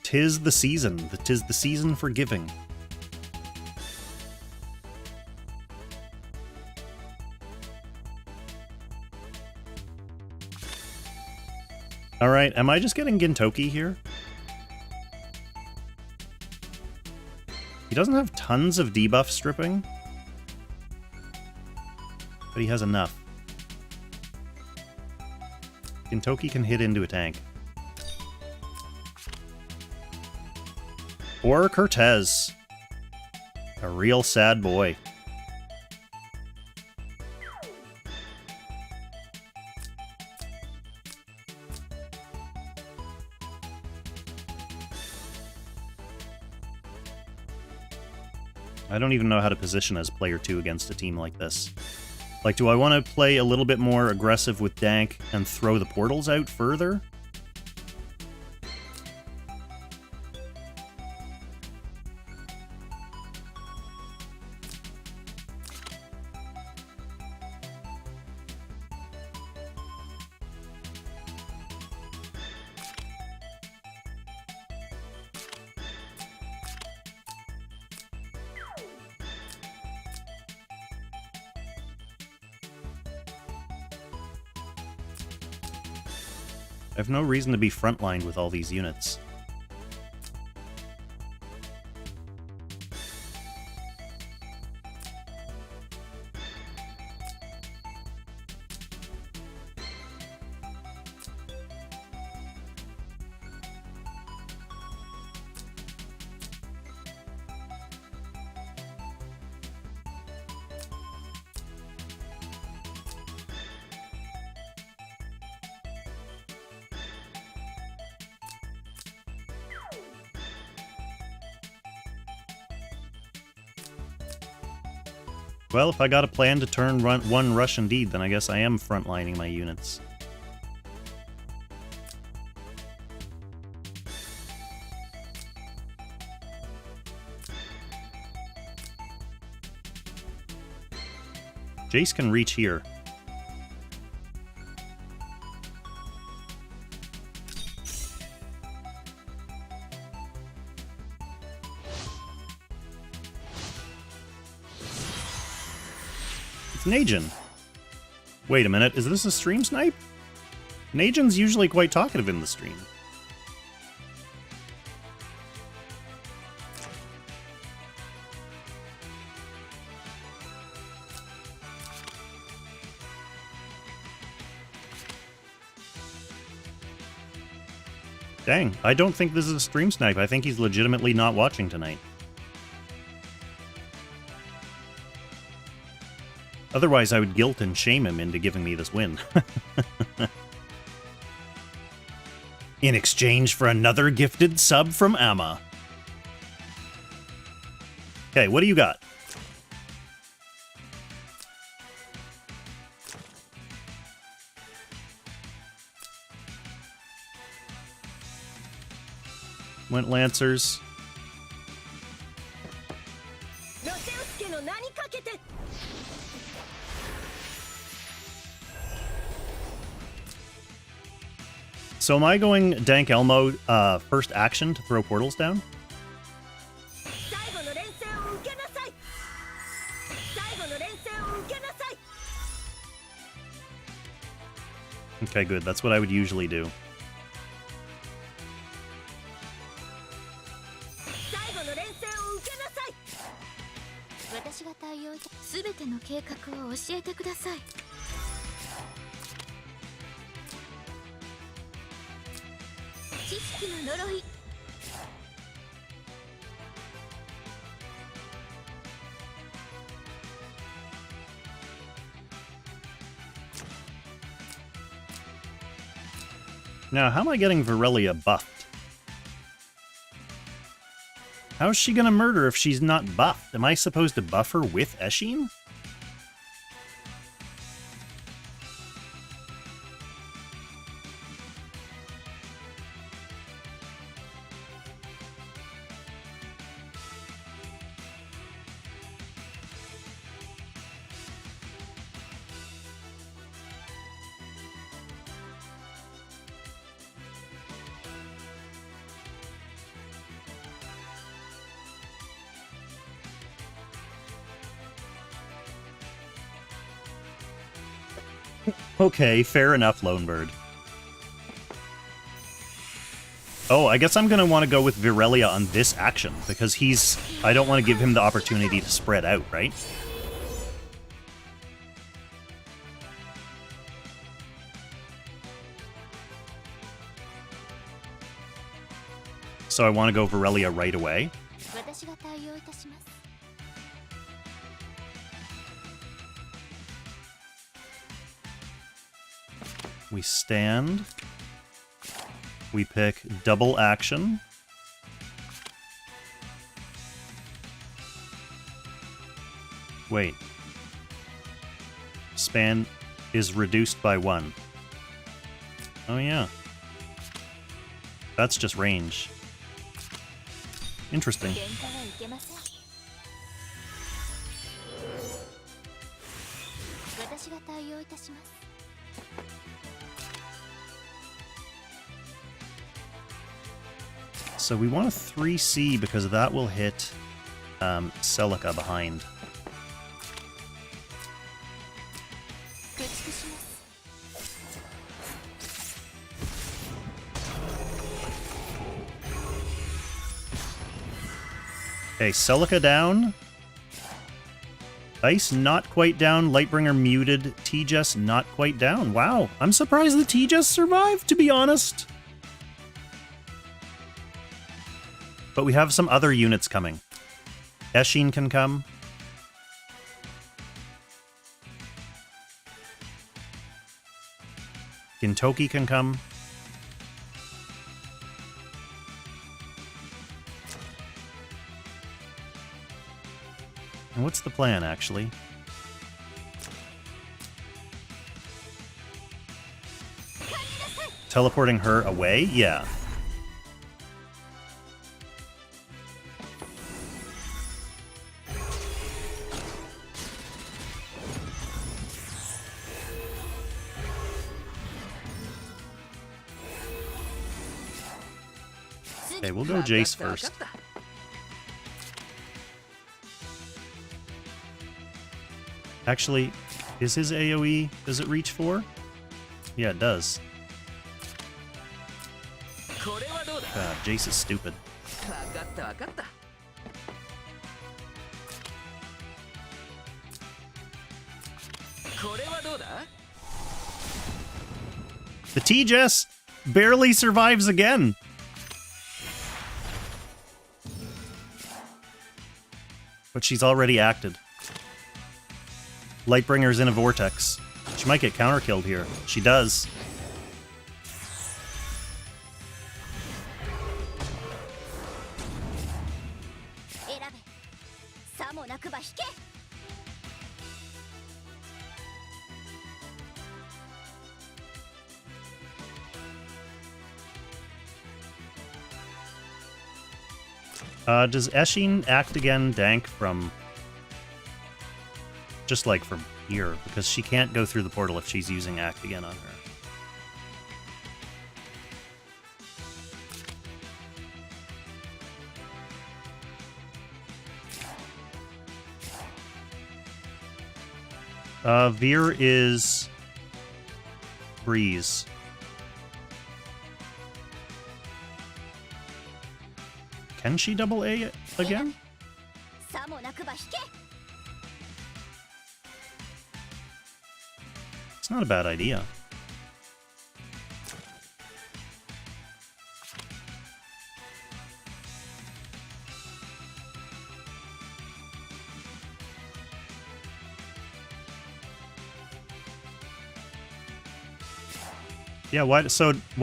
Tis the season. Tis the season for giving. Alright, am I just getting Gintoki here? He doesn't have tons of debuff stripping, but he has enough. Gintoki can hit into a tank. Or Cortez. A real sad boy. I don't even know how to position as player 2 against a team like this. Like, do I want to play a little bit more aggressive with Dank and throw the portals out further? I have no reason to be frontlined with all these units. Well, if I got a plan to turn one rush indeed, then I guess I am frontlining my units. Jace can reach here. Naejin. Wait a minute, is this a stream snipe? Naejin's usually quite talkative in the stream. Dang, I don't think this is a stream snipe. I think he's legitimately not watching tonight. Otherwise, I would guilt and shame him into giving me this win. In exchange for another gifted sub from Amma. Okay, what do you got? Went Lancers. So am I going Dank Elmo first action to throw portals down? Okay, good. That's what I would usually do. 最後の連戦を受けなさい。私が対応いたすべての計画を教えてください。知識の呪い。Now, how am I getting Virelia buffed? How's she gonna murder if she's not buffed? Am I supposed to buff her with Eshin? Okay, fair enough, Lonebird. Oh, I guess I'm gonna want to go with Virelia on this action, because I don't want to give him the opportunity to spread out, right? So I want to go Virelia right away. We stand. We pick double action. Wait. Span is reduced by 1. Oh yeah. That's just range. Interesting. So we want a 3C because that will hit Celica behind. Okay, Celica down. Ice not quite down. Lightbringer muted. Tejas not quite down. Wow, I'm surprised the Tejas survived, to be honest. But we have some other units coming. Eshin can come. Gintoki can come. And what's the plan, actually? Teleporting her away? Yeah. Okay, we'll go Jace first. Actually, is his AoE, does it reach 4? Yeah, it does. God, Jace is stupid. The Tejas barely survives again. But she's already acted. Lightbringer's in a vortex. She might get counter-killed here. She does. Does Eshin act again dank from... just like from here? Because she can't go through the portal if she's using act again on her. Veer is Breeze. Can she double A it again? さもなくば引け It's not a bad idea. Yeah, why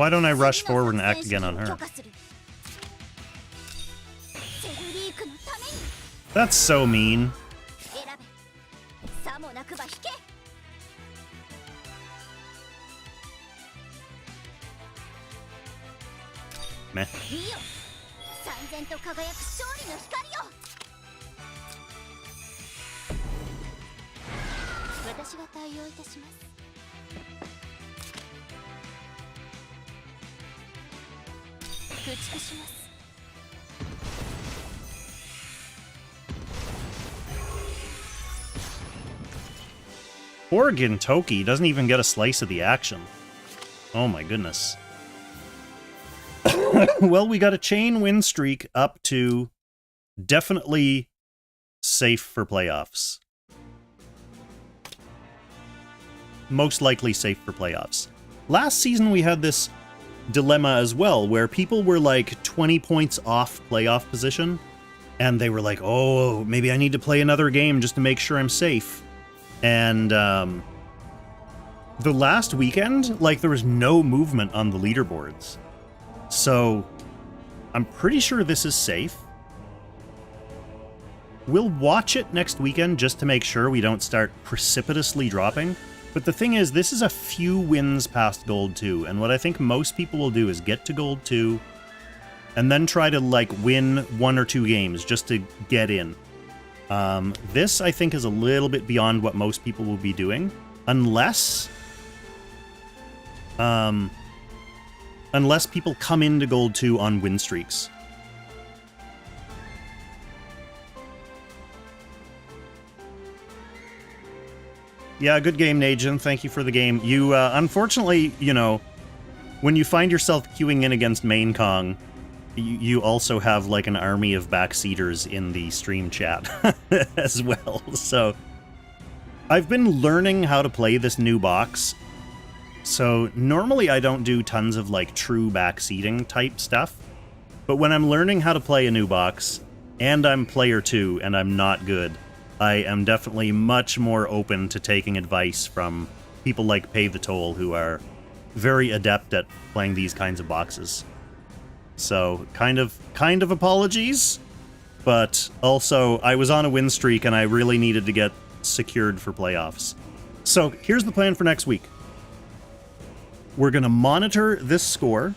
don't I rush forward and act again on her? That's so mean. 選べさもなくば引け Meh. 見よ燦然と輝く勝利の光よ私が対応いたします駆逐します Poor Gintoki doesn't even get a slice of the action. Oh my goodness. Well, we got a chain win streak up to definitely safe for playoffs. Most likely safe for playoffs. Last season we had this dilemma as well, where people were like 20 points off playoff position, and they were like, oh, maybe I need to play another game just to make sure I'm safe. And the last weekend, like, there was no movement on the leaderboards. So I'm pretty sure this is safe. We'll watch it next weekend just to make sure we don't start precipitously dropping. But the thing is, this is a few wins past Gold 2, and what I think most people will do is get to Gold 2, and then try to, like, win 1 or 2 games just to get in. This, I think, is a little bit beyond what most people will be doing, unless people come into Gold 2 on win streaks. Yeah, good game, naejin. Thank you for the game. You, unfortunately, you know, when you find yourself queuing in against Main Kong, you also have, like, an army of backseaters in the stream chat as well. So, I've been learning how to play this new box. So, normally I don't do tons of, like, true backseating type stuff. But when I'm learning how to play a new box, and I'm player 2, and I'm not good, I am definitely much more open to taking advice from people like Pay the Toll, who are very adept at playing these kinds of boxes. So, kind of apologies, but also I was on a win streak and I really needed to get secured for playoffs. So, here's the plan for next week. We're going to monitor this score,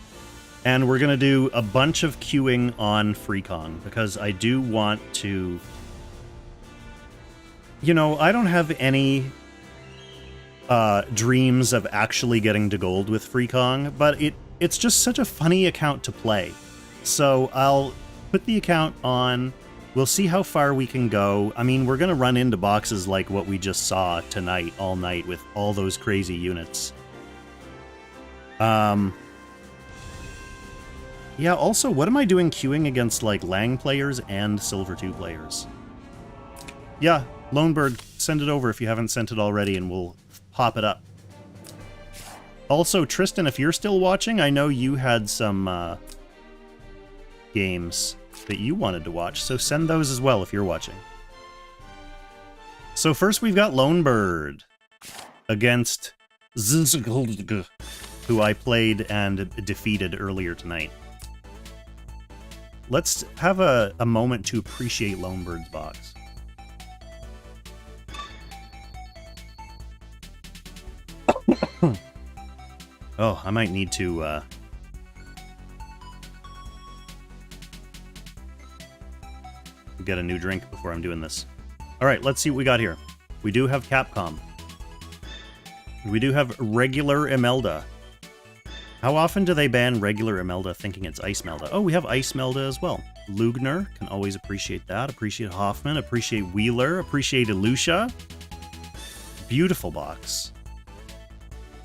and we're going to do a bunch of queuing on FreeKong, because I do want to... You know, I don't have any dreams of actually getting to gold with FreeKong, but it's just such a funny account to play. So I'll put the account on, we'll see how far we can go. I mean, we're going to run into boxes like what we just saw tonight, all night, with all those crazy units. Yeah, also, what am I doing queuing against, like, Lang players and Silver 2 players? Yeah, Lonebird, send it over if you haven't sent it already, and we'll pop it up. Also, Tristan, if you're still watching, I know you had some games that you wanted to watch, so send those as well if you're watching. So first we've got Lonebird against ZZZZHldQ, who I played and defeated earlier tonight. Let's have a moment to appreciate Lonebird's box. Oh, I might need to, get a new drink before I'm doing this. Alright, let's see what we got here. We do have Capcom. We do have regular Imelda. How often do they ban regular Imelda thinking it's Ice Melda? Oh, we have Ice Melda as well. Lugner, can always appreciate that. Appreciate Hoffman, appreciate Wheeler, appreciate Ilusha. Beautiful box.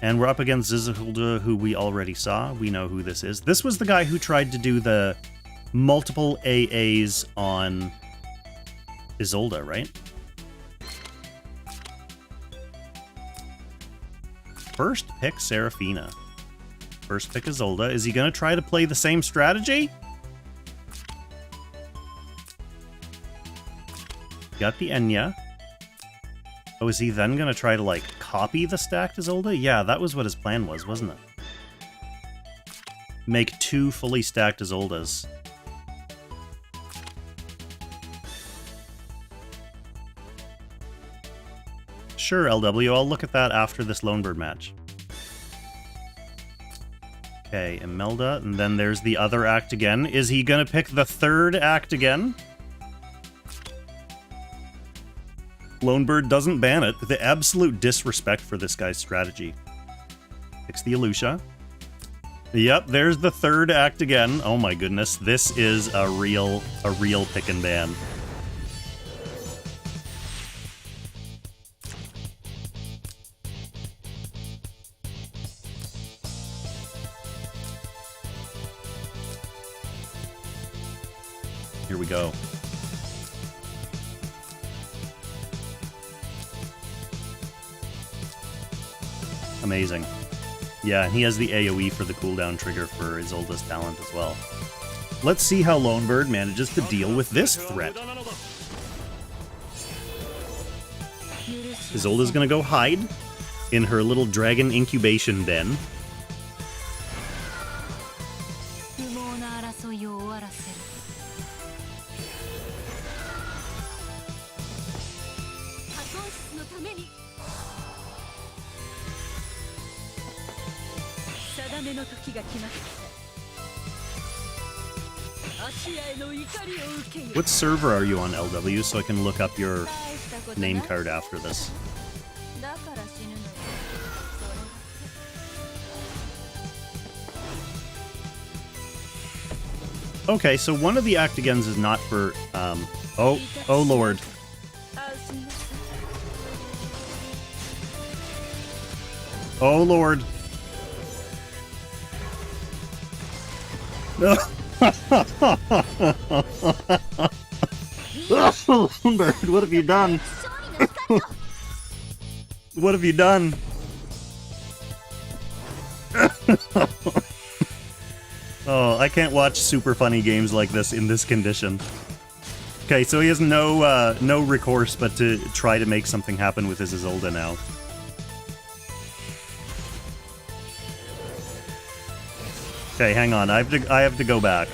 And we're up against ZZZZHldQ, who we already saw. We know who this is. This was the guy who tried to do the multiple AAs on Isolde, right? First pick Seraphina. First pick Isolde. Is he going to try to play the same strategy? Got the Enya. Oh, is he then going to try to, like, copy the stacked Isolde? Yeah, that was what his plan was, wasn't it? Make 2 fully stacked Isoldes. Sure, LW, I'll look at that after this Lonebird match. Okay, Imelda, and then there's the other act again. Is he gonna pick the 3rd act again? Lonebird doesn't ban it. The absolute disrespect for this guy's strategy. Picks the Alusha. Yep, there's the 3rd act again. Oh my goodness, this is a real pick and ban. Here we go. Amazing. Yeah, and he has the AoE for the cooldown trigger for Isolde's talent as well. Let's see how Lonebird manages to deal with this threat. Isolde's gonna go hide in her little dragon incubation den. What server are you on, LW, so I can look up your name card after this? Okay, so one of the Actigens is not for, oh lord. Oh lord. Lonebird, what have you done? What have you done? Oh, I can't watch super funny games like this in this condition. Okay, so he has no recourse but to try to make something happen with his Isolde now. Okay, hang on. I have to go back.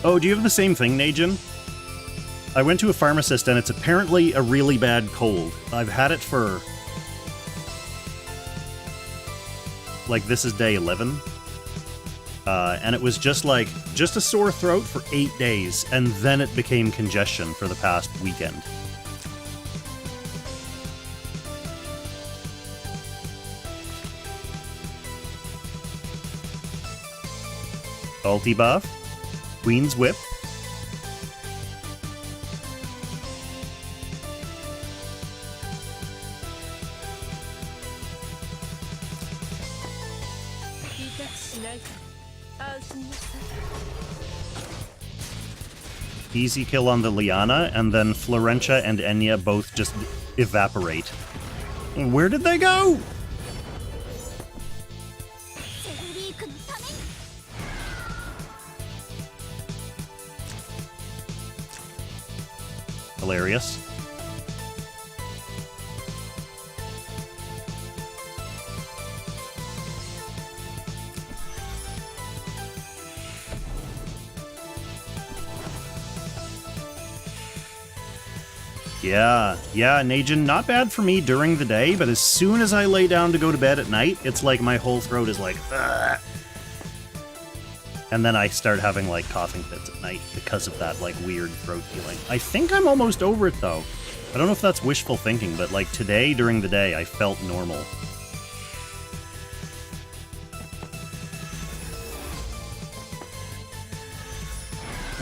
Oh, do you have the same thing, naejin? I went to a pharmacist and it's apparently a really bad cold. I've had it for... like, this is day 11. And it was just a sore throat for 8 days, and then it became congestion for the past weekend. Ulti buff. Queen's Whip. Easy kill on the Liana, and then Florentia and Enya both just evaporate. Where did they go? Hilarious. Yeah, naejin, not bad for me during the day, but as soon as I lay down to go to bed at night, it's like my whole throat is like, ugh. And then I start having, like, coughing fits at night because of that, like, weird throat feeling. I think I'm almost over it, though. I don't know if that's wishful thinking, but, like, today, during the day, I felt normal.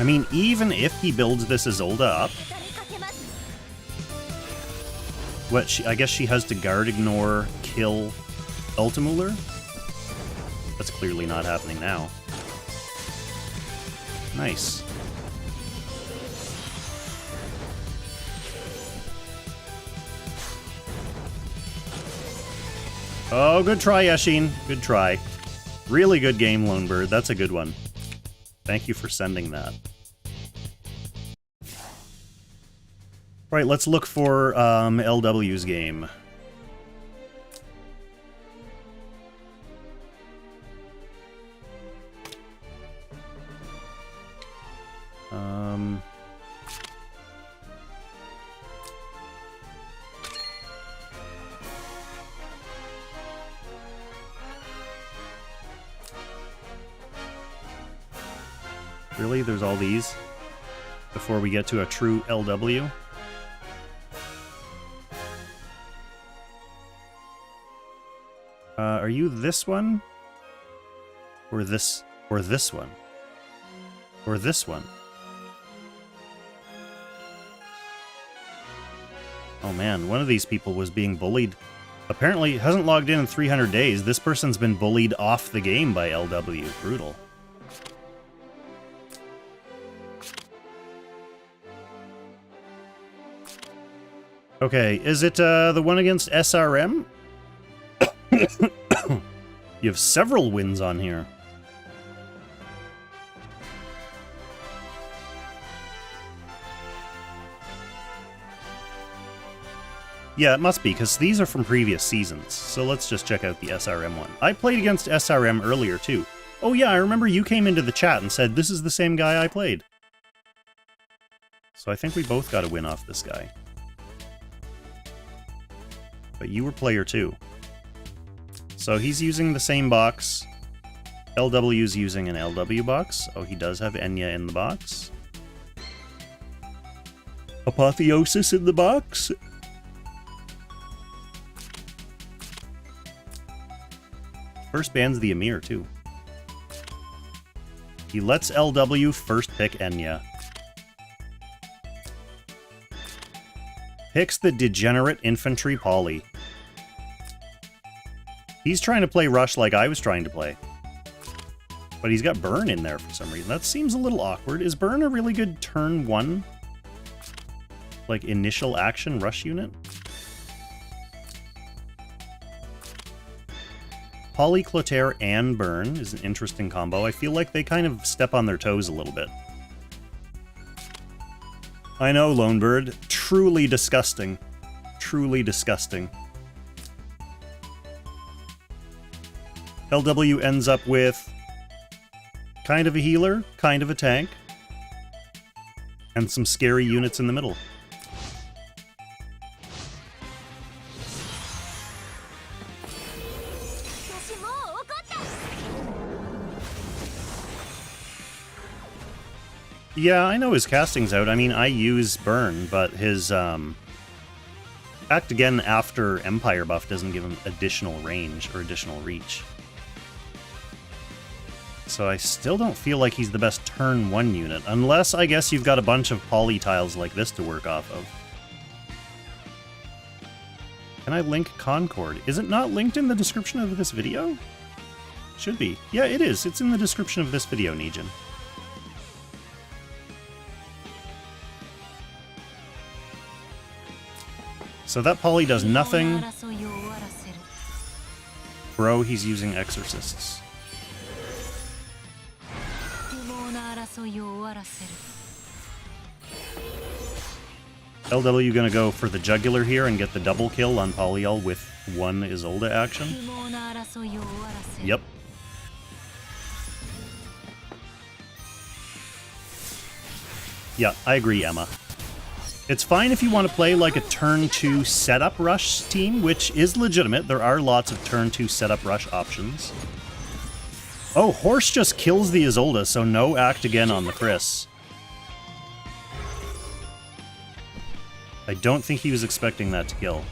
I mean, even if he builds this Isolde up, I guess she has to guard, ignore, kill Ultimuller? That's clearly not happening now. Nice. Oh, good try, Yashin. Good try. Really good game, Lonebird. That's a good one. Thank you for sending that. Right, let's look for LW's game. Really? There's all these before we get to a true LW? Are you this one? Or this one? Or this one? Oh man, one of these people was being bullied. Apparently hasn't logged in 300 days. This person's been bullied off the game by LW. Brutal. Okay, is it the one against SRM? You have several wins on here. Yeah, it must be, because these are from previous seasons. So let's just check out the SRM one. I played against SRM earlier, too. Oh yeah, I remember you came into the chat and said, this is the same guy I played. So I think we both got a win off this guy. But you were player 2. So he's using the same box. LW's using an LW box. Oh, he does have Enya in the box. Apotheosis in the box. First ban's the Amir, too. He lets LW first pick Enya. Picks the degenerate infantry Polly. He's trying to play Rush like I was trying to play. But he's got Burn in there for some reason. That seems a little awkward. Is Burn a really good turn 1? Like, initial action Rush unit? Polly, Clotaire, and Burn is an interesting combo. I feel like they kind of step on their toes a little bit. I know, Lonebird. Truly disgusting. Truly disgusting. LW ends up with kind of a healer, kind of a tank, and some scary units in the middle. Yeah, I know his casting's out. I mean, I use Burn, but his Act Again after Empire buff doesn't give him additional range or additional reach. So I still don't feel like he's the best turn 1 unit, unless I guess you've got a bunch of poly tiles like this to work off of. Can I link Concord? Is it not linked in the description of this video? Should be. Yeah, it is. It's in the description of this video, naejin. So that poly does nothing. Bro, he's using Exorcists. LW gonna go for the jugular here and get the double kill on Polyol with one Isolde action. Yep. Yeah, I agree, Emma. It's fine if you want to play like a turn 2 setup rush team, which is legitimate. There are lots of turn 2 setup rush options. Oh, Horse just kills the Isolde, so no Act Again on the Chris. I don't think he was expecting that to kill.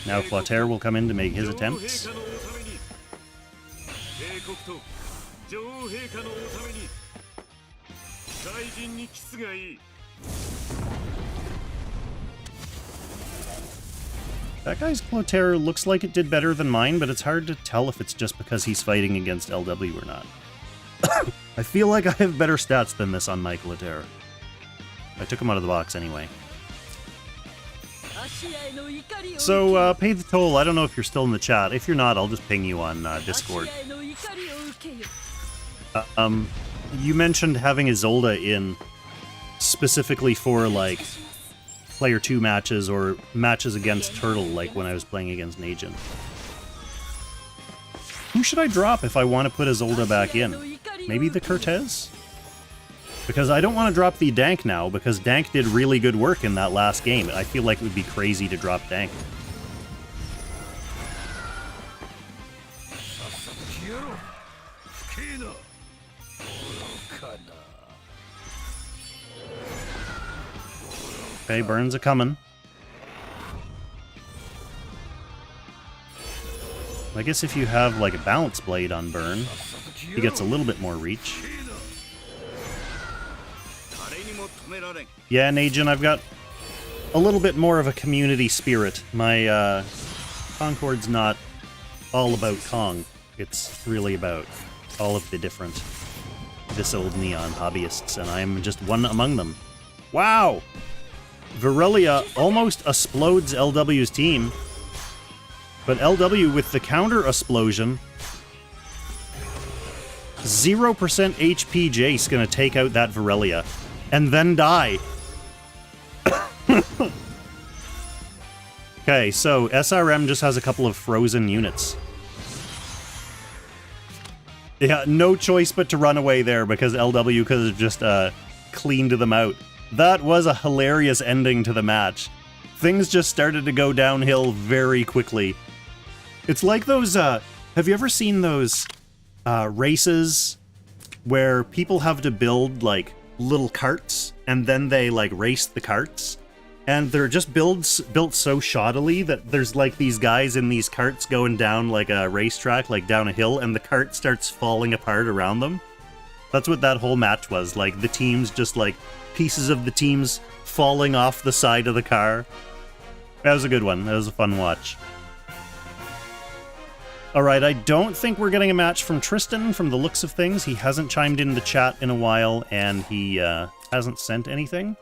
Now Clotaire will come in to make his attempts. That guy's Clotaire looks like it did better than mine, but it's hard to tell if it's just because he's fighting against LW or not. I feel like I have better stats than this on my Clotaire. I took him out of the box anyway. So, pay the toll. I don't know if you're still in the chat. If you're not, I'll just ping you on Discord. You mentioned having Isolde in specifically for, like, Player 2 matches or matches against Turtle, like when I was playing against naejin. Who should I drop if I want to put Isolde back in? Maybe the Cortez? Because I don't want to drop the Dank now, because Dank did really good work in that last game. I feel like it would be crazy to drop Dank. Okay, Burns a coming. I guess if you have like a balance blade on Burn, he gets a little bit more reach. Yeah, naejin, I've got a little bit more of a community spirit. My Concord's not all about Kong. It's really about all of the different this old neon hobbyists, and I'm just one among them. Wow! Virelia almost explodes LW's team, but LW with the counter explosion, 0% HP Jace gonna take out that Virelia, and then die. Okay, so SRM just has a couple of frozen units. Yeah, no choice but to run away there because LW could have just cleaned them out. That was a hilarious ending to the match. Things just started to go downhill very quickly. It's like those, have you ever seen those races where people have to build, like, little carts, and then they, like, race the carts? And they're just built so shoddily that there's, like, these guys in these carts going down, like, a racetrack, like, down a hill, and the cart starts falling apart around them. That's what that whole match was. Like, the teams just, like, pieces of the teams falling off the side of the car. That was a good one. That was a fun watch. Alright, I don't think we're getting a match from Tristan from the looks of things. He hasn't chimed in the chat in a while, and he hasn't sent anything.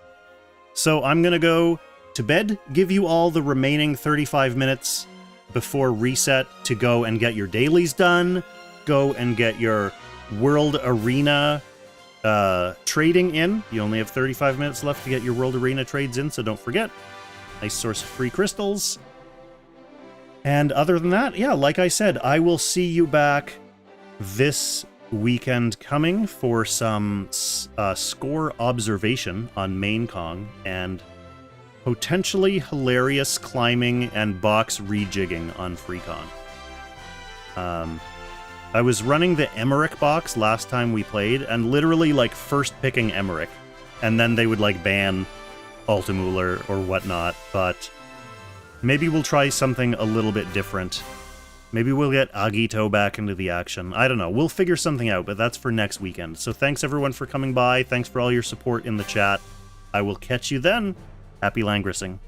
So I'm gonna go to bed, give you all the remaining 35 minutes before reset to go and get your dailies done, go and get your World Arena trading in. You only have 35 minutes left to get your World Arena trades in, so don't forget. Nice source of free crystals. And other than that, yeah, like I said, I will see you back this weekend coming for some score observation on Main Kong and potentially hilarious climbing and box rejigging on Free Kong. I was running the Emmerich box last time we played, and literally, like, first picking Emmerich, and then they would, like, ban Altamüller or whatnot, but maybe we'll try something a little bit different. Maybe we'll get Agito back into the action. I don't know. We'll figure something out, but that's for next weekend. So thanks, everyone, for coming by. Thanks for all your support in the chat. I will catch you then. Happy Langrissing.